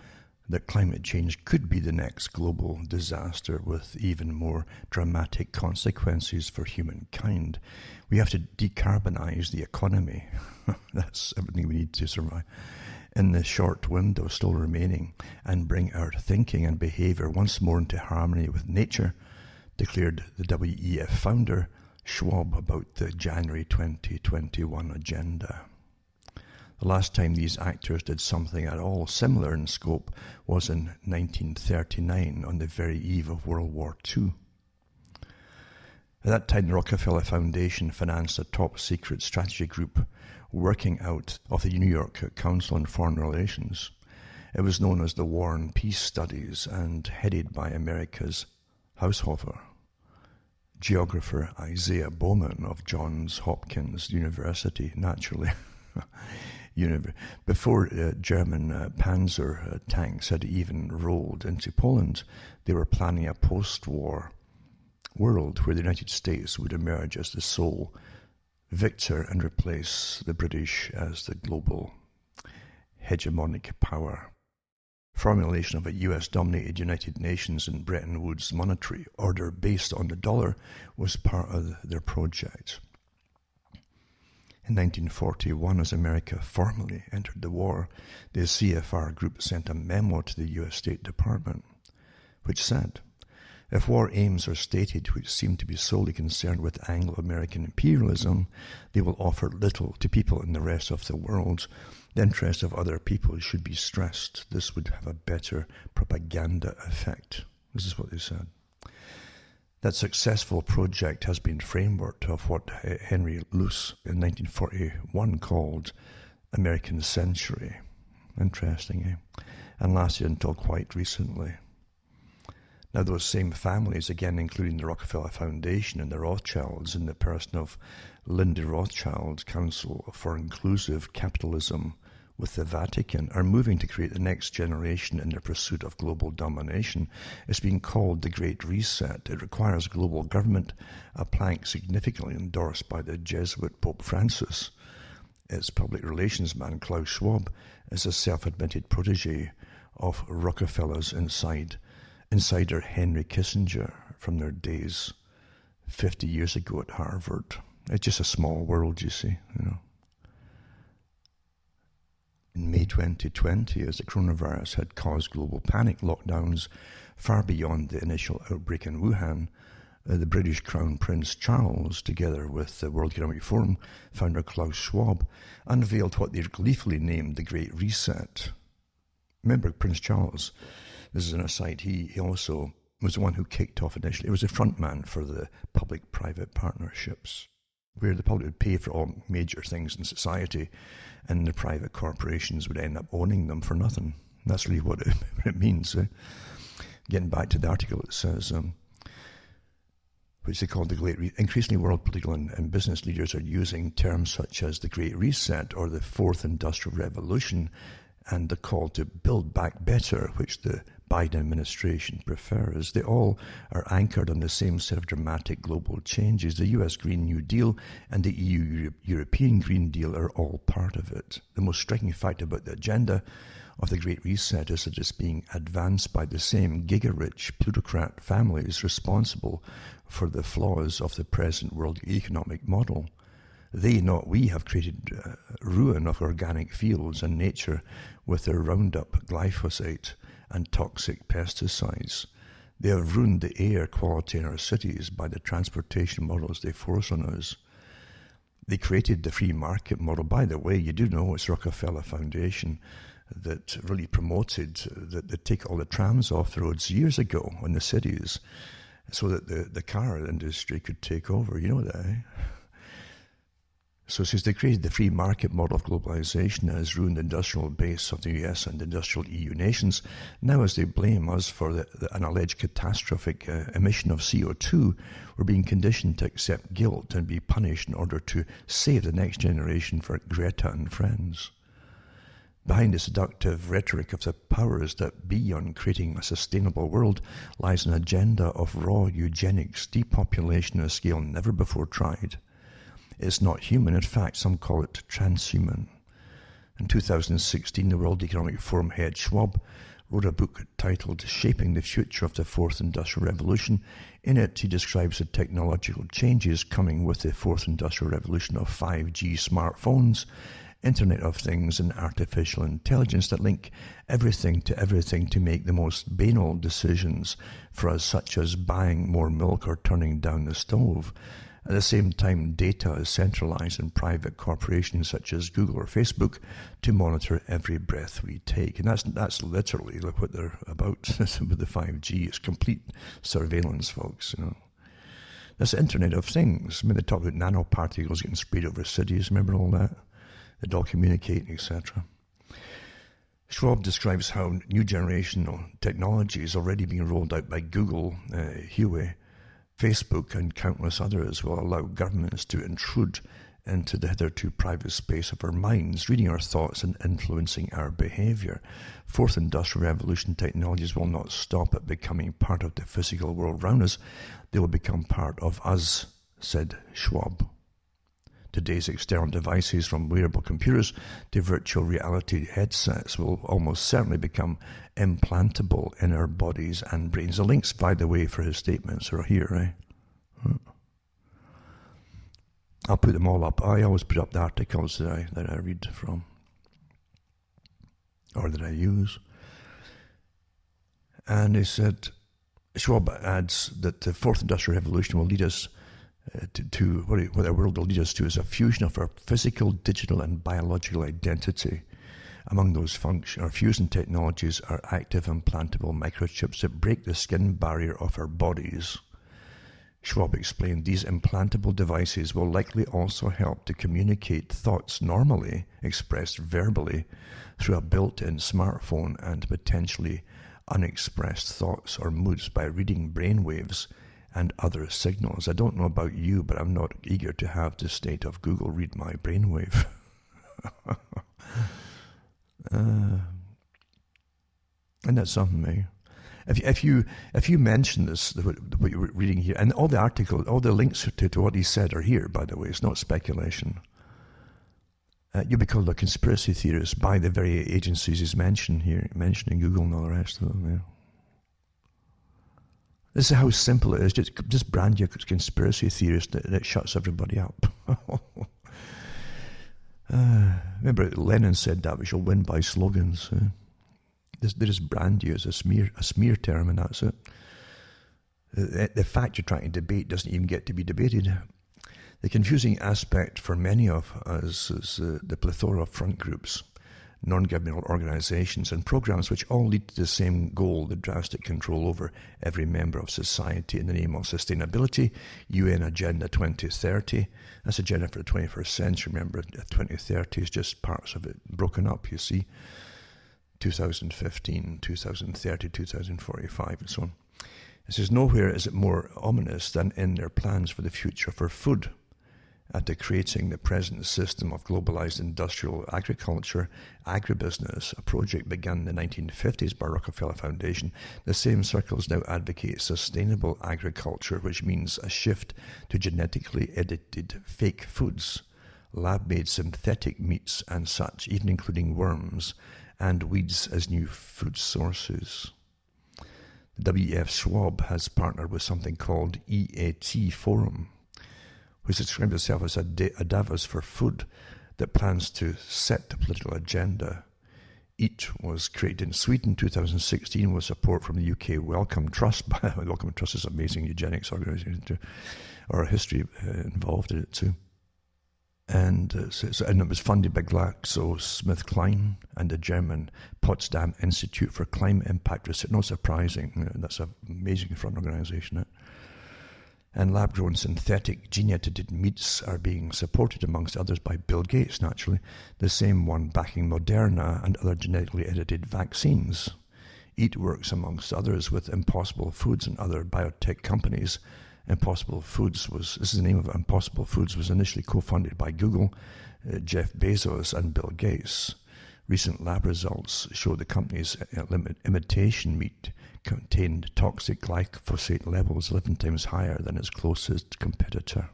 that climate change could be the next global disaster with even more dramatic consequences for humankind. We have to decarbonize the economy. That's everything we need to survive in the short window still remaining, and bring our thinking and behavior once more into harmony with nature, declared the WEF founder Schwab about the January 2021 agenda. The last time these actors did something at all similar in scope was in 1939, on the very eve of World War II. At that time, the Rockefeller Foundation financed a top-secret strategy group working out of the New York Council on Foreign Relations. It was known as the War and Peace Studies, and headed by America's Haushofer geographer Isaiah Bowman of Johns Hopkins University, naturally. Before German Panzer tanks had even rolled into Poland, they were planning a post-war world where the United States would emerge as the sole victor and replace the British as the global hegemonic power. Formulation of a US-dominated United Nations and Bretton Woods monetary order based on the dollar was part of their project. In 1941, as America formally entered the war, the CFR group sent a memo to the US State Department, which said, if war aims are stated which seem to be solely concerned with Anglo-American imperialism, they will offer little to people in the rest of the world. The interests of other people should be stressed. This would have a better propaganda effect. This is what they said. That successful project has been framework of what Henry Luce in 1941 called American Century. Interesting, eh? And lasted until quite recently. Now those same families, again including the Rockefeller Foundation and the Rothschilds in the person of Linda Rothschild, Council for Inclusive Capitalism with the Vatican, are moving to create the next generation in their pursuit of global domination. It's being called the Great Reset. It requires global government, a plank significantly endorsed by the Jesuit Pope Francis. Its public relations man, Klaus Schwab, is a self-admitted protege of Rockefeller's insider Henry Kissinger from their days 50 years ago at Harvard. It's just a small world, you see, In May 2020, as the coronavirus had caused global panic lockdowns far beyond the initial outbreak in Wuhan, the British Crown Prince Charles, together with the World Economic Forum founder Klaus Schwab, unveiled what they gleefully named the Great Reset. Remember, Prince Charles, this is an aside, he also was the one who kicked off initially. It was a front man for the public-private partnerships, where the public would pay for all major things in society, and the private corporations would end up owning them for nothing. That's really what it means. Getting back to the article, it says, which they call the Great Reset. Increasingly, world political and business leaders are using terms such as the Great Reset or the Fourth Industrial Revolution, and the call to build back better, which the Biden administration prefers. They all are anchored on the same set of dramatic global changes. The US Green New Deal and the EU European Green Deal are all part of it. The most striking fact about the agenda of the Great Reset is that it's being advanced by the same giga-rich plutocrat families responsible for the flaws of the present world economic model. They, not we, have created ruin of organic fields and nature with their Roundup, glyphosate, and toxic pesticides. They have ruined the air quality in our cities by the transportation models they force on us. They created the free market model. By the way, you do know it's Rockefeller Foundation that really promoted that they take all the trams off the roads years ago in the cities so that the car industry could take over. You know that, eh? So since they created the free market model of globalization that has ruined the industrial base of the US and industrial EU nations, now as they blame us for an alleged catastrophic emission of CO2, we're being conditioned to accept guilt and be punished in order to save the next generation for Greta and friends. Behind the seductive rhetoric of the powers that be on creating a sustainable world lies an agenda of raw eugenics, depopulation on a scale never before tried. It's not human. In fact, some call it transhuman. In 2016, the World Economic Forum head Schwab wrote a book titled Shaping the Future of the Fourth Industrial Revolution. In it, he describes the technological changes coming with the Fourth Industrial Revolution of 5G smartphones, Internet of Things, and artificial intelligence that link everything to make the most banal decisions for us, such as buying more milk or turning down the stove. At the same time, data is centralized in private corporations such as Google or Facebook to monitor every breath we take. And that's literally what they're about with the 5G. It's complete surveillance, folks. You know, that's the Internet of Things. I mean, they talk about nanoparticles getting sprayed over cities. Remember all that? They all communicate, etc. Schwab describes how new generational technology is already being rolled out by Google, Huawei, Facebook and countless others will allow governments to intrude into the hitherto private space of our minds, reading our thoughts and influencing our behavior. Fourth Industrial Revolution technologies will not stop at becoming part of the physical world around us. They will become part of us, said Schwab. Today's external devices, from wearable computers to virtual reality headsets, will almost certainly become implantable in our bodies and brains. The links, by the way, for his statements are here. I'll put them all up. I always put up the articles that I read from or that I use. And he said, Schwab adds that the Fourth Industrial Revolution will lead us to what our world will lead us to is a fusion of our physical, digital, and biological identity. Among those fusion technologies are active implantable microchips that break the skin barrier of our bodies. Schwab explained these implantable devices will likely also help to communicate thoughts normally expressed verbally through a built-in smartphone and potentially unexpressed thoughts or moods by reading brainwaves and other signals. I don't know about you, but I'm not eager to have the state of Google read my brainwave. And that's something, eh? If you mention this, what you're reading here, and all the articles, all the links to what he said are here, by the way, it's not speculation. You'll be called a conspiracy theorist by the very agencies he's mentioning Google and all the rest of them, yeah. This is how simple it is. Just brand you as conspiracy theorist and it shuts everybody up. Remember Lenin said that we shall win by slogans. They just brand you as a smear term, and that's it. The fact you're trying to debate doesn't even get to be debated. The confusing aspect for many of us is the plethora of front groups, non-governmental organizations and programs which all lead to the same goal, the drastic control over every member of society in the name of sustainability. UN Agenda 2030, that's agenda for the 21st century. Remember, 2030 is just parts of it broken up, you see. 2015, 2030, 2045 and so on. It says, nowhere is it more ominous than in their plans for the future for food. After creating the present system of globalized industrial agriculture, agribusiness, a project begun in the 1950s by Rockefeller Foundation, the same circles now advocate sustainable agriculture, which means a shift to genetically edited fake foods, lab-made synthetic meats and such, even including worms, and weeds as new food sources. W.F. Schwab has partnered with something called EAT Forum, which describes itself as a Davos for food that plans to set the political agenda. EAT was created in Sweden in 2016 with support from the UK Wellcome Trust. Wellcome Trust is an amazing eugenics organisation, or a history involved in it too. And it was funded by GlaxoSmithKline and the German Potsdam Institute for Climate Impact Research. Not surprising, that's an amazing front organisation. And lab-grown synthetic gene-edited meats are being supported, amongst others, by Bill Gates, naturally, the same one backing Moderna and other genetically edited vaccines. EAT works, amongst others, with Impossible Foods and other biotech companies. Impossible Foods this is the name of it, Impossible Foods was initially co-funded by Google, Jeff Bezos and Bill Gates. Recent lab results show the company's imitation meat contained toxic glyphosate levels 11 times higher than its closest competitor.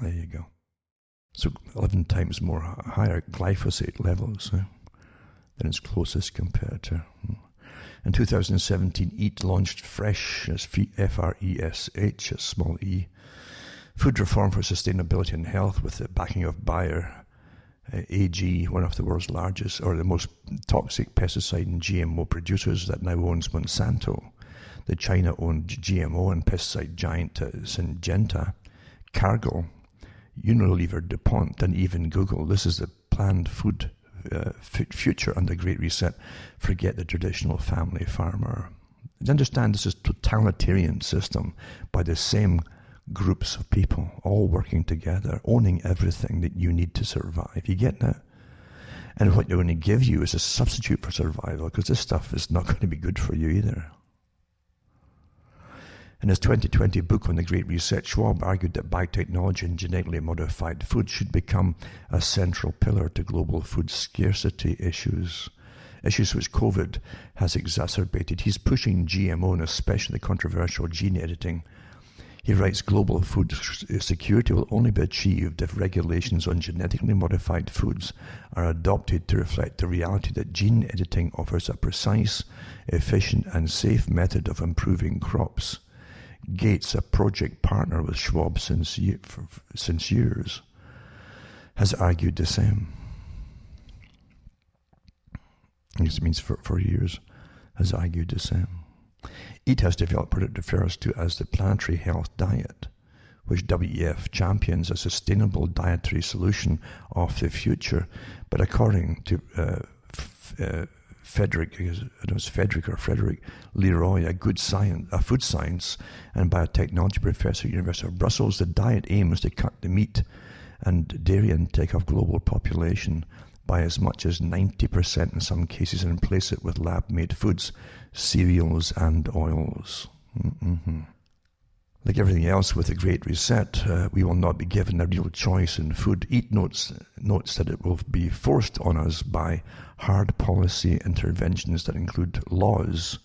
There you go. So 11 times more higher glyphosate levels than its closest competitor. In 2017, EAT launched Fresh, as F-R-E-S-H, as small e, food reform for sustainability and health with the backing of Bayer AG, one of the world's largest or the most toxic pesticide and GMO producers that now owns Monsanto, the China-owned GMO and pesticide giant Syngenta, Cargill, Unilever, DuPont, and even Google. This is the planned food future under Great Reset. Forget the traditional family farmer. Understand this is a totalitarian system by the same groups of people all working together, owning everything that you need to survive. You get that? And what they're going to give you is a substitute for survival, because this stuff is not going to be good for you either. In his 2020 book on the Great Reset, Schwab argued that biotechnology and genetically modified food should become a central pillar to global food scarcity issues which COVID has exacerbated. He's pushing GMO and especially controversial gene editing. He writes, global food security will only be achieved if regulations on genetically modified foods are adopted to reflect the reality that gene editing offers a precise, efficient and safe method of improving crops. Gates, a project partner with Schwab since years, has argued the same. This means for years, has argued the same. EAT has developed what it refers to as the planetary health diet, which WEF champions a sustainable dietary solution of the future. But according to Frederick Leroy, a food science and biotechnology professor at the University of Brussels, the diet aims to cut the meat and dairy intake of global population by as much as 90% in some cases, and replace it with lab-made foods, cereals and oils. Like everything else with the Great Reset, we will not be given a real choice in food. EAT notes that it will be forced on us by hard policy interventions that include laws,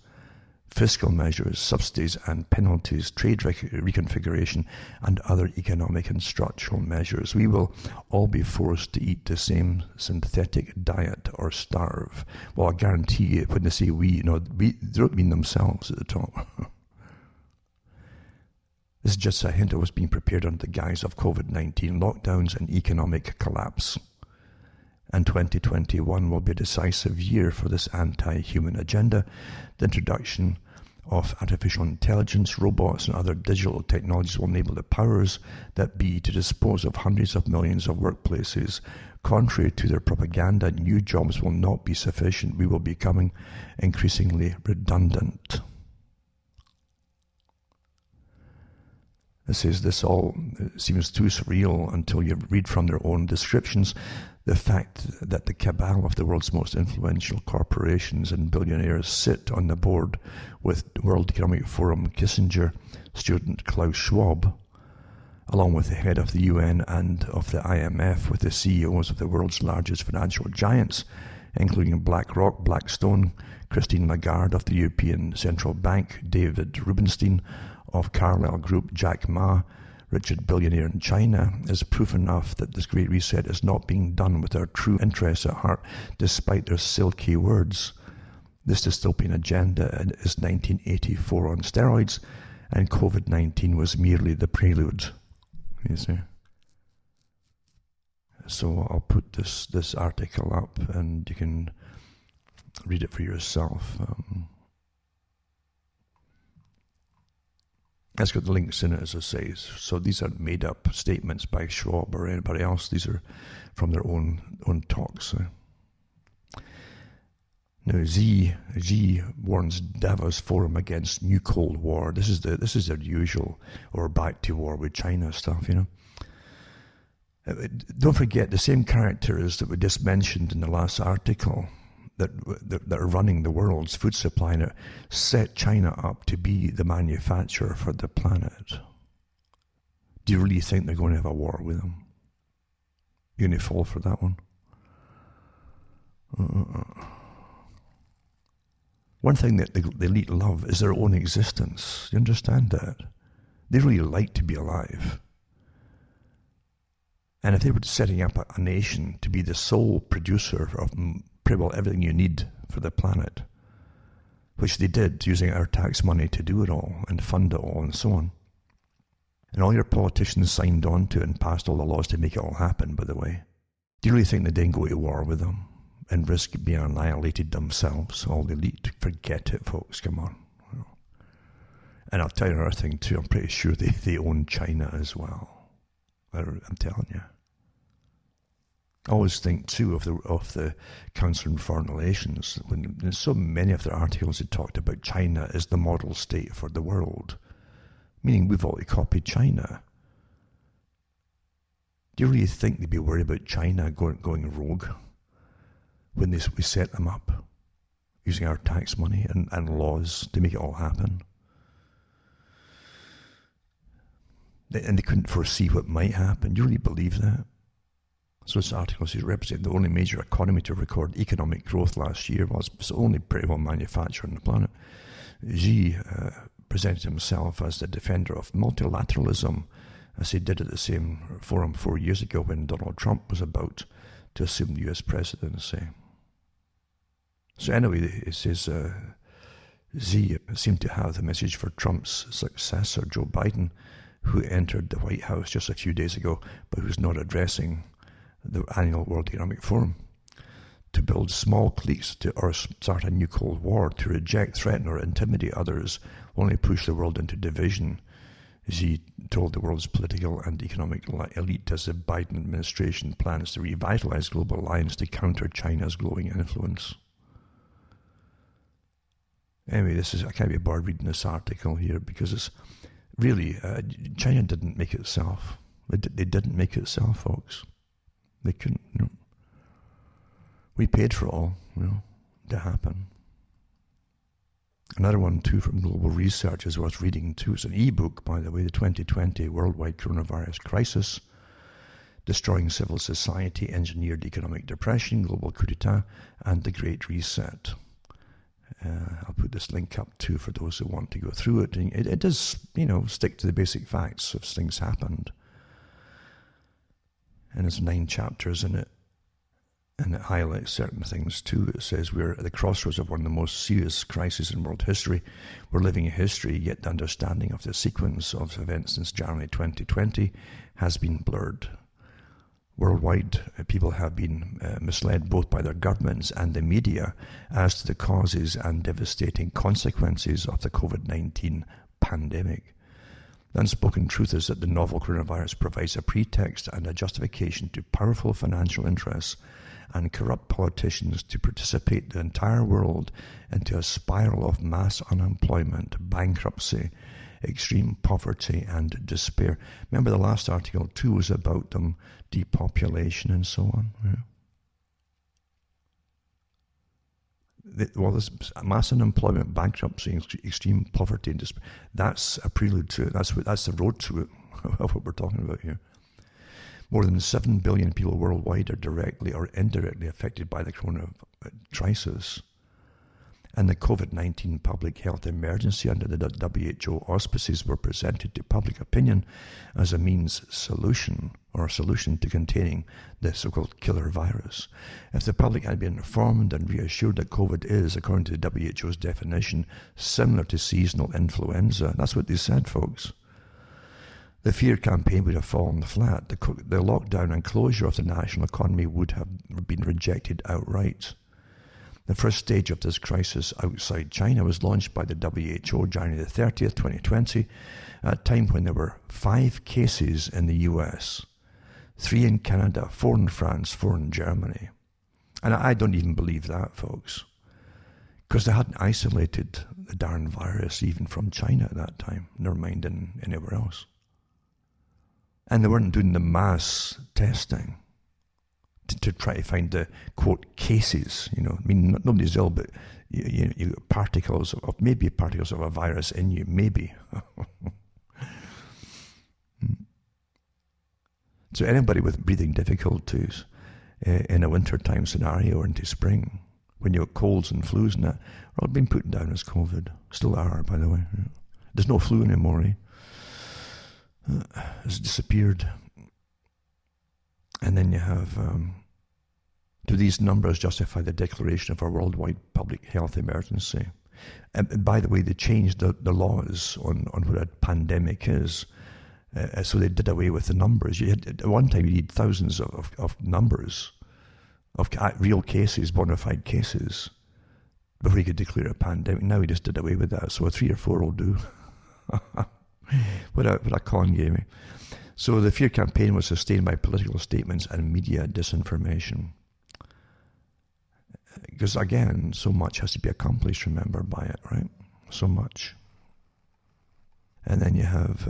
fiscal measures, subsidies and penalties, trade reconfiguration, and other economic and structural measures. We will all be forced to eat the same synthetic diet or starve. Well, I guarantee you, when they say we, they don't mean themselves at the top. This is just a hint of what's being prepared under the guise of COVID-19 lockdowns and economic collapse. And 2021 will be a decisive year for this anti-human agenda. The introduction of artificial intelligence, robots and other digital technologies will enable the powers that be to dispose of hundreds of millions of workplaces. Contrary to their propaganda, new jobs will not be sufficient. We will be becoming increasingly redundant. It says this all seems too surreal until you read from their own descriptions. The fact that the cabal of the world's most influential corporations and billionaires sit on the board with World Economic Forum Kissinger student Klaus Schwab, along with the head of the UN and of the IMF, with the CEOs of the world's largest financial giants, including BlackRock, Blackstone, Christine Lagarde of the European Central Bank, David Rubenstein of Carlyle Group, Jack Ma, Richard billionaire in China, is proof enough that this Great Reset is not being done with our true interests at heart, despite their silky words. This dystopian agenda is 1984 on steroids, and COVID-19 was merely the prelude. You see? So I'll put this article up, and you can read it for yourself. It's got the links in it, as I say. So these aren't made-up statements by Schwab or anybody else. These are from their own talks. Now, Xi warns Davos Forum against new Cold War. This is their usual, or back to war with China stuff, you know. Don't forget, the same characters that we just mentioned in the last article that are running the world's food supply now set China up to be the manufacturer for the planet. Do you really think they're going to have a war with them? You're going to fall for that one? One thing that the elite love is their own existence. You understand that? They really like to be alive. And if they were setting up a nation to be the sole producer of pretty well everything you need for the planet, which they did using our tax money to do it all and fund it all and so on. And all your politicians signed on to it and passed all the laws to make it all happen, by the way. Do you really think they didn't go to war with them and risk being annihilated themselves, all the elite? Forget it, folks, come on. And I'll tell you another thing too, I'm pretty sure they own China as well. I'm telling you. I always think too of the Council on Foreign Relations, when in so many of their articles they talked about China as the model state for the world, meaning we've already copied China. Do you really think they'd be worried about China going rogue when we set them up using our tax money and laws to make it all happen? And they couldn't foresee what might happen. Do you really believe that? So this article says, represent the only major economy to record economic growth last year was the only pretty well manufacturer on the planet. Xi presented himself as the defender of multilateralism, as he did at the same forum 4 years ago when Donald Trump was about to assume the US presidency. So anyway, it says Xi seemed to have the message for Trump's successor, Joe Biden, who entered the White House just a few days ago, but who's not addressing the annual World Economic Forum. To build small cliques or start a new Cold War, to reject, threaten, or intimidate others will only push the world into division, Xi told the world's political and economic elite as the Biden administration plans to revitalize global alliance to counter China's growing influence. Anyway, I can't be bored reading this article here because it's really, China didn't make it itself. They didn't make it itself, folks. They couldn't, you know. We paid for it all, you know, to happen. Another one, too, from Global Research is worth reading, too. It's an e-book, by the way, The 2020 Worldwide Coronavirus Crisis, Destroying Civil Society, Engineered Economic Depression, Global Coup d'etat, and The Great Reset. I'll put this link up, too, for those who want to go through it. And it does, you know, stick to the basic facts of things happened. And there's 9 chapters in it, and it highlights certain things too. It says we're at the crossroads of one of the most serious crises in world history. We're living in history, yet the understanding of the sequence of events since January 2020 has been blurred. Worldwide, people have been misled both by their governments and the media as to the causes and devastating consequences of the COVID-19 pandemic. The unspoken truth is that the novel coronavirus provides a pretext and a justification to powerful financial interests and corrupt politicians to participate the entire world into a spiral of mass unemployment, bankruptcy, extreme poverty, and despair. Remember the last article too was about them, depopulation and so on. Yeah. Well, this mass unemployment, bankruptcy, extreme poverty, and despair, that's a prelude to it. That's the road to it, of what we're talking about here. More than 7 billion people worldwide are directly or indirectly affected by the corona crisis. and the COVID-19 public health emergency under the WHO auspices were presented to public opinion as a solution to containing the so-called killer virus. If the public had been informed and reassured that COVID is, according to the WHO's definition, similar to seasonal influenza, that's what they said, folks, the fear campaign would have fallen flat. The lockdown and closure of the national economy would have been rejected outright. The first stage of this crisis outside China was launched by the WHO January the 30th, 2020, at a time when there were 5 cases in the US, 3 in Canada, 4 in France, 4 in Germany. And I don't even believe that, folks, because they hadn't isolated the darn virus even from China at that time, never mind anywhere else. And they weren't doing the mass testing to try to find the, quote, cases, I mean, nobody's ill, but you got particles of a virus in you, maybe. So anybody with breathing difficulties in a wintertime scenario or into spring, when you have colds and flus and that, are all being put down as COVID. Still are, by the way. There's no flu anymore, eh? It's disappeared. And then you have, do these numbers justify the declaration of a worldwide public health emergency? And by the way, they changed the laws on what a pandemic is. So they did away with the numbers. At one time, you need thousands of numbers, of real cases, bona fide cases, before you could declare a pandemic. Now we just did away with that. So 3 or 4 will do. What a con game. So the fear campaign was sustained by political statements and media disinformation. Because again, so much has to be accomplished, remember, by it, right? So much. And then you have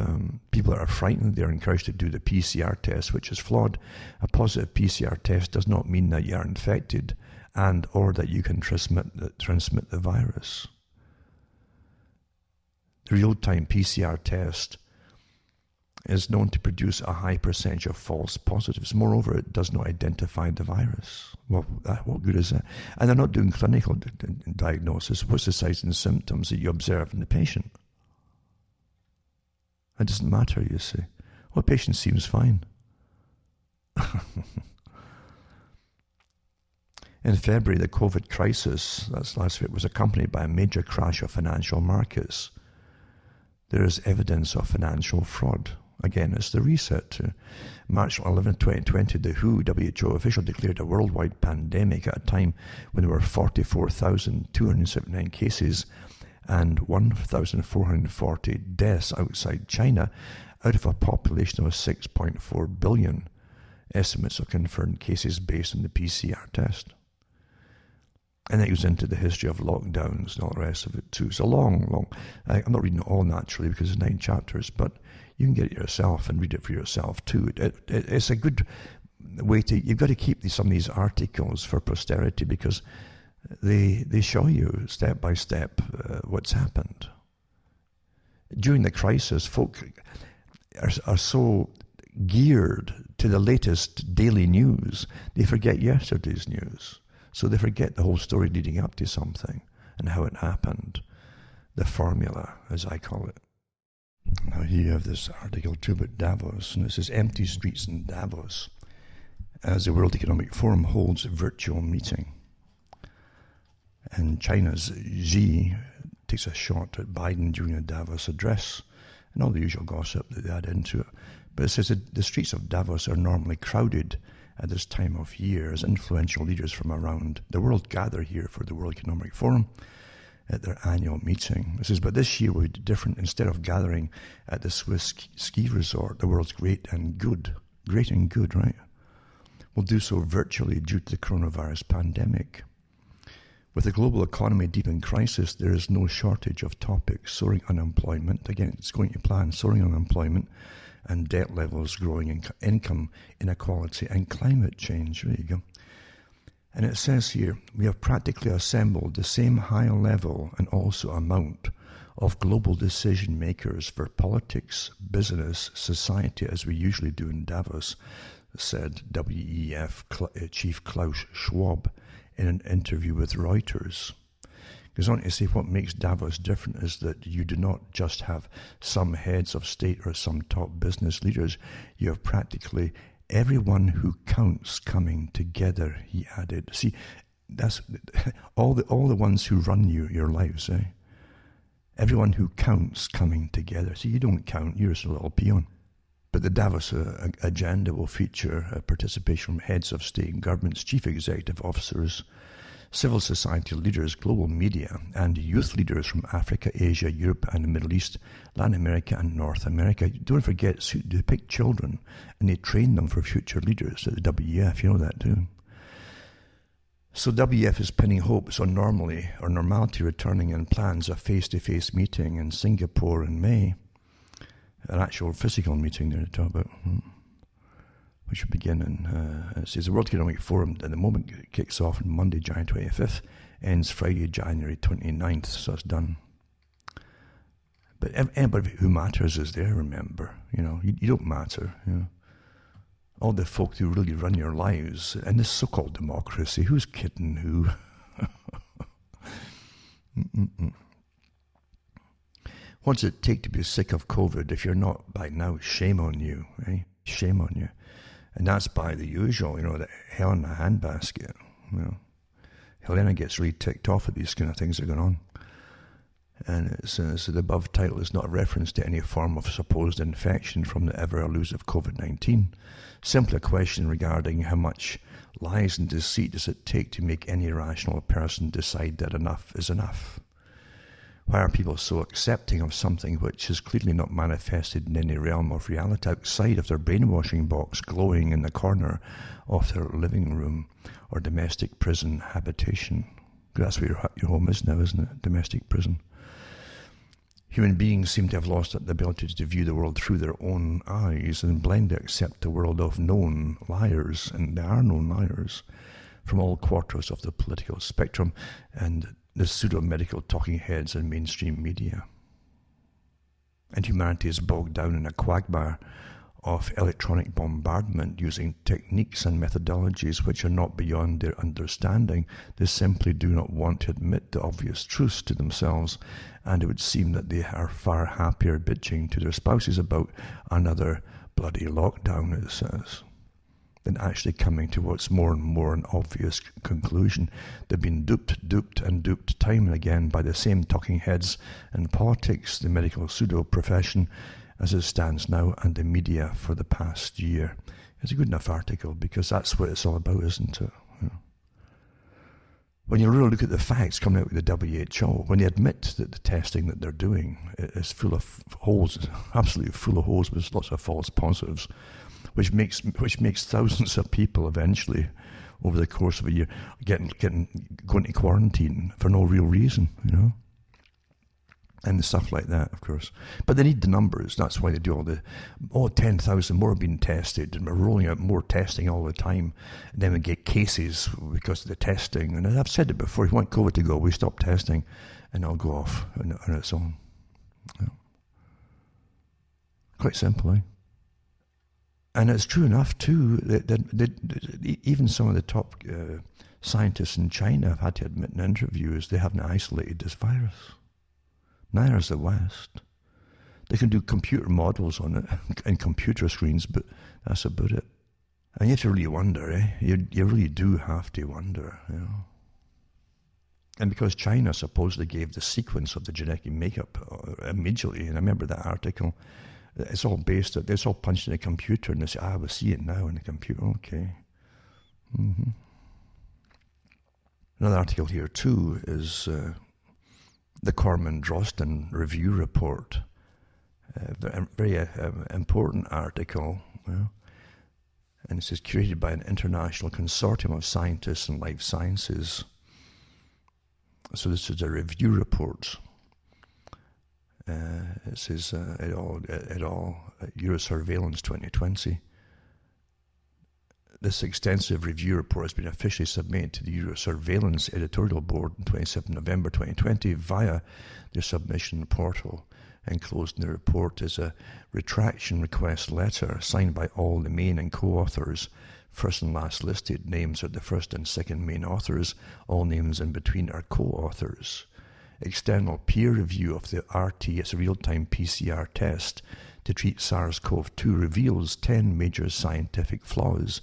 people that are frightened. They're encouraged to do the PCR test, which is flawed. A positive PCR test does not mean that you are infected and or that you can transmit the virus. The real-time PCR test is known to produce a high percentage of false positives. Moreover, it does not identify the virus. Well, what good is that? And they're not doing clinical diagnosis. What's the signs and symptoms that you observe in the patient? It doesn't matter, you see. Well, the patient seems fine. In February, the COVID crisis, that's last week, was accompanied by a major crash of financial markets. There is evidence of financial fraud. Again, it's the reset to March 11, 2020, the WHO official declared a worldwide pandemic at a time when there were 44,279 cases and 1,440 deaths outside China, out of a population of 6.4 billion. Estimates of confirmed cases based on the PCR test. And it goes into the history of lockdowns and all the rest of it too. It's a long, I'm not reading it all naturally because it's 9 chapters, but you can get it yourself and read it for yourself too. It's a good way you've got to keep some of these articles for posterity because they show you step by step what's happened. During the crisis, folk are so geared to the latest daily news, they forget yesterday's news. So they forget the whole story leading up to something and how it happened. The formula, as I call it. Now here you have this article too about Davos, and it says empty streets in Davos as the World Economic Forum holds a virtual meeting. And China's Xi takes a shot at Biden during a Davos address, and all the usual gossip that they add into it. But it says that the streets of Davos are normally crowded at this time of year as influential leaders from around the world gather here for the World Economic Forum at their annual meeting. It says, but this year will be different. Instead of gathering at the Swiss ski resort, the world's great and good, right? We'll do so virtually due to the coronavirus pandemic. With the global economy deep in crisis, there is no shortage of topics. Soaring unemployment, again, it's going to plan, soaring unemployment, and debt levels growing, income inequality, and climate change. There you go. And it says here, we have practically assembled the same high level and also amount of global decision makers for politics, business, society, as we usually do in Davos, said WEF Chief Klaus Schwab in an interview with Reuters. Goes on to say what makes Davos different is that you do not just have some heads of state or some top business leaders. You have practically everyone who counts coming together, he added. See, that's all the ones who run your lives, eh? Everyone who counts coming together. See, you don't count, you're just a little peon. But the Davos agenda will feature participation from heads of state and governments, chief executive officers, civil society leaders, global media, and youth leaders from Africa, Asia, Europe, and the Middle East, Latin America, and North America. Don't forget, they pick children and they train them for future leaders at the WEF. You know that too. So WEF is pinning hopes on normality returning and plans a face-to-face meeting in Singapore in May. An actual physical meeting there to talk about, which will begin in, it says the World Economic Forum at the moment kicks off on Monday, January 25th, ends Friday, January 29th, so it's done. But anybody who matters is there, remember. You don't matter, All the folk who really run your lives, and this so-called democracy, who's kidding who? What does it take to be sick of COVID? If you're not by now, shame on you, eh? Shame on you. And that's by the usual, the hell in the handbasket. Helena gets really ticked off at these kind of things that are going on. And it says the above title is not a reference to any form of supposed infection from the ever-elusive COVID-19. Simply a question regarding how much lies and deceit does it take to make any rational person decide that enough is enough. Why are people so accepting of something which is clearly not manifested in any realm of reality outside of their brainwashing box glowing in the corner of their living room or domestic prison habitation? That's where your home is now, isn't it? Domestic prison. Human beings seem to have lost the ability to view the world through their own eyes and blindly accept the world of known liars, and there are known liars, from all quarters of the political spectrum and the pseudo-medical talking heads and mainstream media. And humanity is bogged down in a quagmire of electronic bombardment using techniques and methodologies which are not beyond their understanding. They simply do not want to admit the obvious truths to themselves, and it would seem that they are far happier bitching to their spouses about another bloody lockdown, it says, than actually coming to what's more and more an obvious conclusion. They've been duped time and again by the same talking heads in politics, the medical pseudo-profession as it stands now, and the media for the past year. It's a good enough article because that's what it's all about, isn't it? When you really look at the facts coming out with the WHO, when they admit that the testing that they're doing is full of holes, absolutely full of holes with lots of false positives, which makes thousands of people eventually, over the course of a year, going to quarantine for no real reason, and stuff like that, of course. But they need the numbers. That's why they do all 10,000 more have been tested, and we're rolling out more testing all the time. And then we get cases because of the testing. And I've said it before, if you want COVID to go, we stop testing, and it'll go off on its own. Quite simple, eh? And it's true enough, too, that even some of the top scientists in China have had to admit in interviews they haven't isolated this virus. Neither has the West. They can do computer models on it and computer screens, but that's about it. And you have to really wonder, eh? You really do have to wonder, And because China supposedly gave the sequence of the genetic makeup immediately, and I remember that article, it's all punched in a computer, and they say, we see it now in the computer, okay. Another article here, too, is the Corman-Drosten Review Report. A very important article, and it says curated by an international consortium of scientists and life sciences. So this is a review report. It says it all Eurosurveillance 2020. This extensive review report has been officially submitted to the Eurosurveillance Editorial Board on 27 November 2020 via their submission portal. Enclosed in the report is a retraction request letter signed by all the main and co-authors. First and last listed names are the first and second main authors. All names in between are co-authors. external peer review of the RT, it's a real-time PCR test to treat SARS-CoV-2, reveals 10 major scientific flaws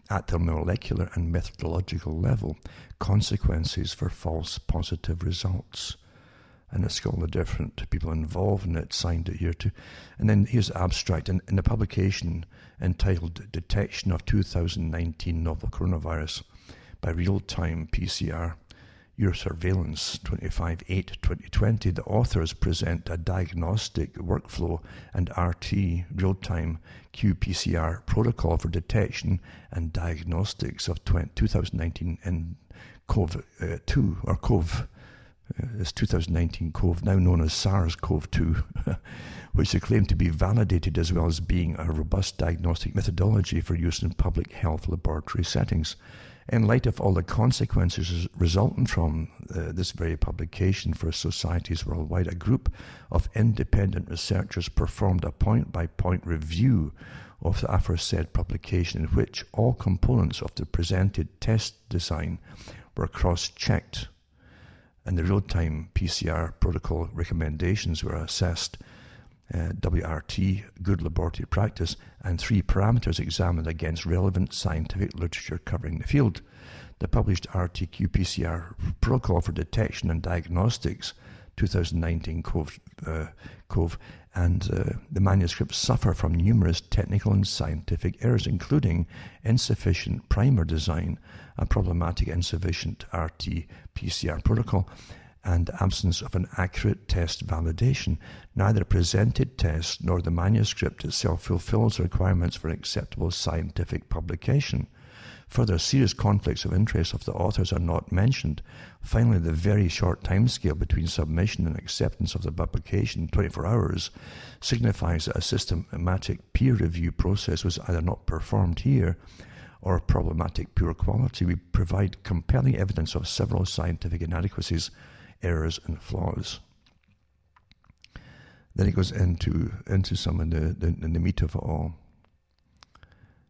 at the molecular and methodological level, consequences for false positive results. And it's got all the different people involved in it signed it here too. And then here's the abstract. In the publication entitled Detection of 2019 Novel Coronavirus by Real-Time PCR Your Surveillance 25/8/2020, the authors present a diagnostic workflow and RT real-time qPCR protocol for detection and diagnostics of 2019 and CoV-2 or CoV. This 2019 CoV, now known as SARS-CoV-2, which they claim to be validated as well as being a robust diagnostic methodology for use in public health laboratory settings. In light of all the consequences resulting from this very publication for societies worldwide, a group of independent researchers performed a point-by-point review of the aforesaid publication in which all components of the presented test design were cross-checked and the real-time PCR protocol recommendations were assessed, WRT, good laboratory practice, and 3 parameters examined against relevant scientific literature covering the field. The published RT-qPCR protocol for detection and diagnostics 2019 CoV and the manuscripts suffer from numerous technical and scientific errors, including insufficient primer design, a problematic insufficient RT-PCR protocol, and absence of an accurate test validation. Neither presented test nor the manuscript itself fulfills the requirements for acceptable scientific publication. Further, serious conflicts of interest of the authors are not mentioned. Finally, the very short timescale between submission and acceptance of the publication, 24 hours, signifies that a systematic peer review process was either not performed here or problematic poor quality. We provide compelling evidence of several scientific inadequacies, errors, and flaws. Then it goes into some of the meat of it all.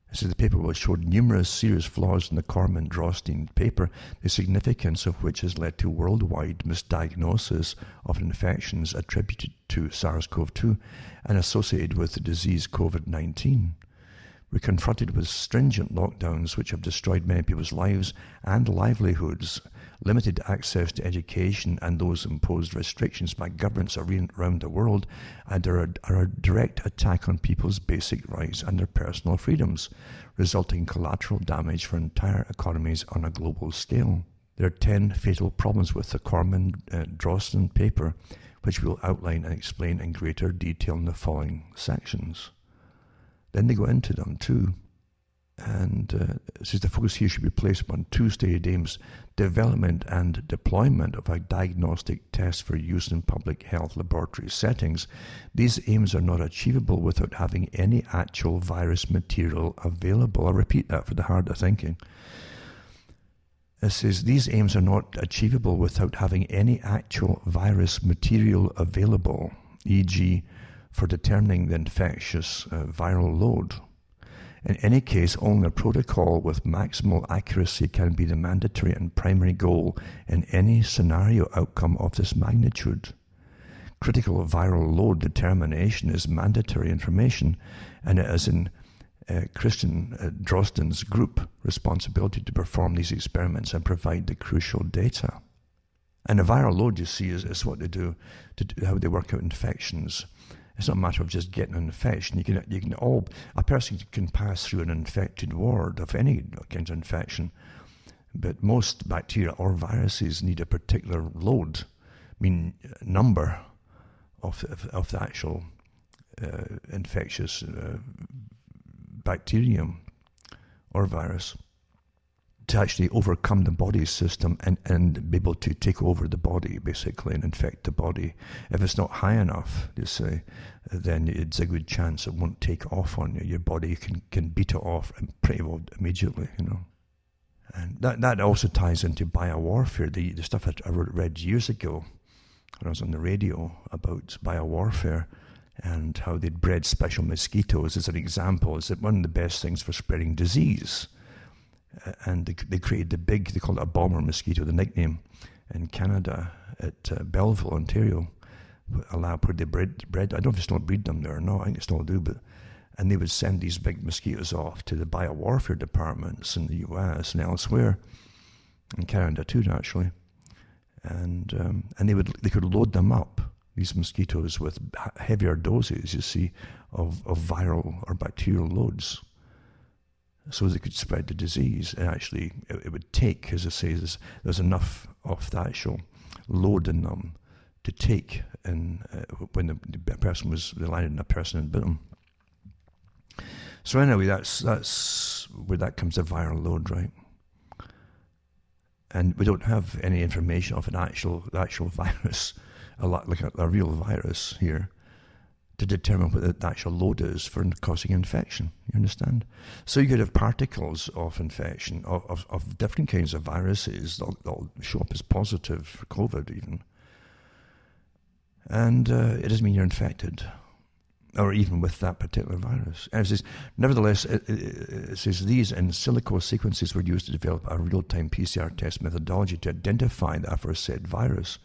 It says the paper will show numerous serious flaws in the Corman-Drosten paper, the significance of which has led to worldwide misdiagnosis of infections attributed to SARS-CoV-2 and associated with the disease COVID-19. We're confronted with stringent lockdowns which have destroyed many people's lives and livelihoods, limited access to education, and those imposed restrictions by governments around the world are a direct attack on people's basic rights and their personal freedoms, resulting in collateral damage for entire economies on a global scale. There are 10 fatal problems with the Corman-Drosten paper, which we'll outline and explain in greater detail in the following sections. Then they go into them too, and it says the focus here should be placed upon 2 stated aims: development and deployment of a diagnostic test for use in public health laboratory settings. These aims are not achievable without having any actual virus material available. I'll repeat that for the hard of thinking. It says these aims are not achievable without having any actual virus material available, e.g., for determining the infectious viral load. In any case, only a protocol with maximal accuracy can be the mandatory and primary goal in any scenario outcome of this magnitude. Critical viral load determination is mandatory information, and it is in Christian Drosten's group responsibility to perform these experiments and provide the crucial data. And a viral load, you see, is what they do, how they work out infections. It's not a matter of just getting an infection. A person can pass through an infected ward of any kind of infection, but most bacteria or viruses need a particular load, number of the actual infectious bacterium or virus to actually overcome the body system and be able to take over the body, basically, and infect the body. If it's not high enough, they say, then it's a good chance it won't take off on you. Your body can beat it off pretty well immediately, And that also ties into biowarfare, the stuff I read years ago when I was on the radio about biowarfare and how they'd bred special mosquitoes as an example. Is that one of the best things for spreading disease? And they created they call it a bomber mosquito, the nickname, in Canada at Belleville, Ontario, a lab where they bred. I don't know if they still breed them there or not. I think they still do, and they would send these big mosquitoes off to the biowarfare departments in the US and elsewhere, in Canada too, naturally, and they could load them up, these mosquitoes, with heavier doses, you see, of viral or bacterial loads, so they could spread the disease. And actually, it would take, as I say, there's enough of the actual load in them to take when the person was, they landed in a person and bit them. So anyway, that's where that comes, the viral load, right? And we don't have any information of the actual virus, a lot like a real virus here, to determine what the actual load is for causing infection. You understand? So you could have particles of infection of different kinds of viruses that'll show up as positive for COVID even. And it doesn't mean you're infected, or even with that particular virus. And it says, nevertheless, it says these in silico sequences were used to develop a real-time PCR test methodology to identify the aforesaid virus.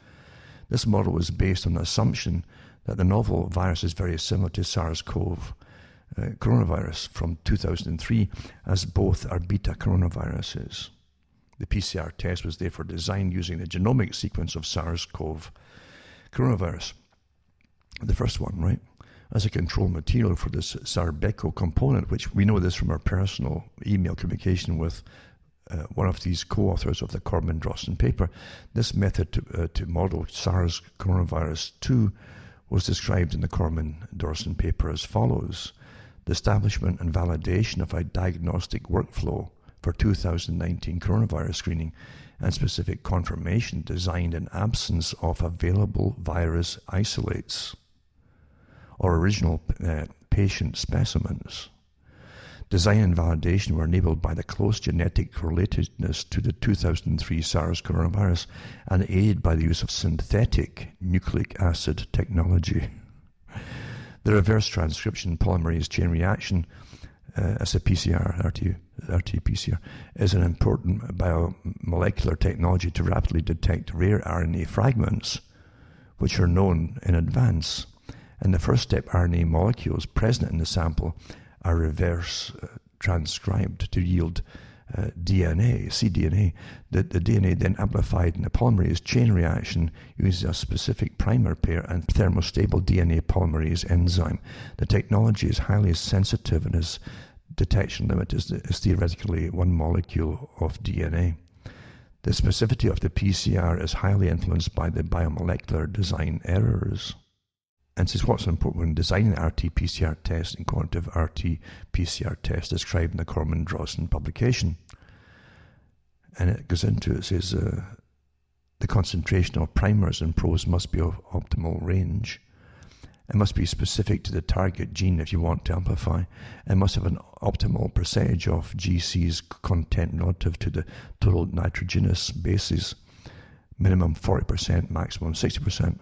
This model was based on the assumption that the novel virus is very similar to SARS-CoV coronavirus from 2003, as both are beta coronaviruses. The PCR test was therefore designed using the genomic sequence of SARS-CoV coronavirus, the first one, right, as a control material for this Sarbeco component, which we know this from our personal email communication with one of these co-authors of the Corman-Drosten paper. This method to model SARS coronavirus 2 was described in the Corman-Drosten paper as follows: the establishment and validation of a diagnostic workflow for 2019 coronavirus screening and specific confirmation designed in absence of available virus isolates or original patient specimens. Design and validation were enabled by the close genetic relatedness to the 2003 SARS coronavirus and aided by the use of synthetic nucleic acid technology. The reverse transcription polymerase chain reaction, as a RT-PCR, is an important biomolecular technology to rapidly detect rare RNA fragments, which are known in advance. In the first step, RNA molecules present in the sample are reverse transcribed to yield DNA, cDNA. The DNA then amplified in the polymerase chain reaction uses a specific primer pair and thermostable DNA polymerase enzyme. The technology is highly sensitive and its detection limit is theoretically 1 molecule of DNA. The specificity of the PCR is highly influenced by the biomolecular design errors. And this is what's important when designing the RT-PCR test and quantitative RT-PCR test described in the Corman-Drosten publication. And it goes into, it says, the concentration of primers and probes must be of optimal range. It must be specific to the target gene if you want to amplify, and must have an optimal percentage of GC's content relative to the total nitrogenous bases, minimum 40%, maximum 60%.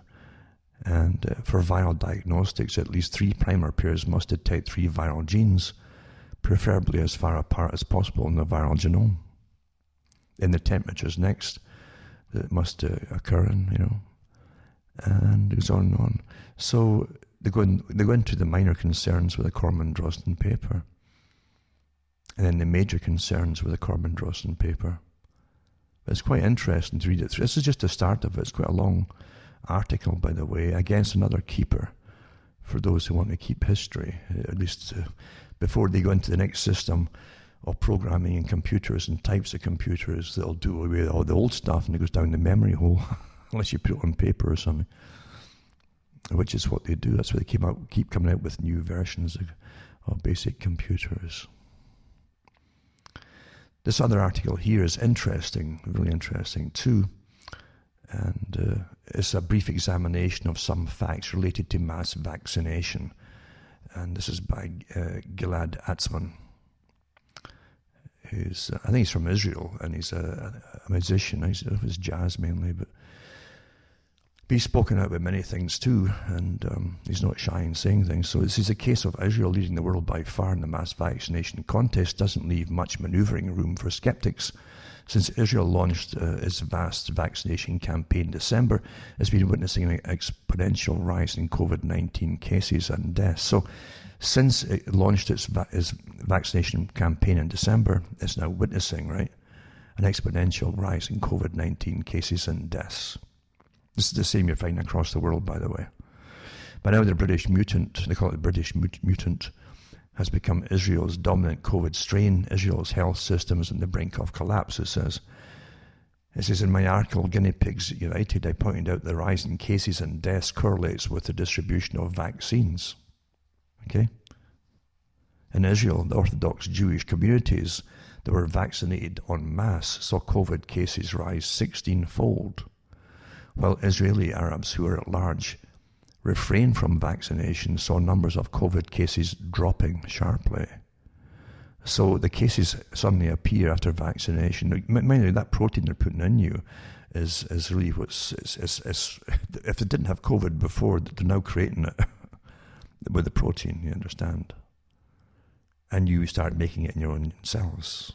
And for viral diagnostics, at least 3 primer pairs must detect 3 viral genes, preferably as far apart as possible in the viral genome. In the temperatures next that must occur in, and it goes on and on. So they go into the minor concerns with the Corman-Drosten paper, and then the major concerns with the Corman-Drosten paper. But it's quite interesting to read it through. This is just the start of it. It's quite a long article, by the way, against another keeper for those who want to keep history, at least before they go into the next system of programming and computers and types of computers that'll do away with all the old stuff and it goes down the memory hole unless you put it on paper or something, which is what they do. That's why they keep coming out with new versions of basic computers. This other article here is interesting, really interesting too. And it's a brief examination of some facts related to mass vaccination. And this is by Gilad Atzmon, who's, I think he's from Israel, and he's a musician. He's jazz mainly, but he's spoken out about many things too, and he's not shy in saying things. So this is a case of Israel leading the world by far in the mass vaccination contest doesn't leave much maneuvering room for skeptics. Since Israel launched its vast vaccination campaign in December, it's been witnessing an exponential rise in COVID-19 cases and deaths. So since it launched its vaccination campaign in December, it's now witnessing, right, an exponential rise in COVID-19 cases and deaths. This is the same you're finding across the world, by the way. But now the British mutant, they call it the British mutant, has become Israel's dominant COVID strain. Israel's health system is on the brink of collapse, it says. It says, in my article, Guinea Pigs United, I pointed out the rise in cases and deaths correlates with the distribution of vaccines. Okay? In Israel, the Orthodox Jewish communities that were vaccinated en masse saw COVID cases rise 16-fold, while Israeli Arabs who are at large refrained from vaccination saw numbers of COVID cases dropping sharply. So the cases suddenly appear after vaccination. Mind you, that protein they're putting in you is really what's... if they didn't have COVID before, they're now creating it with the protein, you understand? And you start making it in your own cells.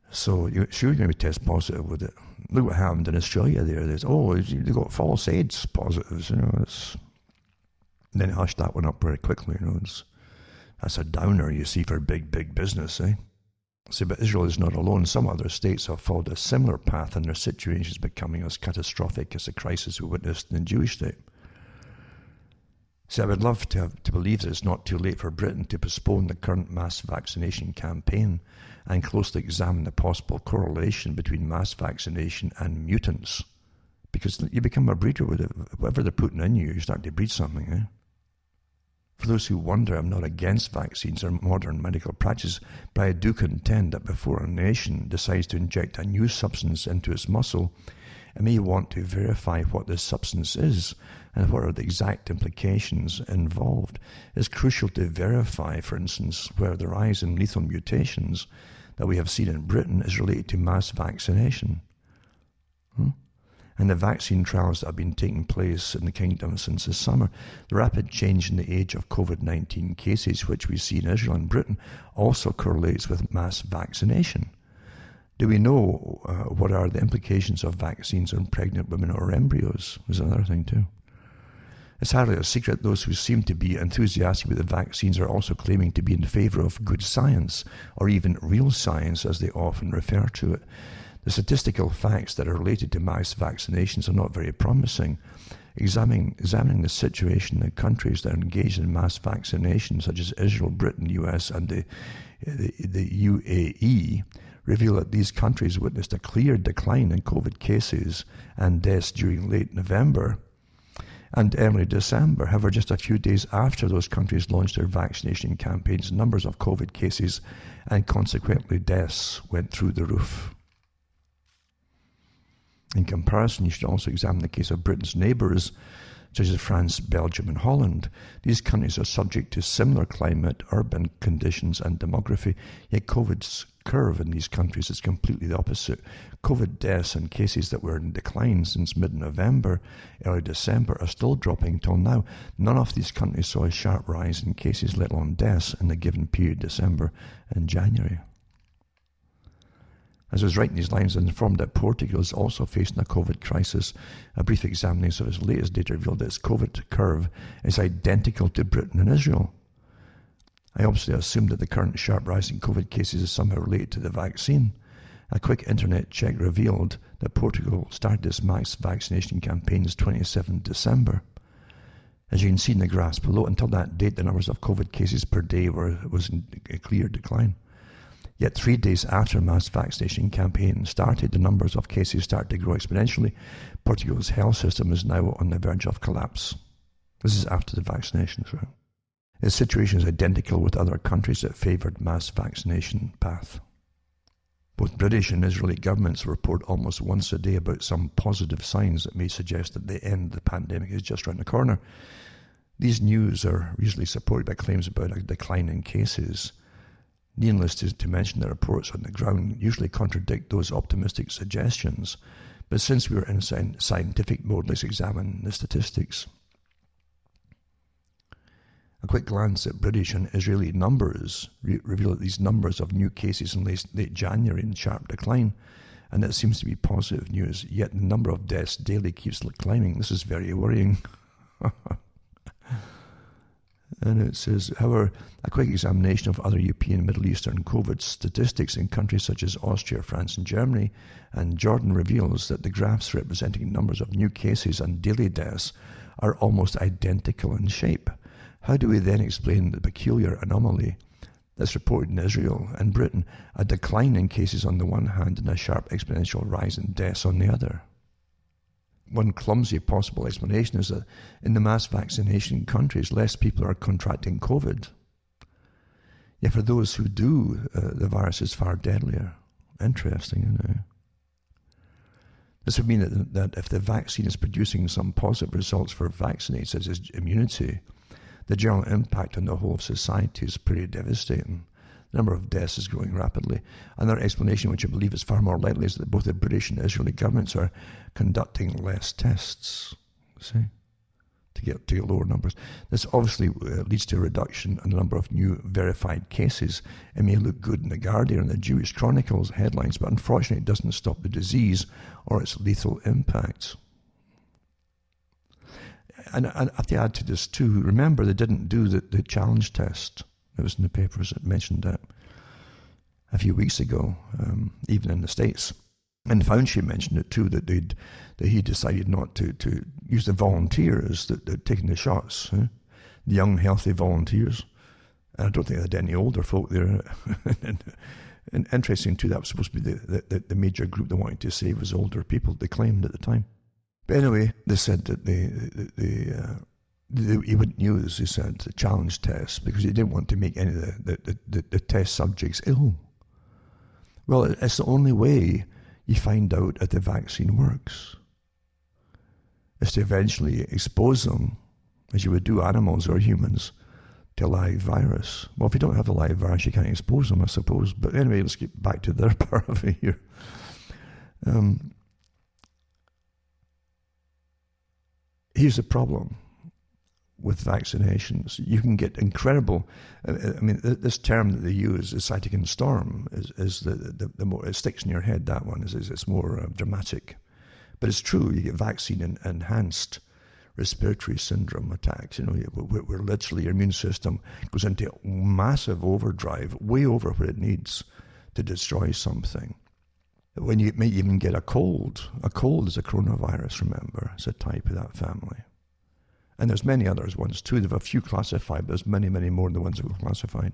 So you're going to test positive with it. Look what happened in Australia there. They got false AIDS positives, And then hushed that one up very quickly, That's a downer, you see, for big business, eh? See, but Israel is not alone. Some other states have followed a similar path, and their situation is becoming as catastrophic as the crisis we witnessed in the Jewish state. See, I would love to believe that it's not too late for Britain to postpone the current mass vaccination campaign and closely examine the possible correlation between mass vaccination and mutants. Because you become a breeder with it. Whatever they're putting in you, you start to breed something, eh? For those who wonder, I'm not against vaccines or modern medical practice, but I do contend that before a nation decides to inject a new substance into its muscle, it may want to verify what this substance is and what are the exact implications involved. It's crucial to verify, for instance, where the rise in lethal mutations that we have seen in Britain is related to mass vaccination. And the vaccine trials that have been taking place in the kingdom since the summer, the rapid change in the age of COVID-19 cases, which we see in Israel and Britain, also correlates with mass vaccination. Do we know what are the implications of vaccines on pregnant women or embryos? Is another thing too. It's hardly a secret those who seem to be enthusiastic with the vaccines are also claiming to be in favour of good science, or even real science as they often refer to it. The statistical facts that are related to mass vaccinations are not very promising. Examining the situation in countries that are engaged in mass vaccination, such as Israel, Britain, US, and the UAE, reveal that these countries witnessed a clear decline in COVID cases and deaths during late November and early December. However, just a few days after those countries launched their vaccination campaigns, numbers of COVID cases and consequently deaths went through the roof. In comparison, you should also examine the case of Britain's neighbours, such as France, Belgium and Holland. These countries are subject to similar climate, urban conditions and demography, yet COVID's curve in these countries is completely the opposite. COVID deaths and cases that were in decline since mid-November, early December, are still dropping till now. None of these countries saw a sharp rise in cases, let alone deaths, in the given period, December and January. As I was writing these lines, I was informed that Portugal is also facing a COVID crisis. A brief examination of its latest data revealed that its COVID curve is identical to Britain and Israel. I obviously assumed that the current sharp rise in COVID cases is somehow related to the vaccine. A quick internet check revealed that Portugal started its mass vaccination campaigns 27 December. As you can see in the graphs below, until that date, the numbers of COVID cases per day was in a clear decline. Yet 3 days after mass vaccination campaign started, the numbers of cases started to grow exponentially. Portugal's health system is now on the verge of collapse. This is after the vaccinations, right? The situation is identical with other countries that favoured mass vaccination path. Both British and Israeli governments report almost once a day about some positive signs that may suggest that the end of the pandemic is just around the corner. These news are usually supported by claims about a decline in cases. Needless to mention the reports on the ground usually contradict those optimistic suggestions. But since we are in scientific mode, let's examine the statistics. A quick glance at British and Israeli numbers reveal that these numbers of new cases in late January in sharp decline. and it seems to be positive news, yet the number of deaths daily keeps climbing. This is very worrying. And it says, however, a quick examination of other European and Middle Eastern COVID statistics in countries such as Austria, France and Germany and Jordan reveals that the graphs representing numbers of new cases and daily deaths are almost identical in shape. How do we then explain the peculiar anomaly that's reported in Israel and Britain, a decline in cases on the one hand and a sharp exponential rise in deaths on the other? One clumsy possible explanation is that in the mass vaccination countries, less people are contracting COVID. Yet for those who do, the virus is far deadlier. Interesting, isn't it? This would mean that if the vaccine is producing some positive results for vaccinated, such as immunity, the general impact on the whole of society is pretty devastating. The number of deaths is growing rapidly. Another explanation, which I believe is far more likely, is that both the British and Israeli governments are conducting less tests, see, to get lower numbers. This obviously leads to a reduction in the number of new verified cases. It may look good in The Guardian and the Jewish Chronicles headlines, but unfortunately it doesn't stop the disease or its lethal impacts. And I have to add to this too, remember they didn't do the challenge test. It was in the papers that mentioned that a few weeks ago, even in the States. And Fauci mentioned it too, that he decided not to use the volunteers that had taken the shots, the young, healthy volunteers. And I don't think they had any older folk there. And interesting too, that was supposed to be the major group they wanted to save was older people, they claimed at the time. But anyway, they said that he wouldn't use, he said, the challenge test because he didn't want to make any of the test subjects ill. Well, it's the only way you find out if the vaccine works, is to eventually expose them, as you would do animals or humans, to a live virus. Well, if you don't have a live virus, you can't expose them, I suppose. But anyway, let's get back to their part of it here. Here's the problem with vaccinations. You can get incredible, I mean, this term that they use, the cytokine storm, is the more, it sticks in your head, that one, it's more dramatic. But it's true, you get vaccine-enhanced respiratory syndrome attacks, where literally your immune system goes into massive overdrive, way over what it needs to destroy something. When you may even get a cold is a coronavirus, remember, it's a type of that family. And there's many others ones too. There are a few classified, but there's many, many more than the ones that were classified.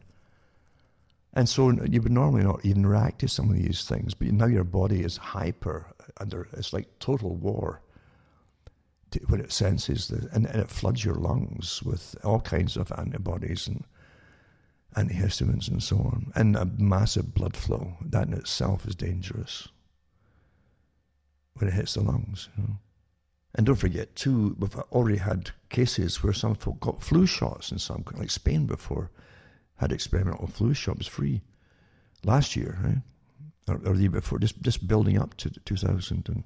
And so you would normally not even react to some of these things, but now your body is hyper, it's like total war when it senses this, and it floods your lungs with all kinds of antibodies and antihistamines and so on, and a massive blood flow. That in itself is dangerous when it hits the lungs. And don't forget, too, we've already had cases where some folk got flu shots in some, like Spain before, had experimental flu shots free last year, right? Or the year before, just building up to 2000 and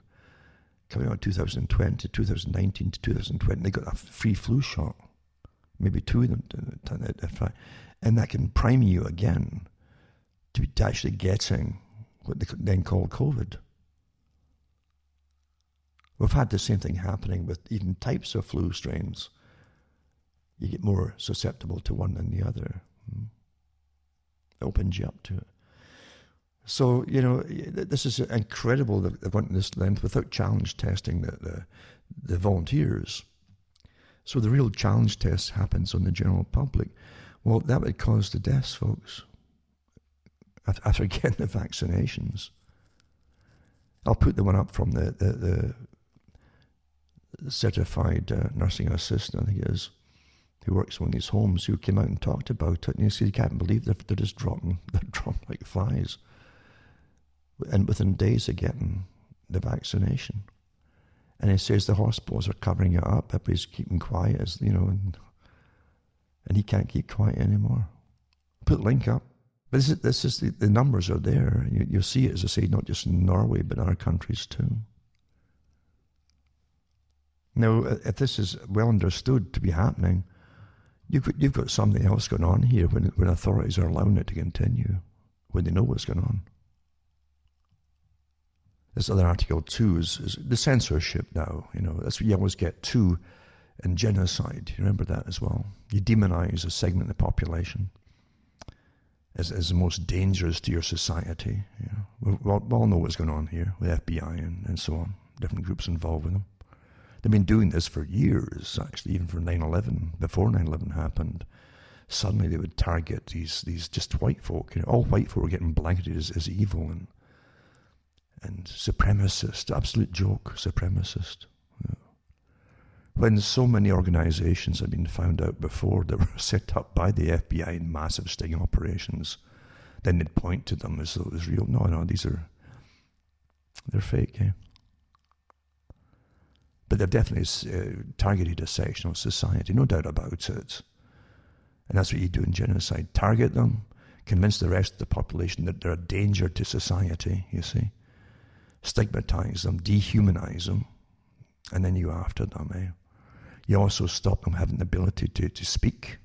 coming out 2020, 2019 to 2020, they got a free flu shot, maybe two of them, and that can prime you again to actually getting what they then call COVID. We've had the same thing happening with even types of flu strains. You get more susceptible to one than the other. It opens you up to it. So, this is incredible that they went this length without challenge testing the volunteers. So the real challenge test happens on the general public. Well, that would cause the deaths, folks, after getting the vaccinations. I'll put the one up from the certified nursing assistant, I think it is, who works in one of these homes, who came out and talked about it. And you see, you can't believe they're just dropping like flies. And within days of getting the vaccination. And he says the hospitals are covering it up, everybody's keeping quiet, and he can't keep quiet anymore. Put a link up. But this is the numbers are there. You'll see it, as I say, not just in Norway, but in other countries too. Now, if this is well understood to be happening, you've got something else going on here when authorities are allowing it to continue, when they know what's going on. This other article too is the censorship now. That's what you always get too in genocide. You remember that as well. You demonize a segment of the population as the most dangerous to your society. We all know what's going on here with FBI and so on, different groups involved with them. They've been doing this for years, actually, even for 9/11. Before 9/11 happened, suddenly they would target these just white folk. All white folk were getting blanketed as evil and supremacist, absolute joke, supremacist. When so many organizations had been found out before that were set up by the FBI in massive sting operations, then they'd point to them as though it was real. No, they're fake, eh? But they've definitely targeted a section of society, no doubt about it. And that's what you do in genocide. Target them, convince the rest of the population that they're a danger to society, you see. Stigmatize them, dehumanize them, and then you after them, eh? You also stop them having the ability to speak,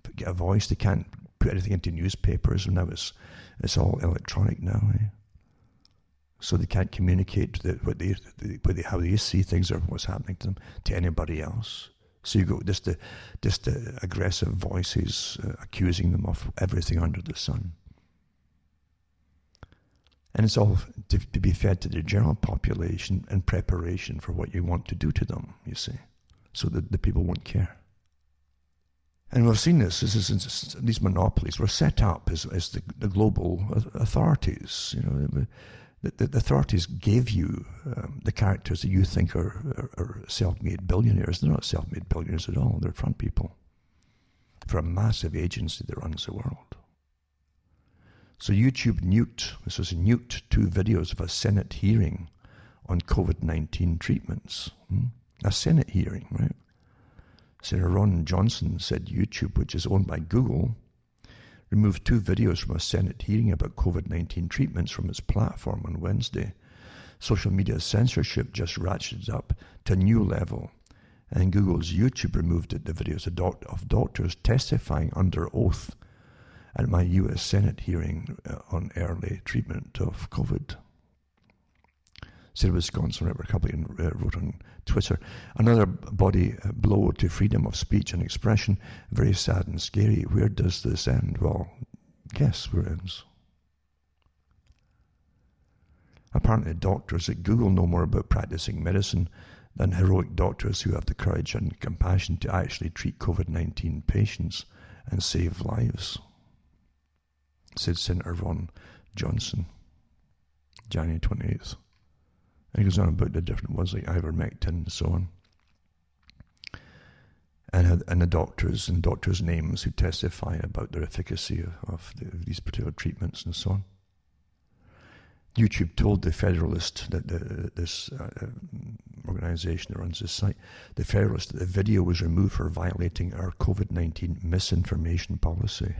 to get a voice. They can't put anything into newspapers, and now it's all electronic now, eh? So they can't communicate how they see things or what's happening to them to anybody else. So you go just the aggressive voices accusing them of everything under the sun. And it's all to be fed to the general population in preparation for what you want to do to them, you see, so that the people won't care. And we've seen these monopolies were set up as the global authorities. The authorities gave you the characters that you think are self-made billionaires. They're not self-made billionaires at all. They're front people for a massive agency that runs the world. So YouTube nuked 2 videos of a Senate hearing on COVID-19 treatments. A Senate hearing, right? Senator Ron Johnson said YouTube, which is owned by Google, removed 2 videos from a Senate hearing about COVID-19 treatments from its platform on Wednesday. Social media censorship just ratcheted up to a new level, and Google's YouTube removed the videos of doctors testifying under oath at my U.S. Senate hearing on early treatment of COVID. Said Wisconsin Republican wrote on Twitter, another body blow to freedom of speech and expression. Very sad and scary. Where does this end? Well, guess where it ends. Apparently doctors at Google know more about practicing medicine than heroic doctors who have the courage and compassion to actually treat COVID-19 patients and save lives, said Senator Ron Johnson, January 28th. And he goes on about the different ones like ivermectin and so on. And the doctors and doctors' names who testify about their efficacy of these particular treatments and so on. YouTube told the Federalist, that this organization that runs this site, the Federalist, that the video was removed for violating our COVID-19 misinformation policy.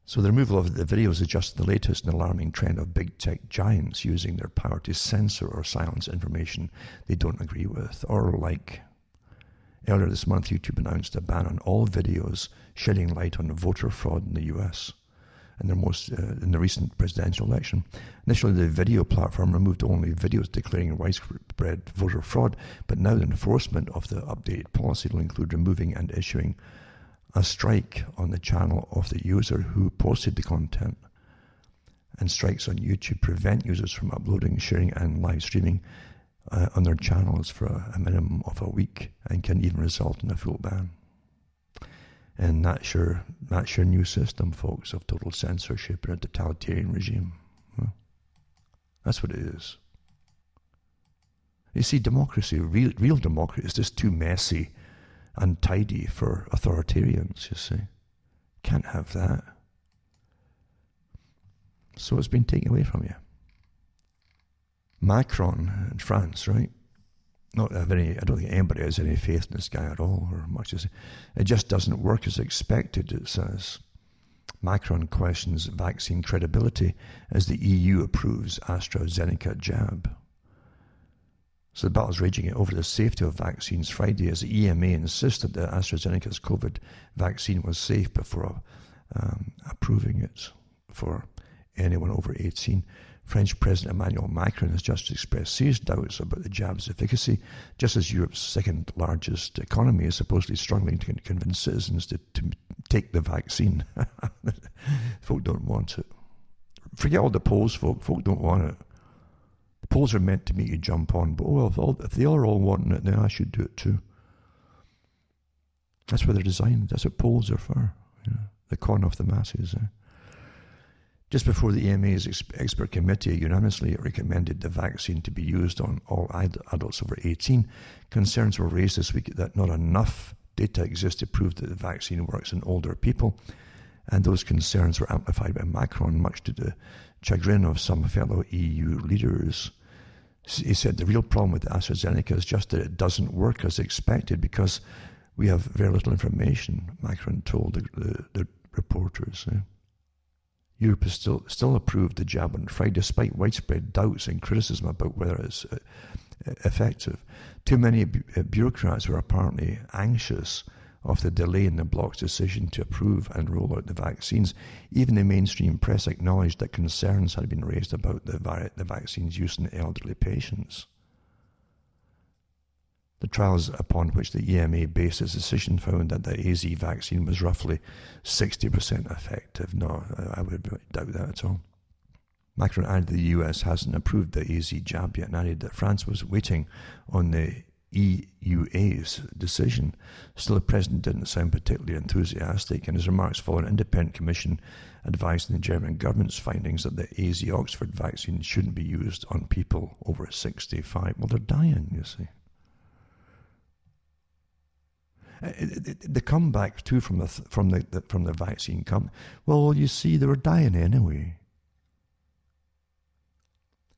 So the removal of the videos is just the latest and alarming trend of big tech giants using their power to censor or silence information they don't agree with or like. Earlier this month, YouTube announced a ban on all videos shedding light on voter fraud in the US in the recent presidential election. Initially, the video platform removed only videos declaring widespread voter fraud, but now the enforcement of the updated policy will include removing and issuing a strike on the channel of the user who posted the content. And strikes on YouTube prevent users from uploading, sharing, and live streaming on their channels for a minimum of a week, and can even result in a full ban. And that's your new system, folks, of total censorship and a totalitarian regime. Well, that's what it is. You see, democracy, real democracy, is just too messy, untidy for authoritarians, you see. Can't have that. So it's been taken away from you. Macron in France, right? I don't think anybody has any faith in this guy at all, or much as it just doesn't work as expected, it says. Macron questions vaccine credibility as the EU approves AstraZeneca jab. So the battle's raging over the safety of vaccines Friday as the EMA insisted that AstraZeneca's COVID vaccine was safe before approving it for anyone over 18. French President Emmanuel Macron has just expressed serious doubts about the jab's efficacy, just as Europe's second largest economy is supposedly struggling to convince citizens to take the vaccine. Folk don't want it. Forget all the polls, folk. Folk don't want it. The polls are meant to make you jump on, but if they are all wanting it, then I should do it too. That's what they're designed. That's what polls are for. The con of the masses. Just before the EMA's expert committee unanimously recommended the vaccine to be used on all adults over 18, concerns were raised this week that not enough data exists to prove that the vaccine works in older people, and those concerns were amplified by Macron, much to the chagrin of some fellow EU leaders. He said the real problem with AstraZeneca is just that it doesn't work as expected because we have very little information, Macron told the reporters. Europe has still approved the jab on Friday, despite widespread doubts and criticism about whether it's effective. Too many bureaucrats were apparently anxious of the delay in the bloc's decision to approve and roll out the vaccines. Even the mainstream press acknowledged that concerns had been raised about the vaccine's use in elderly patients. The trials upon which the EMA based its decision found that the AZ vaccine was roughly 60% effective. No, I would doubt that at all. Macron added the US hasn't approved the AZ jab yet and added that France was waiting on the EUA's decision. Still, the president didn't sound particularly enthusiastic, and his remarks follow an independent commission advising the German government's findings that the AZ Oxford vaccine shouldn't be used on people over 65. Well, they're dying, you see. The comeback too from the vaccine come. Well, you see, they were dying anyway.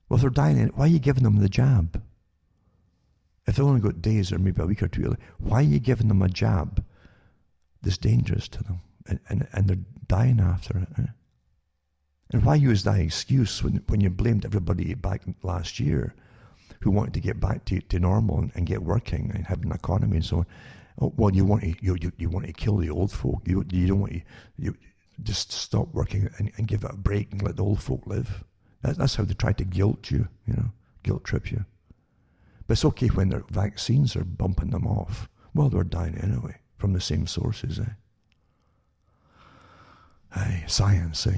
Well, if they're dying, why are you giving them the jab? If they only got days or maybe a week or two, why are you giving them a jab that's dangerous to them, and they're dying after it? And why use that excuse when you blamed everybody back last year who wanted to get back to normal and get working and have an economy and so on? Oh, well, you want to kill the old folk. You don't want to just stop working and give it a break and let the old folk live. That's how they try to guilt you, guilt trip you. But it's okay when their vaccines are bumping them off. Well, they're dying anyway from the same sources. Science.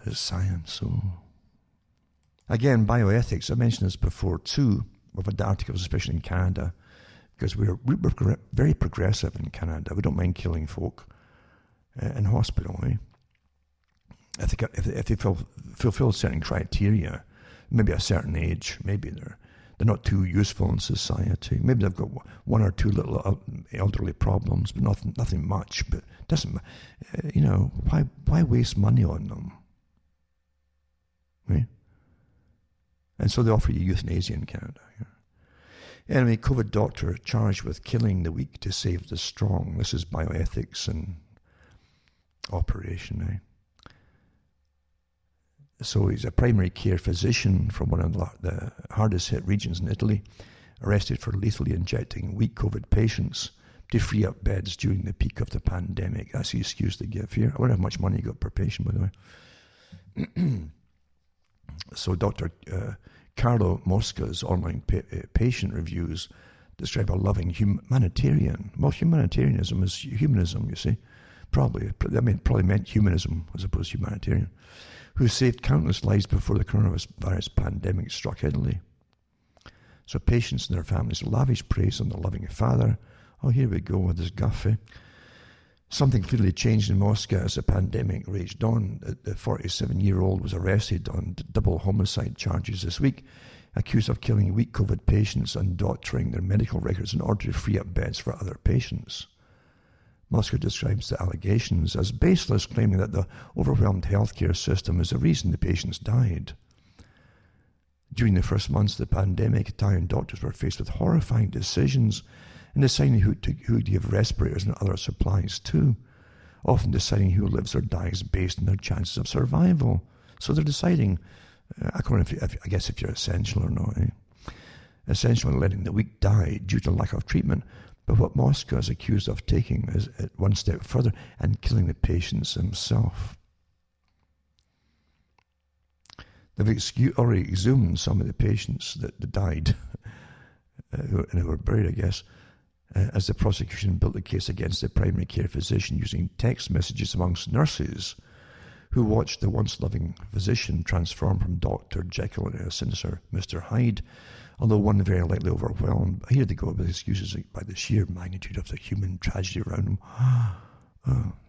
It's science. So again, bioethics. I mentioned this before too. We've had articles, especially in Canada. Because we're very progressive in Canada. We don't mind killing folk in hospital. If they fulfill certain criteria, maybe a certain age, maybe they're not too useful in society. Maybe they've got one or two little elderly problems, but nothing much. But it doesn't, why waste money on them? Right? And so they offer you euthanasia in Canada. Anyway, COVID doctor charged with killing the weak to save the strong. This is bioethics and operation. So he's a primary care physician from one of the hardest hit regions in Italy, arrested for lethally injecting weak COVID patients to free up beds during the peak of the pandemic. That's the excuse they give here. I wonder how much money you got per patient, by the way. So Dr. Carlo Mosca's online patient reviews describe a loving humanitarian. Well, humanitarianism is humanism, you see. Probably meant humanism as opposed to humanitarian. Who saved countless lives before the coronavirus pandemic struck Italy. So patients and their families lavish praise on the loving Father. Oh, here we go with this guff. Something clearly changed in Moscow as the pandemic raged on. The 47-year-old was arrested on double homicide charges this week, accused of killing weak COVID patients and doctoring their medical records in order to free up beds for other patients. Moscow describes the allegations as baseless, claiming that the overwhelmed healthcare system is the reason the patients died. During the first months of the pandemic, Italian doctors were faced with horrifying decisions in deciding who to give respirators and other supplies to, often deciding who lives or dies based on their chances of survival. So they're deciding, I guess if you're essential or not, essential in letting the weak die due to lack of treatment. But what Moscow is accused of taking is one step further and killing the patients himself. They've already exhumed some of the patients that died, who were buried, I guess, as the prosecution built the case against the primary care physician using text messages amongst nurses who watched the once loving physician transform from Dr. Jekyll into a sinister Mr. Hyde, although one very likely overwhelmed. Here they go with excuses by the sheer magnitude of the human tragedy around him.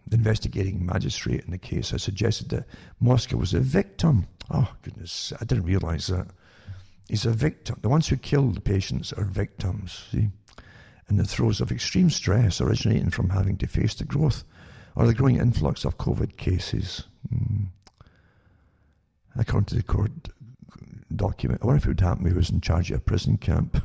The investigating magistrate in the case has suggested that Mosca was a victim. Oh, goodness, I didn't realize that. He's a victim. The ones who killed the patients are victims, see? In the throes of extreme stress originating from having to face the growth or the growing influx of COVID cases. According to the court document, I wonder if it would happen if he was in charge of a prison camp.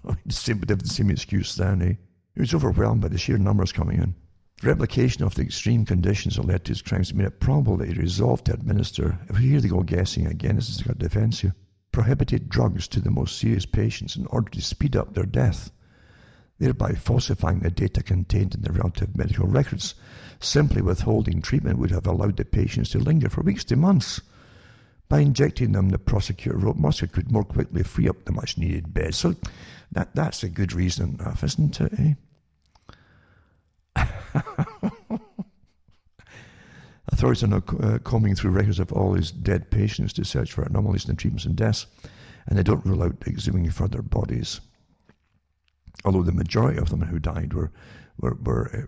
They'd have the same excuse then, eh? He was overwhelmed by the sheer numbers coming in. The replication of the extreme conditions that led to his crimes made it probable that he resolved to administer, here they go guessing again, this is a defense here, prohibited drugs to the most serious patients in order to speed up their death, thereby falsifying the data contained in the relative medical records. Simply withholding treatment would have allowed the patients to linger for weeks to months. By injecting them, the prosecutor wrote, Mosca could more quickly free up the much-needed beds. So that's a good reason enough, isn't it, eh? Authorities are now combing through records of all these dead patients to search for anomalies in the treatments and deaths, and they don't rule out exhuming further bodies. Although the majority of them who died were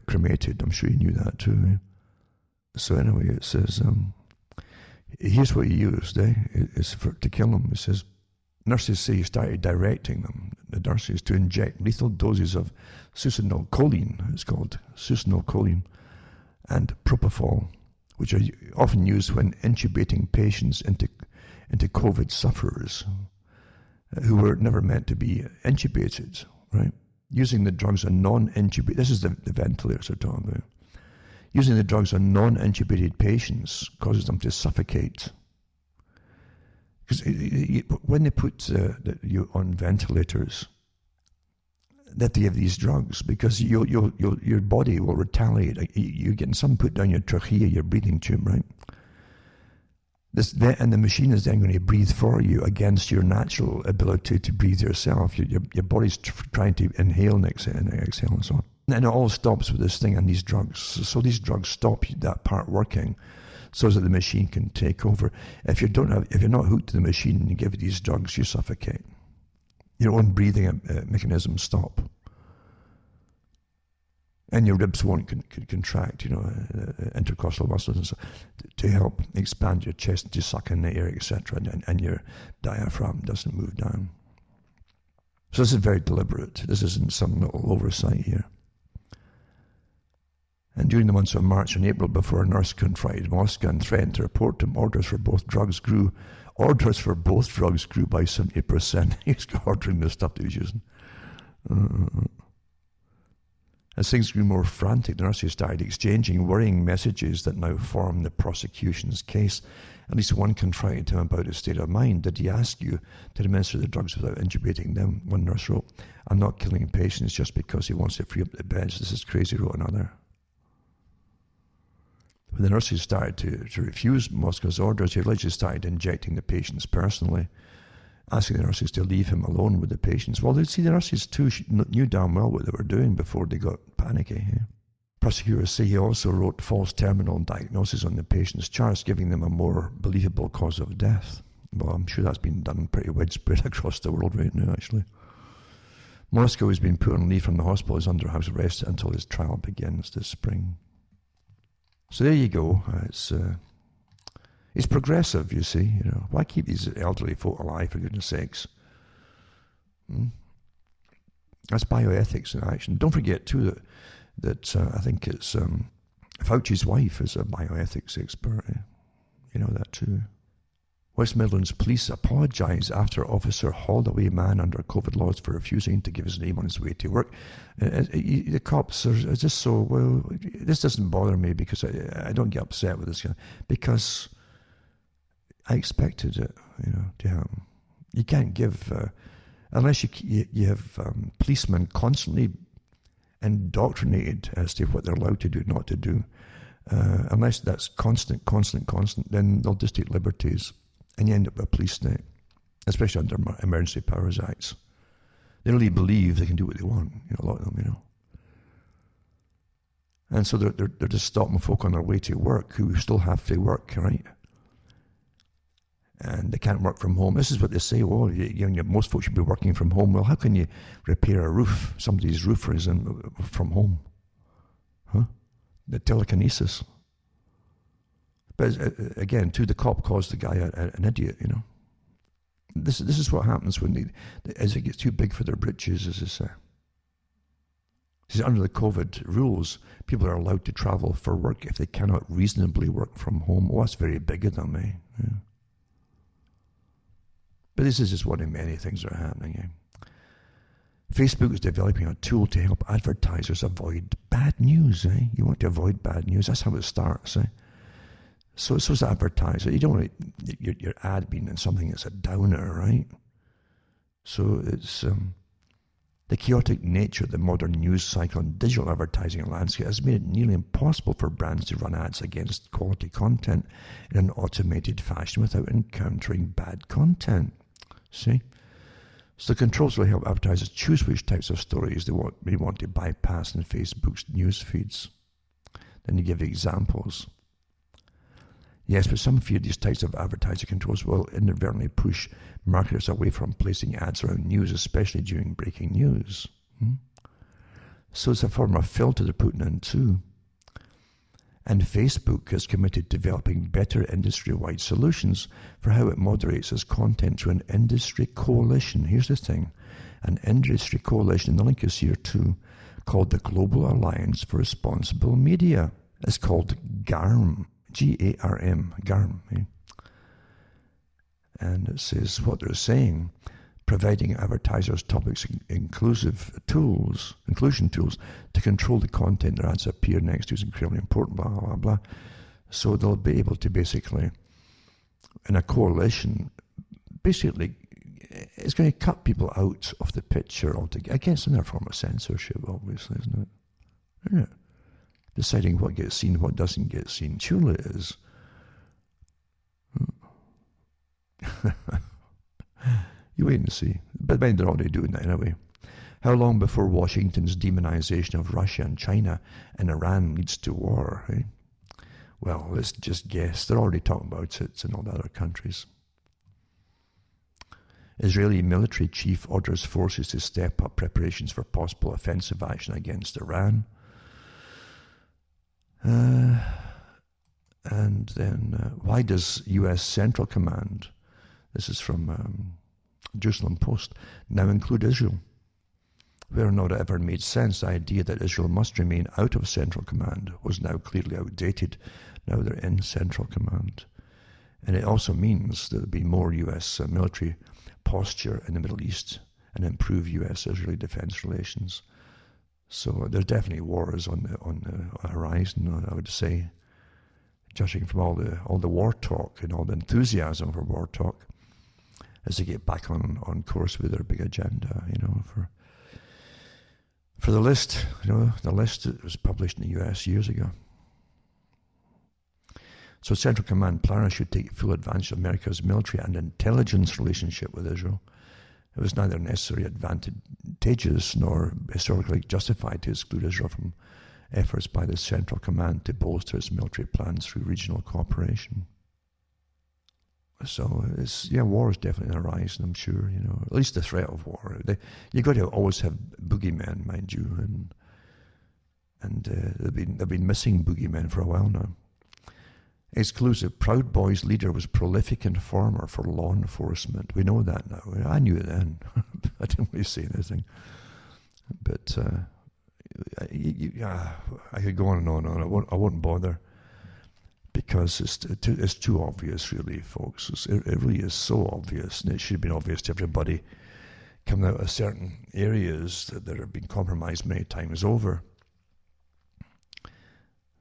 cremated. I'm sure you knew that too. Eh? So anyway, it says, here's what he used, to kill them. It says, nurses say he started directing them, the nurses, to inject lethal doses of succinylcholine, it's called, succinylcholine, and propofol, which are often used when intubating patients into COVID sufferers who were never meant to be intubated, right? Using the drugs on non-intubated, this is the ventilators they're talking about. Using the drugs on non-intubated patients causes them to suffocate. Because when they put you on ventilators, they have to give these drugs because your body will retaliate. You're getting something put down your trachea, your breathing tube, right? And the machine is then going to breathe for you against your natural ability to breathe yourself. Your body's trying to inhale and exhale and so on. And it all stops with this thing and these drugs. So these drugs stop that part working so that the machine can take over. If you're not hooked to the machine and you give it these drugs, you suffocate. Your own breathing mechanisms stop. And your ribs won't contract, intercostal muscles and so, to help expand your chest, to suck in the air, etc. And your diaphragm doesn't move down. So this is very deliberate. This isn't some little oversight here. And during the months of March and April, before a nurse confronted Mosca and threatened to report him, orders for both drugs grew by 70%. He's ordering the stuff that he was using. As things grew more frantic, the nurses started exchanging worrying messages that now form the prosecution's case. At least one confronted him about his state of mind. Did he ask you to administer the drugs without intubating them? One nurse wrote, I'm not killing patients just because he wants to free up the beds. This is crazy, wrote another. When the nurses started to refuse Mosca's orders, he allegedly started injecting the patients personally, asking the nurses to leave him alone with the patients. Well, the nurses too knew damn well what they were doing before they got panicky. Yeah? Prosecutors say he also wrote false terminal diagnoses on the patients' charts, giving them a more believable cause of death. Well, I'm sure that's been done pretty widespread across the world right now, actually. Mosca, who's been put on leave from the hospital, is under house arrest until his trial begins this spring. So there you go. It's progressive, you see. Why keep these elderly folk alive, for goodness sakes? That's bioethics in action. Don't forget too that I think it's Fauci's wife is a bioethics expert. You know that too. West Midlands police apologise after officer hauled away man under COVID laws for refusing to give his name on his way to work. The cops are just so, well, this doesn't bother me because I don't get upset with this guy because I expected it, to happen. You can't give, unless you have policemen constantly indoctrinated as to what they're allowed to do, not to do. Unless that's constant, then they'll just take liberties. And you end up with a police state, especially under Emergency Powers Acts. They really believe they can do what they want, a lot of them, And so they're just stopping folk on their way to work who still have to work, right? And they can't work from home. This is what they say, most folks should be working from home. Well, how can you repair a roof? Somebody's roofer is from home. Huh? The telekinesis. But again, too, the cop calls the guy an idiot, This is what happens when as it gets too big for their britches, as they say. See, under the COVID rules, people are allowed to travel for work if they cannot reasonably work from home. Oh, that's very big of them, eh? Yeah. But this is just one of many things that are happening, eh? Facebook is developing a tool to help advertisers avoid bad news, eh? You want to avoid bad news. That's how it starts, eh? So as an advertiser, you don't want your ad being in something that's a downer, right? So it's the chaotic nature of the modern news cycle and digital advertising landscape has made it nearly impossible for brands to run ads against quality content in an automated fashion without encountering bad content. See? So the controls will help advertisers choose which types of stories they may want to bypass in Facebook's news feeds. Then you give examples. Yes, but some fear these types of advertising controls will inadvertently push marketers away from placing ads around news, especially during breaking news. So it's a form of filter they're putting in too. And Facebook is committed to developing better industry-wide solutions for how it moderates its content through an industry coalition. Here's the thing, an industry coalition, and the link is here too, called the Global Alliance for Responsible Media. It's called GARM. G-A-R-M, GARM. Eh? And it says what they're saying, providing advertisers topics inclusion tools to control the content their ads appear next to is incredibly important, blah, blah, blah. So they'll be able to basically, in a coalition, basically, it's going to cut people out of the picture altogether. I guess in a form of censorship, obviously, isn't it? Isn't it? Deciding what gets seen, what doesn't get seen. Surely it is. You wait and see. But they're already doing that anyway. How long before Washington's demonization of Russia and China and Iran leads to war? Eh? Well, let's just guess. They're already talking about it in all the other countries. Israeli military chief orders forces to step up preparations for possible offensive action against Iran. And then, why does U.S. Central Command, this is from Jerusalem Post, now include Israel? Where not ever made sense, the idea that Israel must remain out of Central Command was now clearly outdated. Now they're in Central Command. And it also means there'll be more U.S. military posture in the Middle East and improve U.S.-Israeli defense relations. So there's definitely wars on the horizon, I would say, judging from all the war talk and all the enthusiasm for war talk, as they get back on course with their big agenda, for the list, the list that was published in the US years ago. So Central Command planners should take full advantage of America's military and intelligence relationship with Israel. It was neither necessarily advantageous nor historically justified to exclude Israel from efforts by the Central Command to bolster its military plans through regional cooperation. So, war is definitely on the rise, and I'm sure, at least the threat of war. You've got to always have boogeymen, mind you, and they've been missing boogeymen for a while now. Exclusive. Proud Boys leader was prolific informer for law enforcement. We know that now. I knew it then. I didn't really say anything. But I could go on and on. I won't bother because it's too obvious, really, folks. It really is so obvious, and it should have been obvious to everybody coming out of certain areas that have been compromised many times over.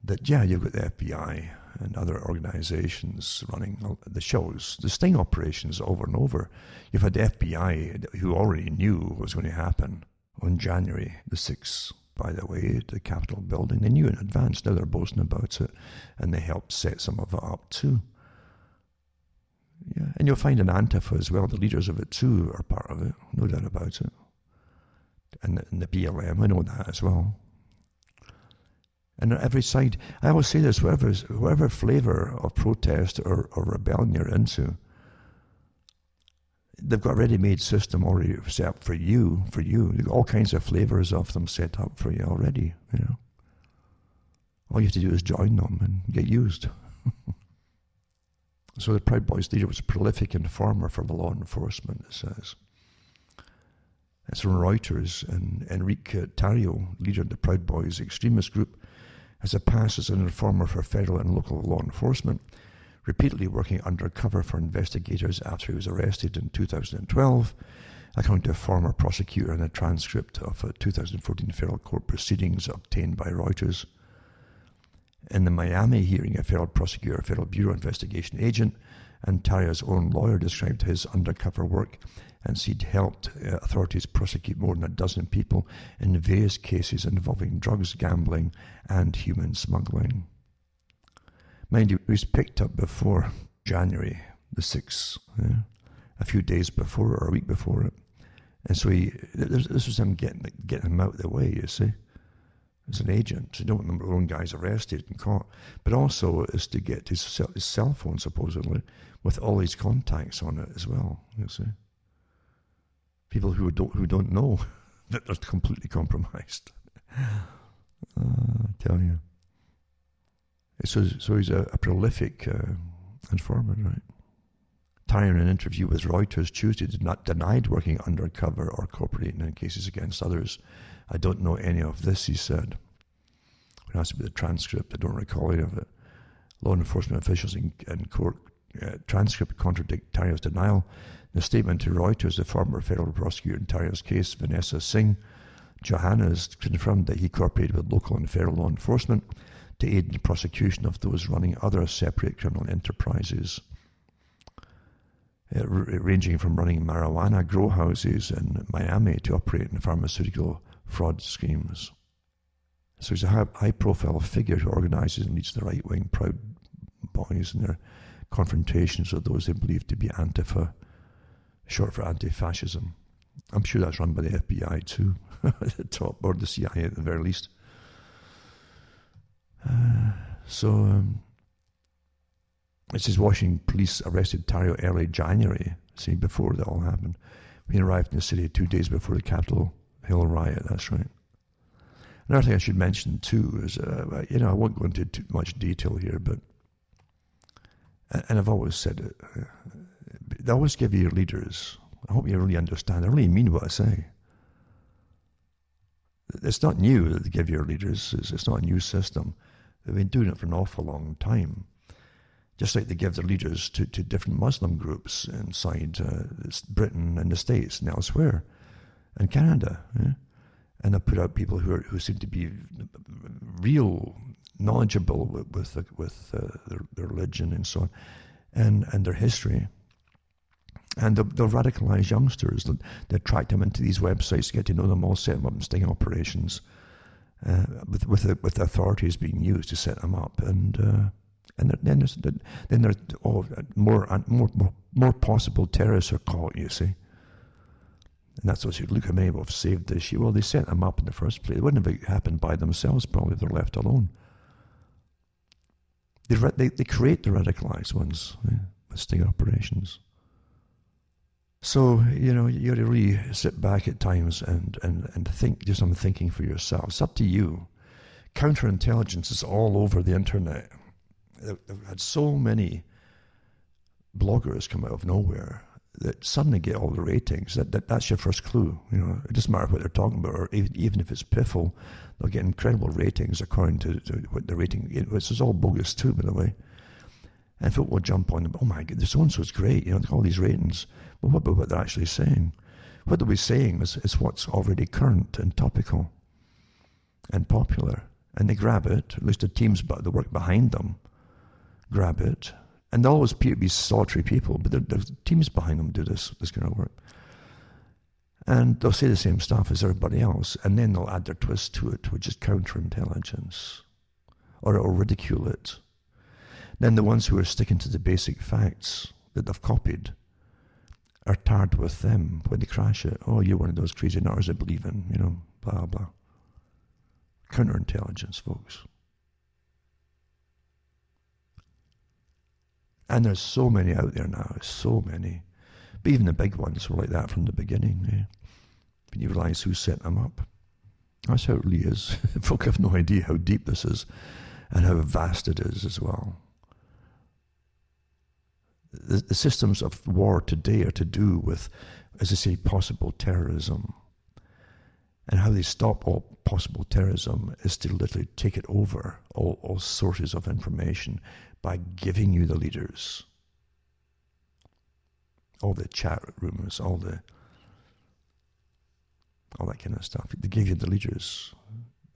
That, you've got the FBI and other organizations running the shows, the sting operations over and over. You've had the FBI who already knew what was going to happen on January the 6th, by the way, at the Capitol building. They knew in advance. Now they're boasting about it, and they helped set some of it up too. Yeah, and you'll find in Antifa as well, the leaders of it too are part of it, no doubt about it. And the BLM, I know that as well. And on every side, I always say this, whatever flavour of protest or rebellion you're into, they've got a ready-made system already set up for you. They've got all kinds of flavours of them set up for you already, you know. All you have to do is join them and get used. So the Proud Boys leader was a prolific informer for the law enforcement, it says. It's from Reuters, and Enrique Tarrio, leader of the Proud Boys extremist group, has a past as an informer for federal and local law enforcement, repeatedly working undercover for investigators after he was arrested in 2012, according to a former prosecutor in a transcript of a 2014 federal court proceedings obtained by Reuters. In the Miami hearing, a federal prosecutor, a Federal Bureau investigation agent, and Tarrio's own lawyer described his undercover work and said he'd helped authorities prosecute more than a dozen people in various cases involving drugs, gambling, and human smuggling. Mind you, he was picked up before January the 6th, a few days before or a week before it. And so this was him getting him out of the way, you see. As an agent, so you don't want the own guys arrested and caught, but also is to get his cell phone, supposedly, with all his contacts on it as well, you see. People who don't know that they're completely compromised. I tell you. So he's a prolific informant, right? Tarrio, in an interview with Reuters Tuesday, did not denied working undercover or cooperating in cases against others. I don't know any of this, he said. It has to be the transcript. I don't recall any of it. Law enforcement officials in court transcript contradict Tarrio's denial. In a statement to Reuters, the former federal prosecutor in Tarrio's case, Vanessa Singh Johannes, confirmed that he cooperated with local and federal law enforcement to aid in the prosecution of those running other separate criminal enterprises, ranging from running marijuana grow houses in Miami to operating pharmaceutical fraud schemes. So he's a high-profile figure who organizes and leads the right-wing Proud Boys in their confrontations with those they believe to be Antifa, short for anti-fascism. I'm sure that's run by the FBI too, at the top, or the CIA at the very least. It says Washington police arrested Tarrio early January, see, before that all happened. He arrived in the city 2 days before the Capitol Hill riot, that's right. Another thing I should mention too is, I won't go into too much detail here, but, and I've always said it, they always give you your leaders, I hope you really understand, I really mean what I say. It's not new that they give your leaders, it's not a new system. They've been doing it for an awful long time. Just like they give their leaders to different Muslim groups inside Britain and the States and elsewhere, and Canada. Yeah? And they put out people who seem to be real knowledgeable with their religion and so on, and their history. And they'll radicalize youngsters. They attract them into these websites, get to know them all, set them up in sting operations, with the authorities being used to set them up, and then there's more possible terrorists are caught, you see. And that's what you look how many have saved this year. Well, they set them up in the first place. It wouldn't have happened by themselves, probably, if they're left alone. They create the radicalized ones, with sting operations. So, you got to really sit back at times and think, do some thinking for yourself. It's up to you. Counterintelligence is all over the internet. They've had so many bloggers come out of nowhere that suddenly get all the ratings. That's your first clue. It doesn't matter what they're talking about, or even if it's piffle, they'll get incredible ratings according to what the rating. This is all bogus too, by the way. And folk will jump on them. Oh my God, so and so's great. All these ratings. Well, what about what they're actually saying? What they'll be saying is what's already current and topical and popular, and they grab it. At least the teams that work behind them grab it. And they'll always be solitary people, but there's teams behind them do this kind of work. And they'll say the same stuff as everybody else, and then they'll add their twist to it, which is counterintelligence, or ridicule it. Then the ones who are sticking to the basic facts, that they've copied are tarred with them when they crash it. Oh, you're one of those crazy nutters that believe in, blah, blah. Counterintelligence, folks. And there's so many out there now, so many. But even the big ones were like that from the beginning. When you realise who set them up. That's how it really is. Folk have no idea how deep this is and how vast it is as well. The systems of war today are to do with, as I say, possible terrorism. And how they stop all possible terrorism is to literally take it over, all sources of information, by giving you the leaders. All the chat rooms, all that kind of stuff. They give you the leaders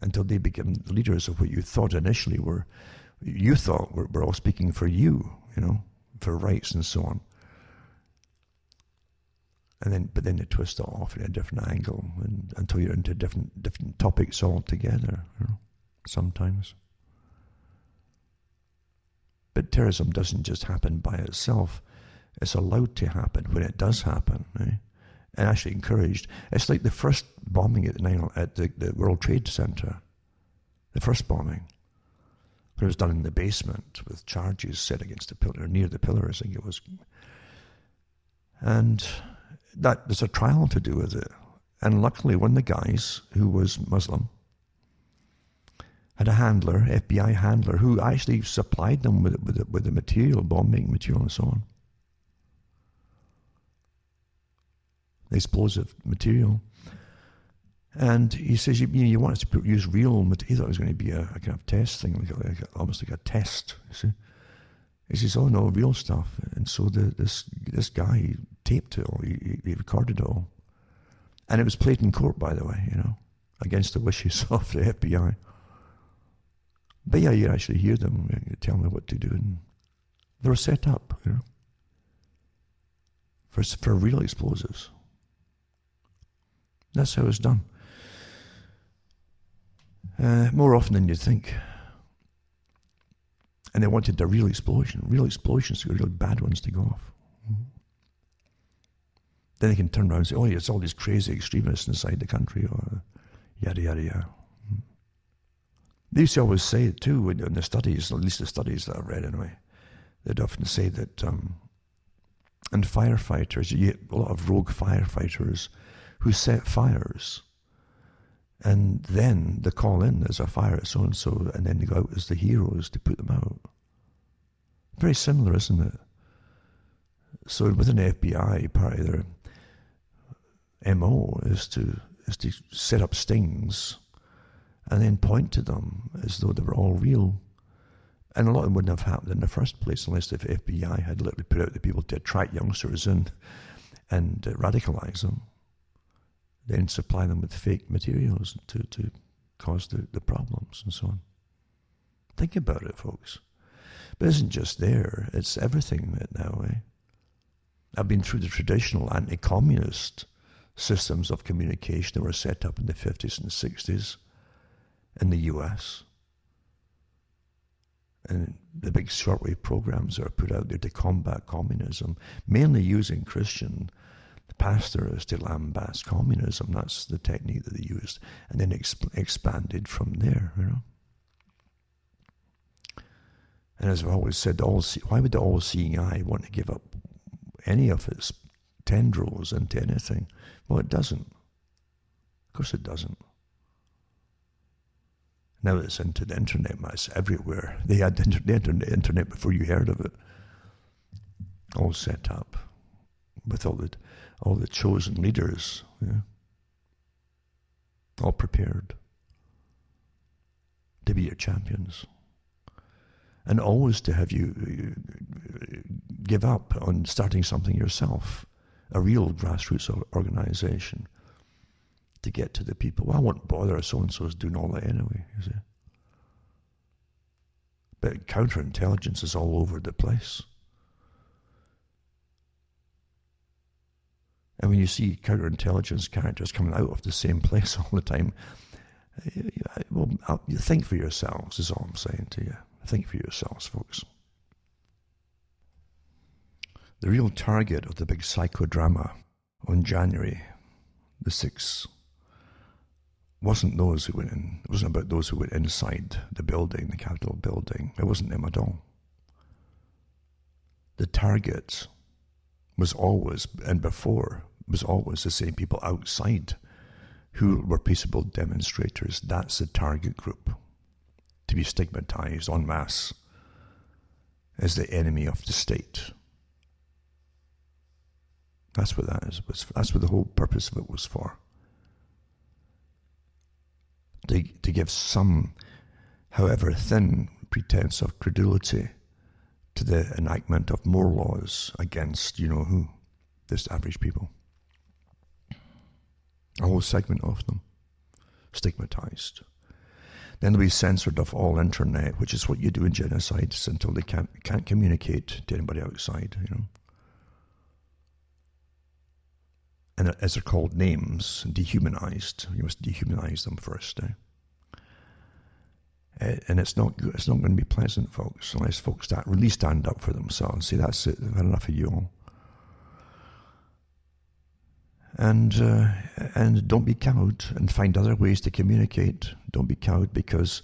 until they become the leaders of what you thought initially were all speaking for you, for rights and so on. But then they twist it off at a different angle until you're into different topics altogether, sometimes. But terrorism doesn't just happen by itself. It's allowed to happen when it does happen, and actually encouraged. It's like the first bombing at the World Trade Center, the first bombing, when it was done in the basement with charges set against the pillar, near the pillars, I think it was. And that there's a trial to do with it. And luckily, one of the guys who was Muslim had a handler, FBI handler, who actually supplied them with the material, bombing material and so on. The explosive material. And he says, you want us to use real material. He thought it was going to be a kind of test thing, almost like a test, you see. He says, oh no, real stuff. And so this guy taped it all, he recorded it all. And it was played in court, by the way, against the wishes of the FBI. But yeah, you actually hear them tell me what to do. And they were set up, for real explosives. That's how it's done. More often than you'd think. And they wanted a real explosions, real bad ones to go off. Mm-hmm. Then they can turn around and say, oh, it's all these crazy extremists inside the country, or yada, yada, yada. Mm-hmm. They used to always say it too in the studies, at least the studies that I've read anyway. They'd often say that, and firefighters, you get a lot of rogue firefighters who set fires. And then they call in, there's a fire at so-and-so, and then they go out as the heroes to put them out. Very similar, isn't it? So within the FBI, part of their MO is to set up stings and then point to them as though they were all real. And a lot of them wouldn't have happened in the first place unless the FBI had literally put out the people to attract youngsters in and radicalize them. Then supply them with fake materials to cause the problems and so on. Think about it, folks. But it isn't just there, it's everything now, I've been through the traditional anti-communist systems of communication that were set up in the 50s and 60s in the US. And the big shortwave programs that are put out there to combat communism, mainly using Christian pastors to lambast communism. That's the technique that they used, and then expanded from there. And as I've always said, why would the all-seeing eye want to give up any of its tendrils into anything? Well, it doesn't. Of course it doesn't. Now it's into the internet, it's everywhere. They had the internet before you heard of it. All set up with all the chosen leaders, all prepared to be your champions. And always to have you give up on starting something yourself, a real grassroots organization, to get to the people. Well, I won't bother, so-and-so's doing all that anyway, you see. But counterintelligence is all over the place. And when you see counterintelligence characters coming out of the same place all the time, well, you think for yourselves, is all I'm saying to you. Think for yourselves, folks. The real target of the big psychodrama on January the 6th wasn't those who went in. It wasn't about those who went inside the building, the Capitol building. It wasn't them at all. The target was always, and before, was always the same people outside who were peaceable demonstrators. That's the target group to be stigmatized en masse as the enemy of the state. That's what that is. That's what the whole purpose of it was for. To give some, however thin, pretense of credulity to the enactment of more laws against, you know who, this average people. A whole segment of them stigmatized. Then they'll be censored off all internet, which is what you do in genocides until they can't communicate to anybody outside, you know. And as they're called names, dehumanized. You must dehumanize them first. And it's not good. It's not going to be pleasant, folks, unless folks really stand up for themselves. See, that's it. I've had enough of you all. And don't be cowed, and find other ways to communicate. Don't be cowed, because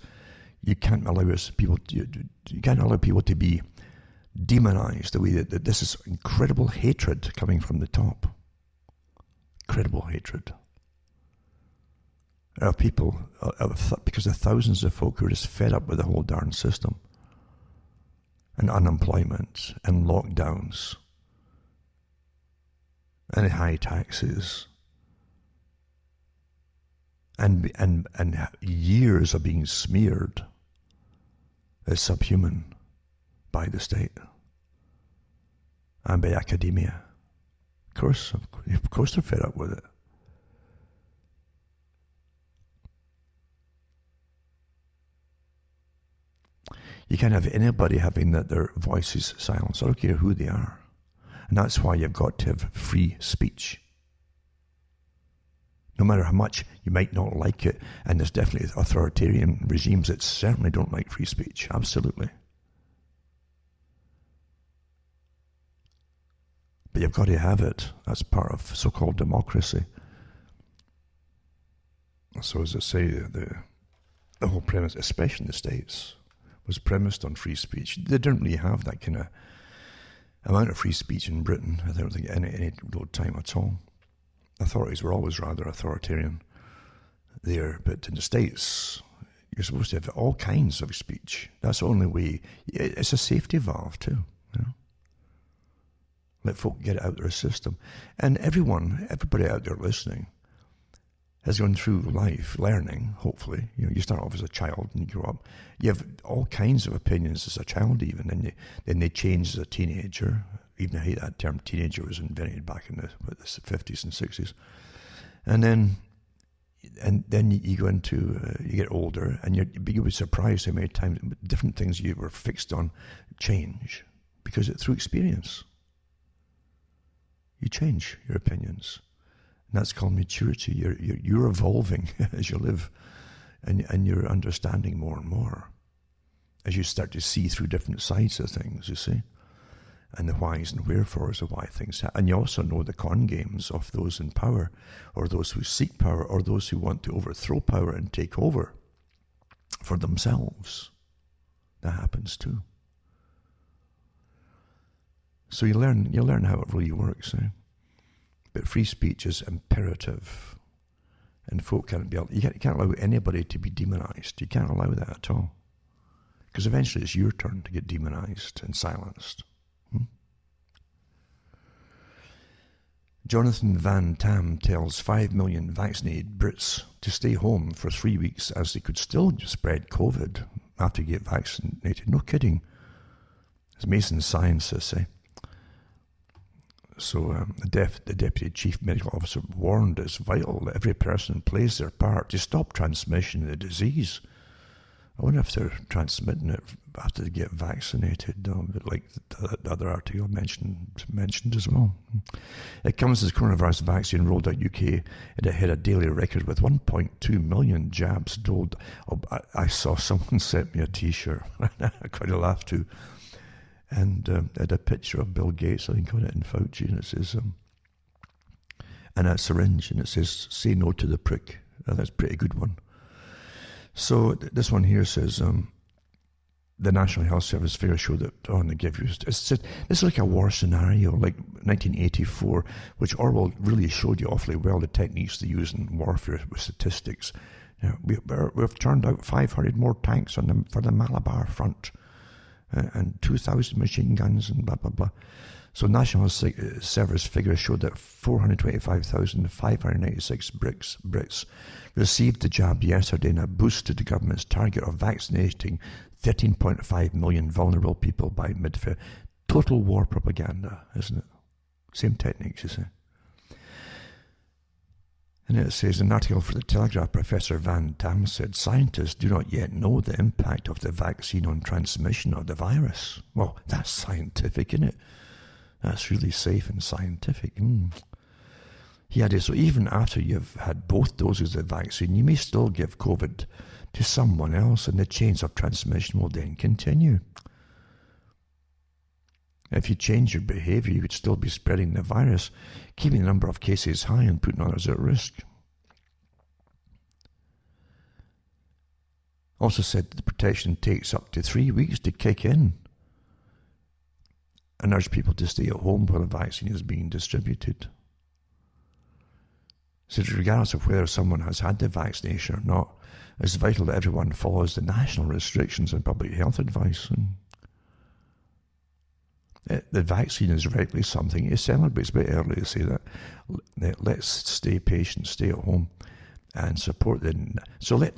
you can't allow people to be demonized the way that this is incredible hatred coming from the top. Incredible hatred. There are people, because of thousands of folk who are just fed up with the whole darn system, and unemployment, and lockdowns, and high taxes, and years of being smeared as subhuman by the state and by academia. Of course they're fed up with it. You can't have anybody having their voices silenced. I don't care who they are. And that's why you've got to have free speech. No matter how much you might not like it, and there's definitely authoritarian regimes that certainly don't like free speech. Absolutely. But you've got to have it. That's part of so-called democracy. So as I say, the whole premise, especially in the States, was premised on free speech. They didn't really have that kind of amount of free speech in Britain. I don't think any time at all. Authorities were always rather authoritarian there, but in the States, you're supposed to have all kinds of speech. That's the only way. It's a safety valve too, you know. Let folk get it out of their system. And everybody out there listening has gone through life learning, hopefully. You know, you start off as a child and you grow up. You have all kinds of opinions as a child even, and then they change as a teenager. Even I hate that term, teenager was invented back in the 50s and 60s. And then you go into, you get older, and you'll be surprised how many times different things you were fixed on change, because through experience. You change your opinions. And that's called maturity. You're evolving as you live, and you're understanding more and more as you start to see through different sides of things, you see, and the whys and wherefores of why things happen. And you also know the con games of those in power, or those who seek power, or those who want to overthrow power and take over for themselves. That happens too. So you learn how it really works. But free speech is imperative, and folk can't be. You can't allow anybody to be demonized. You can't allow that at all, because eventually it's your turn to get demonized and silenced. Jonathan Van Tam tells 5 million vaccinated Brits to stay home for 3 weeks as they could still spread COVID after you get vaccinated. No kidding. As Mason scientists say. So the Deputy Chief Medical Officer warned it's vital that every person plays their part to stop transmission of the disease. I wonder if they're transmitting it after they get vaccinated, like the other article mentioned as well. It comes as coronavirus vaccine rolled out UK, and it hit a daily record with 1.2 million jabs doled. I saw someone sent me a T-shirt. I kind of laughed too. And it had a picture of Bill Gates, I think, on it, and Fauci, and it says, and a syringe, and it says, say no to the prick. That's a pretty good one. So this one here says, the National Health Service figures show that, and they give you, this is like a war scenario, like 1984, which Orwell really showed you awfully well the techniques they use in warfare with statistics. We've turned out 500 more tanks for the Malabar front, and 2,000 machine guns, and blah, blah, blah. So National Health Service figures showed that 425,596 Brits received the jab yesterday in a boost to the government's target of vaccinating 13.5 million vulnerable people by mid-February. Total war propaganda, isn't it? Same techniques, you see. And it says, an article for the Telegraph, Professor Van Tam said, scientists do not yet know the impact of the vaccine on transmission of the virus. Well, that's scientific, isn't it? That's really safe and scientific. He added, so even after you've had both doses of the vaccine, you may still give COVID to someone else, and the chains of transmission will then continue. If you change your behavior, you could still be spreading the virus, keeping the number of cases high and putting others at risk. Also said that the protection takes up to 3 weeks to kick in, and urged people to stay at home while the vaccine is being distributed. So regardless of whether someone has had the vaccination or not, it's vital that everyone follows the national restrictions and public health advice. The vaccine is rightly something to celebrate. It's a bit early to say that. Let's stay patient, stay at home, and support the. So let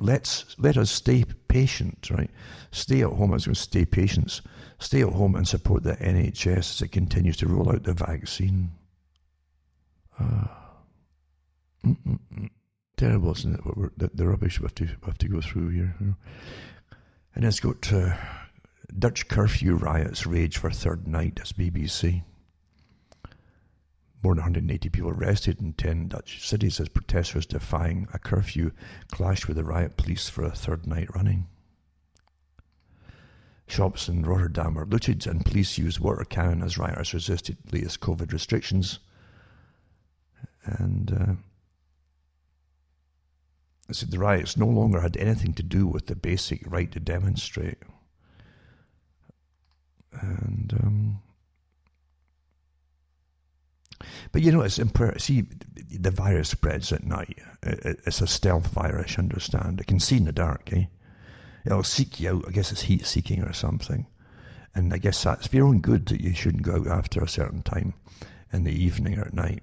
us stay patient, right? Stay at home. I was going to stay patient. Stay at home and support the NHS as it continues to roll out the vaccine. Terrible, isn't it? The rubbish we have to go through here. And it's got Dutch curfew riots rage for third night as BBC. More than 180 people arrested in 10 Dutch cities as protesters defying a curfew clashed with the riot police for a third night running. Shops in Rotterdam were looted and police used water cannon as rioters resisted latest COVID restrictions. And the riots no longer had anything to do with the basic right to demonstrate. And but you know, it's see, the virus spreads at night. It's a stealth virus, you understand. It can see in the dark, eh? It'll seek you out. I guess it's heat seeking or something. And I guess that's for your own good that you shouldn't go out after a certain time in the evening or at night.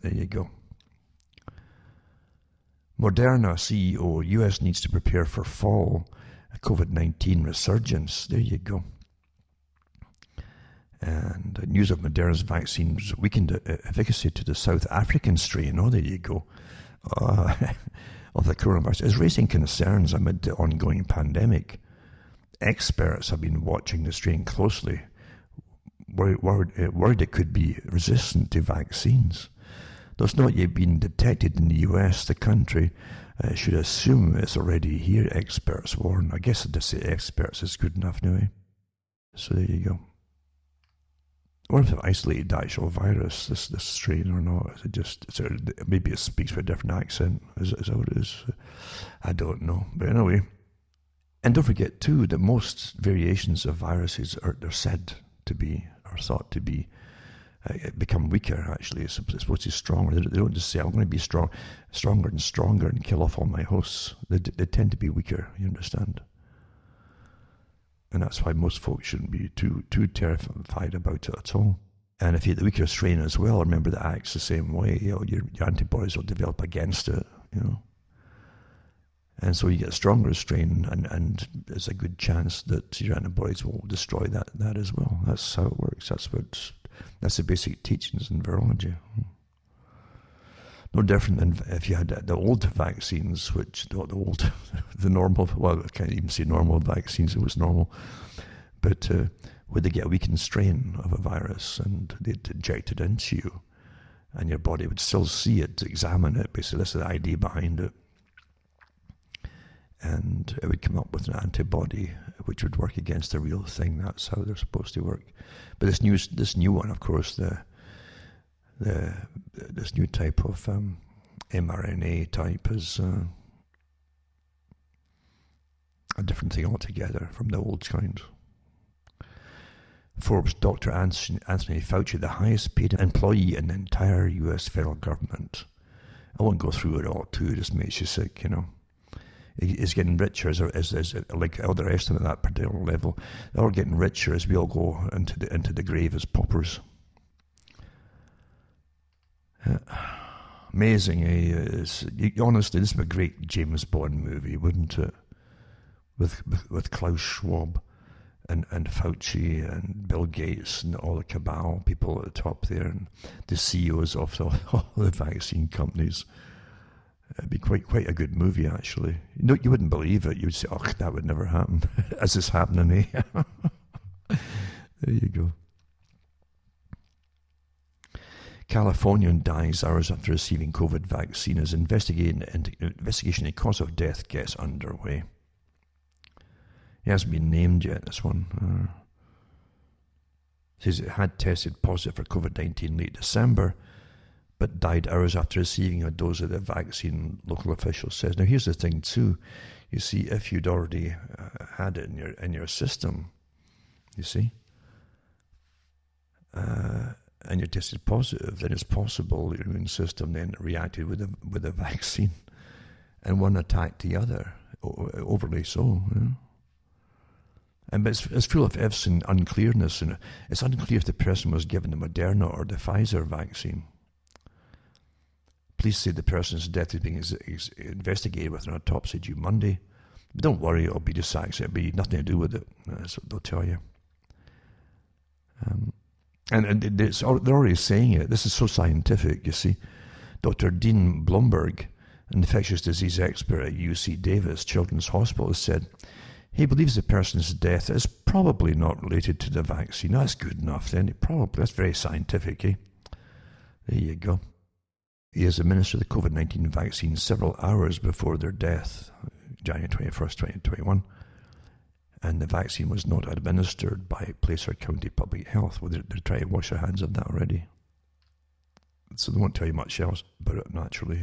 There you go. Moderna CEO, US needs to prepare for fall COVID-19 resurgence. There you go. And news of Moderna's vaccines weakened efficacy to the South African strain. Oh, there you go. Of the coronavirus is raising concerns amid the ongoing pandemic. Experts have been watching the strain closely, worried it could be resistant to vaccines. Though it's not yet been detected in the US, the country should assume it's already here, experts warn. I guess to say experts is good enough now, eh? So there you go. I wonder if they've isolated the actual virus, this strain, or not. Is it just, maybe it speaks with a different accent. Is that what it is? I don't know. But anyway. And don't forget, too, that most variations of viruses they're said to be, or thought to be, become weaker, actually. It's supposed to be stronger. They don't just say, I'm going to be stronger and stronger and kill off all my hosts. They tend to be weaker, you understand? And that's why most folks shouldn't be too terrified about it at all. And if you have the weaker strain as well, remember that acts the same way. You know, your antibodies will develop against it, you know. And so you get a stronger strain, and there's a good chance that your antibodies will destroy that as well. That's how it works. That's the basic teachings in virology. No different than if you had the old vaccines, which the normal, well, I can't even say normal vaccines, it was normal, but where they get a weakened strain of a virus and they'd inject it into you, and your body would still see it, examine it, basically, that's the idea behind it. and it would come up with an antibody which would work against the real thing. That's how they're supposed to work. But this new one, of course, this new type of mRNA type is a different thing altogether from the old kind. Forbes Dr. Anthony Fauci, the highest paid employee in the entire US federal government. I won't go through it all too, it just makes you sick, you know. He's getting richer as like all the rest of them at that particular level. They're all getting richer as we all go into the grave as paupers. Amazing, honestly, this would be a great James Bond movie, wouldn't it? With Klaus Schwab and Fauci and Bill Gates and all the cabal people at the top there, and the CEOs of all the vaccine companies. It'd be quite a good movie, actually. You wouldn't believe it. You'd say, "Oh, that would never happen." As it's happening, eh? There you go. Californian dies hours after receiving COVID vaccine as investigation into cause of death gets underway. He hasn't been named yet, this one. Says it had tested positive for COVID-19 late December, but died hours after receiving a dose of the vaccine, local officials says. Now here's the thing too, you see, if you'd already had it in your system, you see, and you tested positive, then it's possible your immune system then reacted with the vaccine, and one attacked the other, overly so. You know? But it's full of ifs and unclearness, and it's unclear if the person was given the Moderna or the Pfizer vaccine. Police say the person's death is being investigated with an autopsy due Monday. But don't worry, it'll be just accident. It'll be nothing to do with it. That's what they'll tell you. And they're already saying it. This is so scientific, you see. Dr. Dean Blumberg, an infectious disease expert at UC Davis Children's Hospital, has said he believes the person's death is probably not related to the vaccine. That's good enough then. That's very scientific, eh? There you go. He has administered the COVID-19 vaccine several hours before their death, January 21st, 2021. And the vaccine was not administered by Placer County Public Health. Well, they're trying to wash their hands of that already. So they won't tell you much else about it, naturally.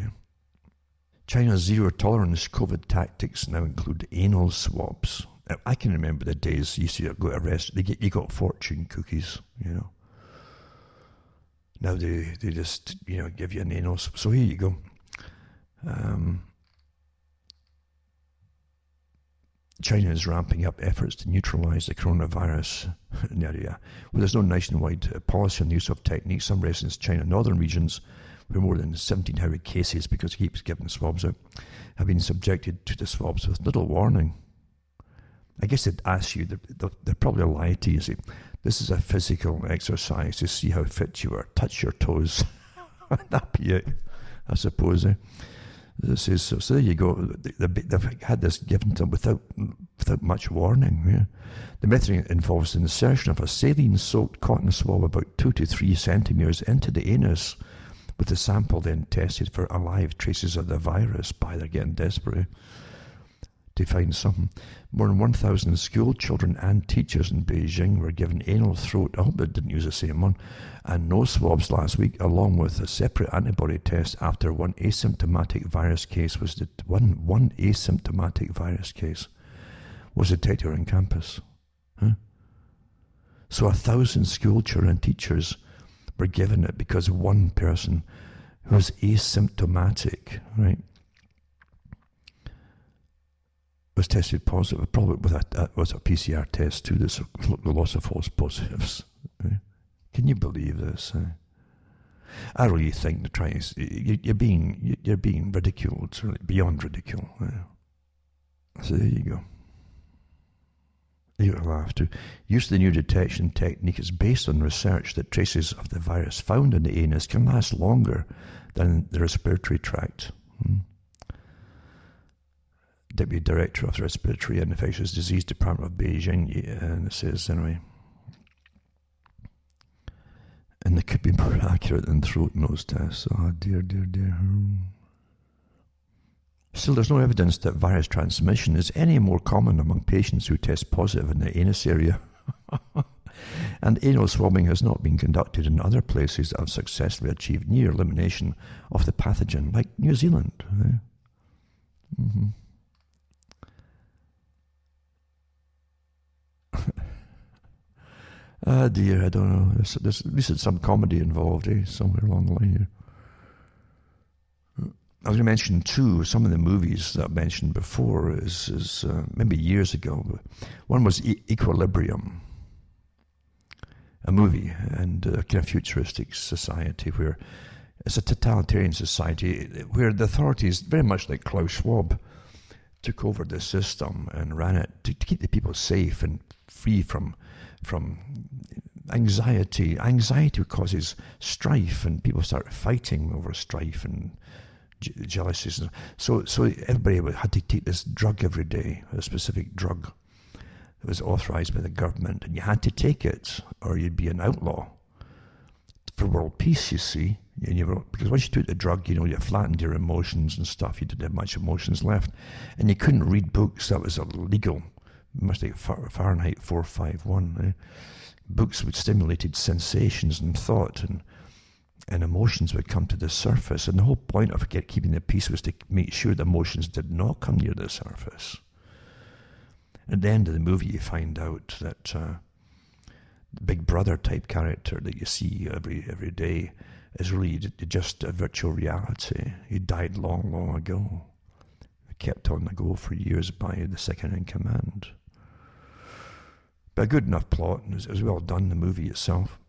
China's zero-tolerance COVID tactics now include anal swabs. Now, I can remember the days you used to go to a restaurant, you got fortune cookies, you know. Now they just, give you an anal swab. So here you go. China is ramping up efforts to neutralize the coronavirus in the area. Well, there's no nationwide policy on the use of techniques. Some residents in China northern regions, where more than 1,700 cases, because it keeps giving swabs out, have been subjected to the swabs with little warning. I guess they'd ask you, they'd probably lie to you, say, this is a physical exercise to see how fit you are. Touch your toes. That'd be it, I suppose. This is so there you go. They've had this given to them without much warning. Yeah. The method involves the insertion of a saline-soaked cotton swab about 2 to 3 centimeters into the anus, with the sample then tested for alive traces of the virus. They're getting desperate to find something. More than 1,000 school children and teachers in Beijing were given anal throat, I hope they didn't use the same one, and nose swabs last week, along with a separate antibody test after one asymptomatic virus case was detected on campus. Huh? So 1,000 school children and teachers were given it because one person who was asymptomatic, right, was tested positive, probably with a PCR test too. There's a loss of false positives. Right? Can you believe this? I really think they're trying. You're being ridiculed, certainly beyond ridicule. So there you go. You will have to. Use of the new detection technique is based on research that traces of the virus found in the anus can last longer than the respiratory tract. Deputy Director of the Respiratory and Infectious Disease Department of Beijing, and it says anyway. And they could be more accurate than throat nose tests. Oh dear, dear, dear. Still, there's no evidence that virus transmission is any more common among patients who test positive in the anus area. And anal swabbing has not been conducted in other places that have successfully achieved near elimination of the pathogen, like New Zealand. Mm-hmm. Ah dear, I don't know. There's at least some comedy involved, somewhere along the line here. I was going to mention too, some of the movies that I mentioned before is maybe years ago. One was Equilibrium, a movie, and a kind of futuristic society where it's a totalitarian society where the authorities, very much like Klaus Schwab, took over the system and ran it to keep the people safe and free from anxiety. Anxiety causes strife, and people start fighting over strife and jealousies. So everybody had to take this drug every day, a specific drug that was authorized by the government, and you had to take it or you'd be an outlaw for world peace, you see. Because once you took the drug, you flattened your emotions and stuff. You didn't have much emotions left, and you couldn't read books. That was illegal. Much like Fahrenheit 451. Books which stimulated sensations and thought, and emotions would come to the surface. And the whole point of keeping the peace was to make sure the emotions did not come near the surface. At the end of the movie, you find out that the Big Brother type character that you see every day is really just a virtual reality. He died long, long ago. He kept on the go for years by the second in command. But a good enough plot, and it was well done, the movie itself.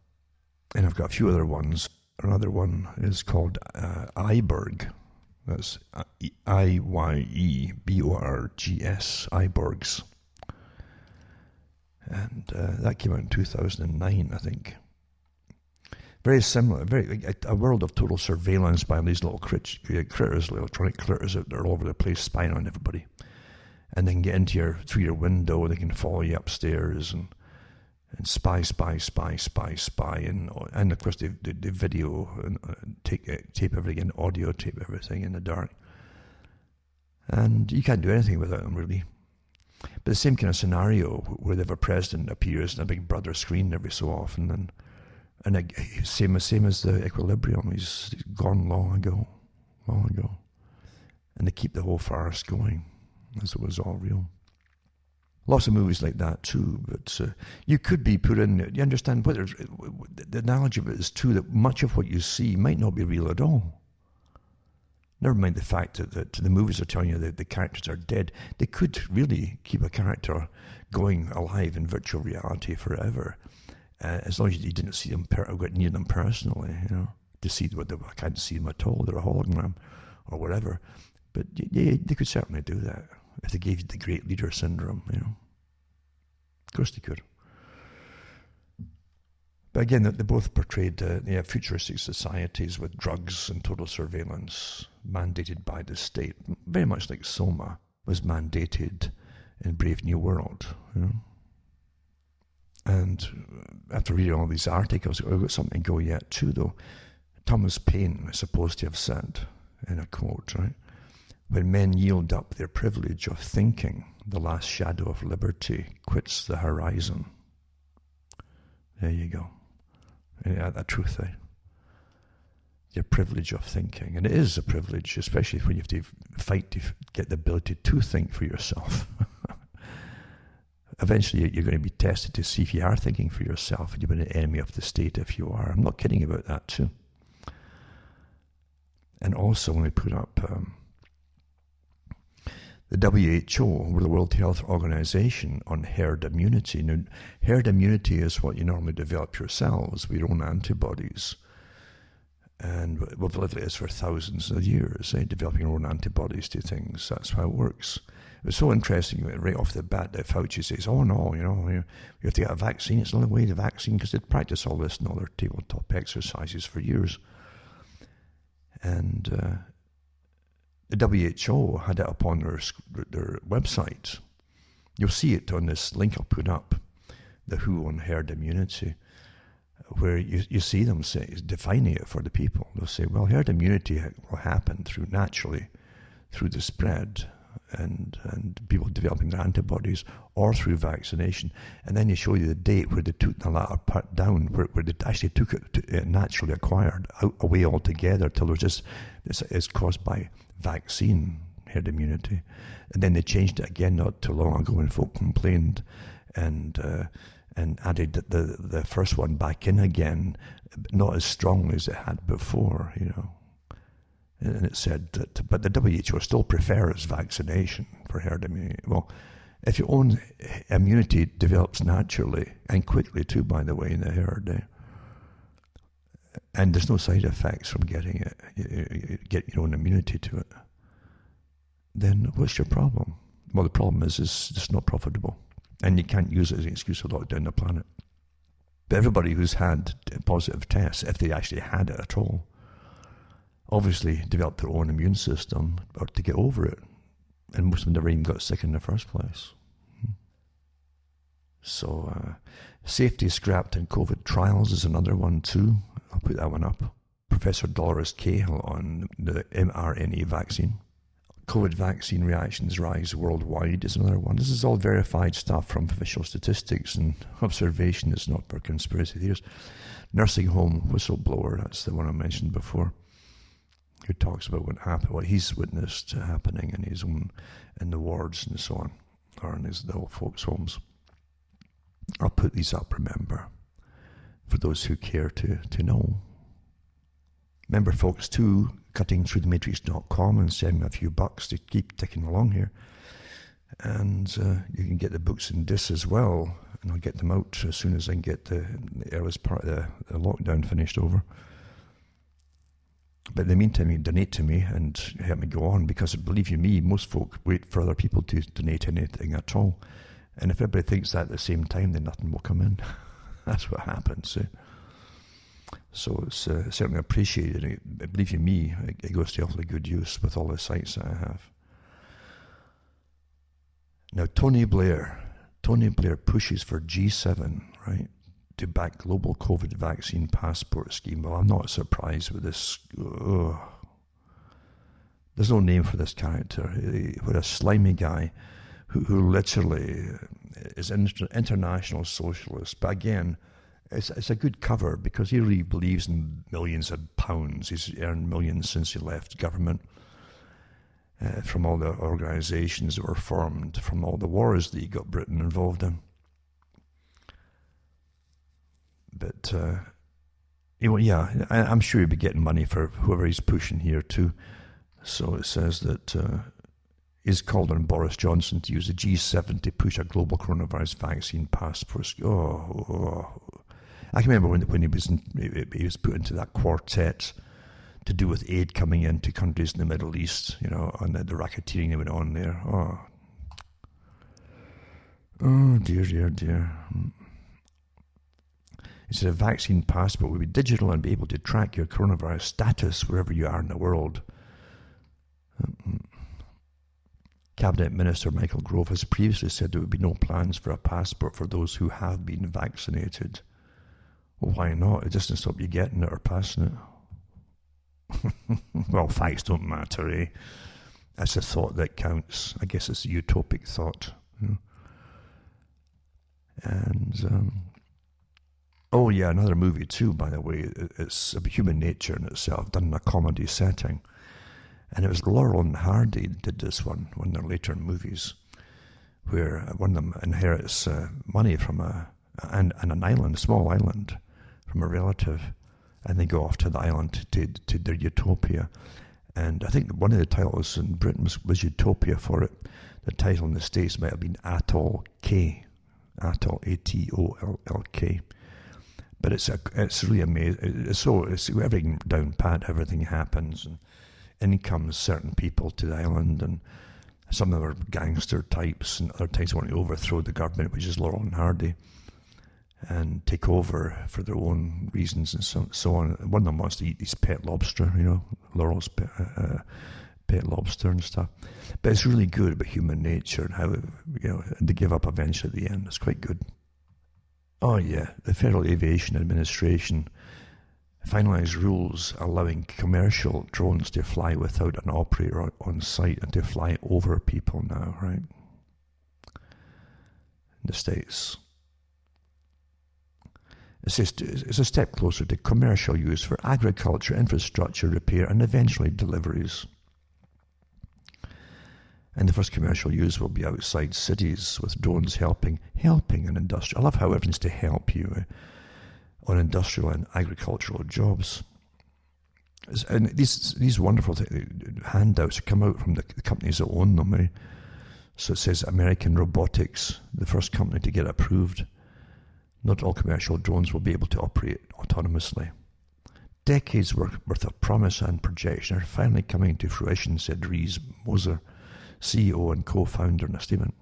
And I've got a few other ones. Another one is called Iborg. That's Iyeborgs, Iborgs. And that came out in 2009, I think. Very similar, a world of total surveillance by these little critters, electronic critters that are all over the place, spying on everybody. And they can get through your window, they can follow you upstairs and spy, and of course they video and tape everything, and audio tape everything in the dark. And you can't do anything without them, really. But the same kind of scenario where they have a president appears on a Big Brother screen every so often, and same as the Equilibrium, he's gone long ago, and they keep the whole farce going as it was all real. Lots of movies like that too, but you could be put in. You understand? The analogy of it is too that much of what you see might not be real at all. Never mind the fact that the movies are telling you that the characters are dead. They could really keep a character going alive in virtual reality forever, as long as you didn't see them or got near them personally. To see I can't see them at all. They're a hologram or whatever. But yeah, they could certainly do that if they gave you the great leader syndrome. Of course they could. But again, they both portrayed futuristic societies with drugs and total surveillance mandated by the state, very much like Soma was mandated in Brave New World. And after reading all these articles, I've got something to go yet too, though. Thomas Paine is supposed to have said, in a quote, right? When men yield up their privilege of thinking, the last shadow of liberty quits the horizon. There you go. Yeah, the truth, Your privilege of thinking. And it is a privilege, especially when you have to fight to get the ability to think for yourself. Eventually, you're going to be tested to see if you are thinking for yourself, and you've been an enemy of the state if you are. I'm not kidding about that, too. And also, when we put up the WHO, or the World Health Organization, on herd immunity. Now, herd immunity is what you normally develop yourselves with your own antibodies. And we've lived like this for thousands of years, developing our own antibodies to things. That's how it works. It was so interesting right off the bat that Fauci says, oh no, you have to get a vaccine. It's the only way to vaccine, because they'd practice all this in all their tabletop exercises for years. And the WHO had it up on their website. You'll see it on this link I'll put up, the WHO on herd immunity, where you see them defining it for the people. They'll say, well, herd immunity will happen naturally through the spread and people developing their antibodies, or through vaccination. And then they show you the date where they took the latter part down, where they actually took it naturally acquired away altogether, till there was just, it's caused by vaccine herd immunity. And then they changed it again not too long ago when folk complained, and added the first one back in again, not as strongly as it had before, And it said that, but the WHO still prefers vaccination for herd immunity. Well, if your own immunity develops naturally, and quickly too, by the way, in the herd, and there's no side effects from getting it, you get your own immunity to it, then what's your problem? Well, the problem is it's just not profitable, and you can't use it as an excuse to lock down the planet. But everybody who's had positive tests, if they actually had it at all, obviously developed their own immune system or to get over it, and most of them never even got sick in the first place. So safety scrapped in COVID trials is another one too. I'll put that one up. Professor Dolores Cahill on the mRNA vaccine. COVID vaccine reactions rise worldwide is another one. This is all verified stuff from official statistics and observation. It's not for conspiracy theories. Nursing home whistleblower, that's the one I mentioned before, who talks about what he's witnessed happening in the wards and so on, or in the old folks' homes. I'll put these up, remember, for those who care to know. Remember, folks, too, cuttingthroughthematrix.com, and send me a few bucks to keep ticking along here. And you can get the books in disc as well, and I'll get them out as soon as I can get the earliest part of the lockdown finished over. But in the meantime, you can donate to me and help me go on, because believe you me, most folk wait for other people to donate anything at all. And if everybody thinks that at the same time, then nothing will come in. That's what happens. So it's certainly appreciated. Believe you me, it goes to awfully good use with all the sites that I have. Now, Tony Blair pushes for G7, right, to back global COVID vaccine passport scheme. Well, I'm not surprised with this. Ugh. There's no name for this character. What a slimy guy who literally is an international socialist. But again, it's a good cover, because he really believes in millions of pounds. He's earned millions since he left government, from all the organisations that were formed, from all the wars that he got Britain involved in. But, I'm sure he'll be getting money for whoever he's pushing here too. So it says that he's called on Boris Johnson to use the G7 to push a global coronavirus vaccine passport. I can remember when he was put into that quartet to do with aid coming into countries in the Middle East, and the racketeering that went on there. Oh, dear. He said a vaccine passport would be digital and be able to track your coronavirus status wherever you are in the world. Cabinet Minister Michael Gove has previously said there would be no plans for a passport for those who have been vaccinated. Well, why not? It doesn't stop you getting it or passing it. Well, facts don't matter, eh? That's the thought that counts. I guess it's a utopic thought. And, another movie too, by the way. It's Human Nature in itself, done in a comedy setting. And it was Laurel and Hardy did this one of their later movies, where one of them inherits money from an island, a small island, from a relative, and they go off to the island to their utopia. And I think one of the titles in Britain was Utopia for it. The title in the States might have been Atoll K, Atoll, Atollk. But it's really amazing. It's everything down pat. Everything happens, and in comes certain people to the island, and some of them are gangster types, and other types want to overthrow the government, which is Laurel and Hardy, and take over for their own reasons and so on. One of them wants to eat his pet lobster, Laurel's pet lobster and stuff. But it's really good about human nature and how they give up eventually at the end. It's quite good. Oh yeah, the Federal Aviation Administration finalised rules allowing commercial drones to fly without an operator on site and to fly over people now, right? In the States. It says it's a step closer to commercial use for agriculture, infrastructure, repair, and eventually deliveries. And the first commercial use will be outside cities with drones helping an industry. I love how everything's to help you on industrial and agricultural jobs. And these wonderful handouts come out from the companies that own them. Eh? So it says American Robotics, the first company to get approved. Not all commercial drones will be able to operate autonomously. Decades worth of promise and projection are finally coming to fruition, said Reese Moser, CEO and co-founder in a statement.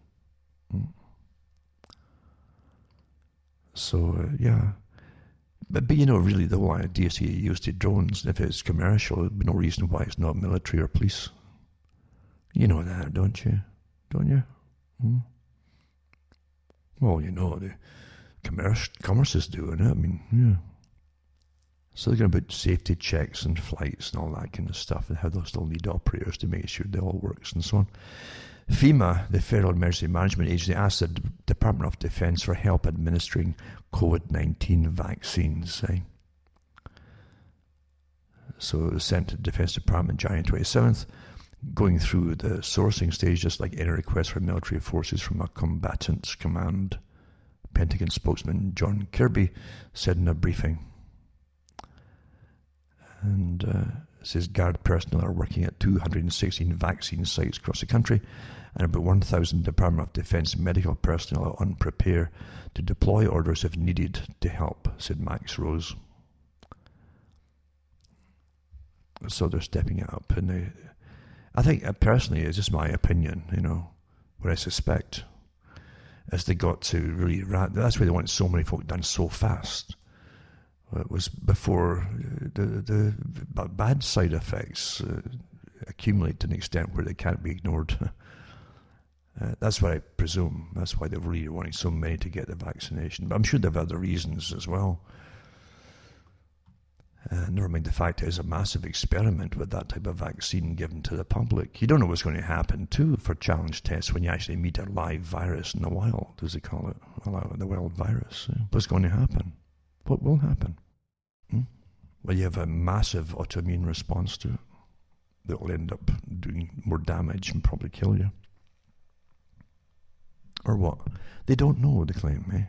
So, yeah. But really, the whole idea is to use the drones. If it's commercial, there'd be no reason why it's not military or police. You know that, don't you? Don't you? Well, the commerce is doing it. I mean, yeah. So they're going to put safety checks and flights and all that kind of stuff, and how they'll still need operators to make sure it all works and so on. FEMA, the Federal Emergency Management Agency, asked the Department of Defense for help administering COVID-19 vaccines. So it was sent to the Defense Department January 27th, going through the sourcing stage, just like any request for military forces from a combatants command. Pentagon spokesman John Kirby said in a briefing. And it says Guard personnel are working at 216 vaccine sites across the country, and about 1,000 Department of Defense medical personnel are on prepare to deploy orders if needed to help, said Max Rose. So they're stepping it up. And I think, personally, it's just my opinion, what I suspect, as they got to really, that's why they want so many folk done so fast. It was before the bad side effects accumulate to an extent where they can't be ignored. That's what I presume. That's why they're really wanting so many to get the vaccination. But I'm sure they've other reasons as well. Never mind the fact it is a massive experiment with that type of vaccine given to the public. You don't know what's going to happen, too, for challenge tests when you actually meet a live virus in the wild, as they call it, the wild virus. What's going to happen? What will happen? Well, you have a massive autoimmune response to it that will end up doing more damage and probably kill you. Or what? They don't know, they claim,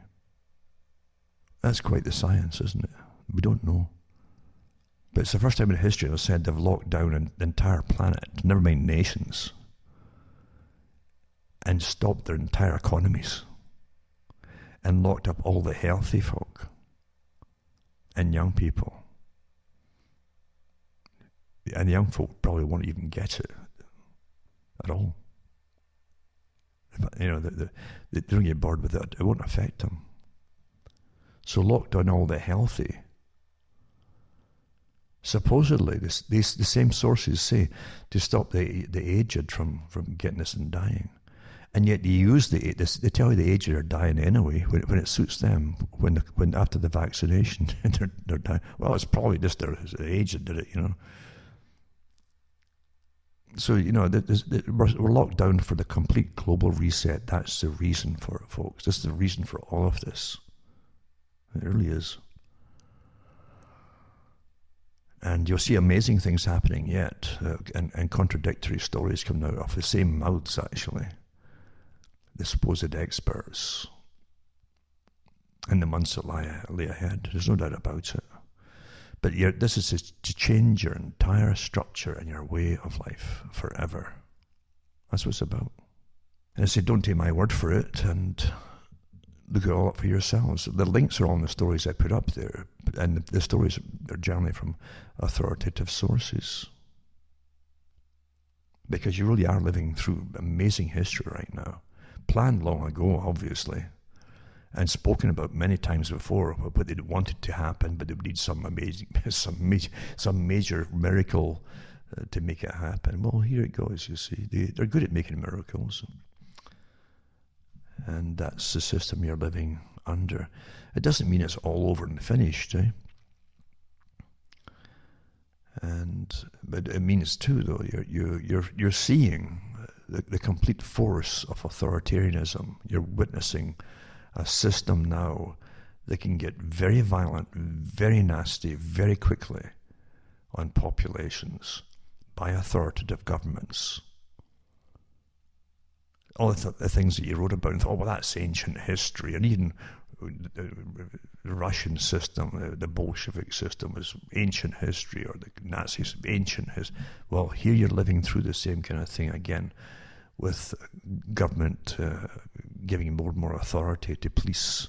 That's quite the science, isn't it? We don't know. But it's the first time in history they've said they've locked down an entire planet, never mind nations, and stopped their entire economies, and locked up all the healthy folk and young people. And the young folk probably won't even get it at all. They don't get bored with it. It won't affect them. So lock down all the healthy. Supposedly, the same sources say to stop the aged from getting this and dying. And yet they use they tell you the aged are dying anyway when it suits them. When after the vaccination they're dying. Well, it's probably just their age that did it, So we're locked down for the complete global reset. That's the reason for it, folks. This is the reason for all of this. It really is. And you'll see amazing things happening yet, and contradictory stories coming out of the same mouths, actually. The supposed experts in the months that lay ahead. There's no doubt about it. But this is to change your entire structure and your way of life forever. That's what it's about. And I say, don't take my word for it, and look it all up for yourselves. The links are all in the stories I put up there, and the stories are generally from authoritative sources. Because you really are living through amazing history right now. Planned long ago, obviously, and spoken about many times before, what they wanted to happen, but they would need some major miracle to make it happen. Well, here it goes, you see. They're good at making miracles. And that's the system you're living under. It doesn't mean it's all over and finished, But it means too, though, you're seeing the complete force of authoritarianism. You're witnessing a system now that can get very violent, very nasty, very quickly on populations by authoritative governments. All the things that you wrote about and thought, oh, well, that's ancient history. And even the Russian system, the Bolshevik system was ancient history, or the Nazis, ancient history. Well, here you're living through the same kind of thing again, with government giving more and more authority to police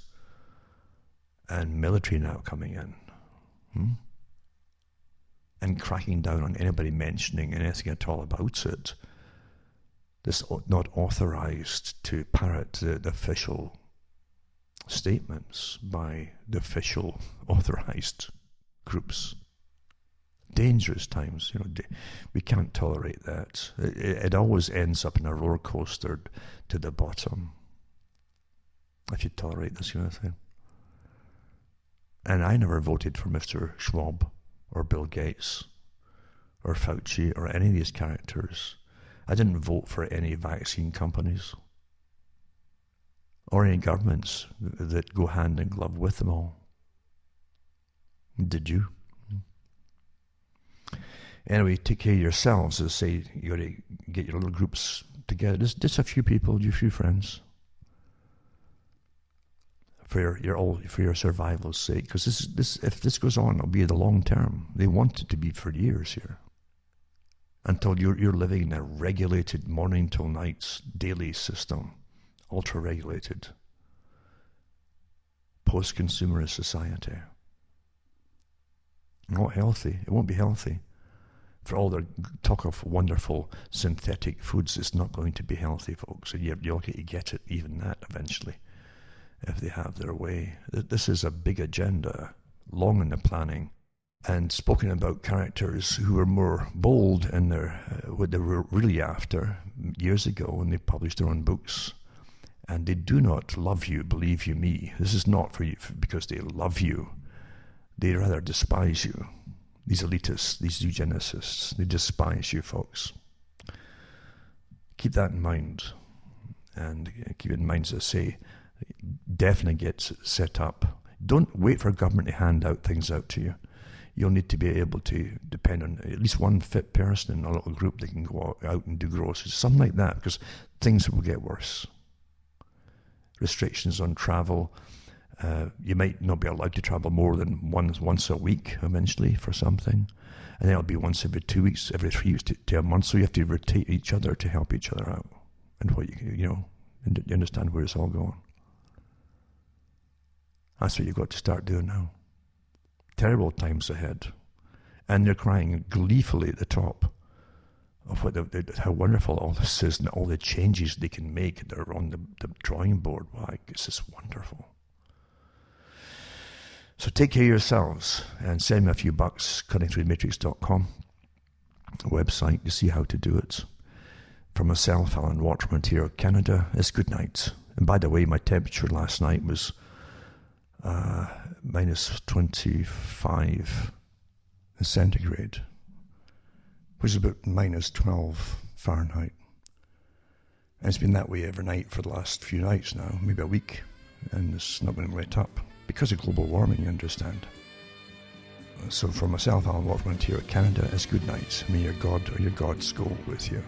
and military now coming in. And cracking down on anybody mentioning anything at all about it. This not authorized to parrot the official statements by the official authorized groups. Dangerous times, we can't tolerate that. It always ends up in a roller coaster to the bottom if you tolerate this kind of thing. And I never voted for Mr. Schwab or Bill Gates or Fauci or any of these characters. I didn't vote for any vaccine companies or any governments that go hand in glove with them all. Did you? Anyway, take care of yourselves. As I say, you got to get your little groups together. Just a few people, a few friends, for your survival's sake. Because if this goes on, it'll be the long term. They want it to be for years here, until you're living in a regulated morning till night daily system, ultra regulated, post-consumerist society. Not healthy. It won't be healthy. For all their talk of wonderful synthetic foods, it's not going to be healthy, folks. And you're lucky to get it, even that, eventually, if they have their way. This is a big agenda, long in the planning, and spoken about characters who were more bold in what they were really after years ago when they published their own books. And they do not love you, believe you me. This is not for you because they love you. They rather despise you. These elitists, these eugenicists, they despise you, folks. Keep that in mind. And keep in mind, as I say, definitely get set up. Don't wait for government to hand out things out to you. You'll need to be able to depend on at least one fit person in a little group that can go out and do groceries, something like that, because things will get worse. Restrictions on travel. You might not be allowed to travel more than once a week eventually for something. And then it'll be once every 2 weeks, every 3 weeks to a month. So you have to rotate each other to help each other out. And you understand where it's all going. That's what you've got to start doing now. Terrible times ahead. And they're crying gleefully at the top of how wonderful all this is and all the changes they can make. They're on the drawing board. Wow, it's just wonderful. So take care of yourselves and send me a few bucks, cuttingthroughthematrix.com, a website to see how to do it. For myself, Alan Waterman, Ontario, Canada, it's good night. And by the way, my temperature last night was minus 25 centigrade, which is about minus 12 Fahrenheit. And it's been that way every night for the last few nights now, maybe a week, and it's not going to let up. Because of global warming, you understand. So for myself, Alan Waterman here at Canada, it's good night. May your God or your gods go with you.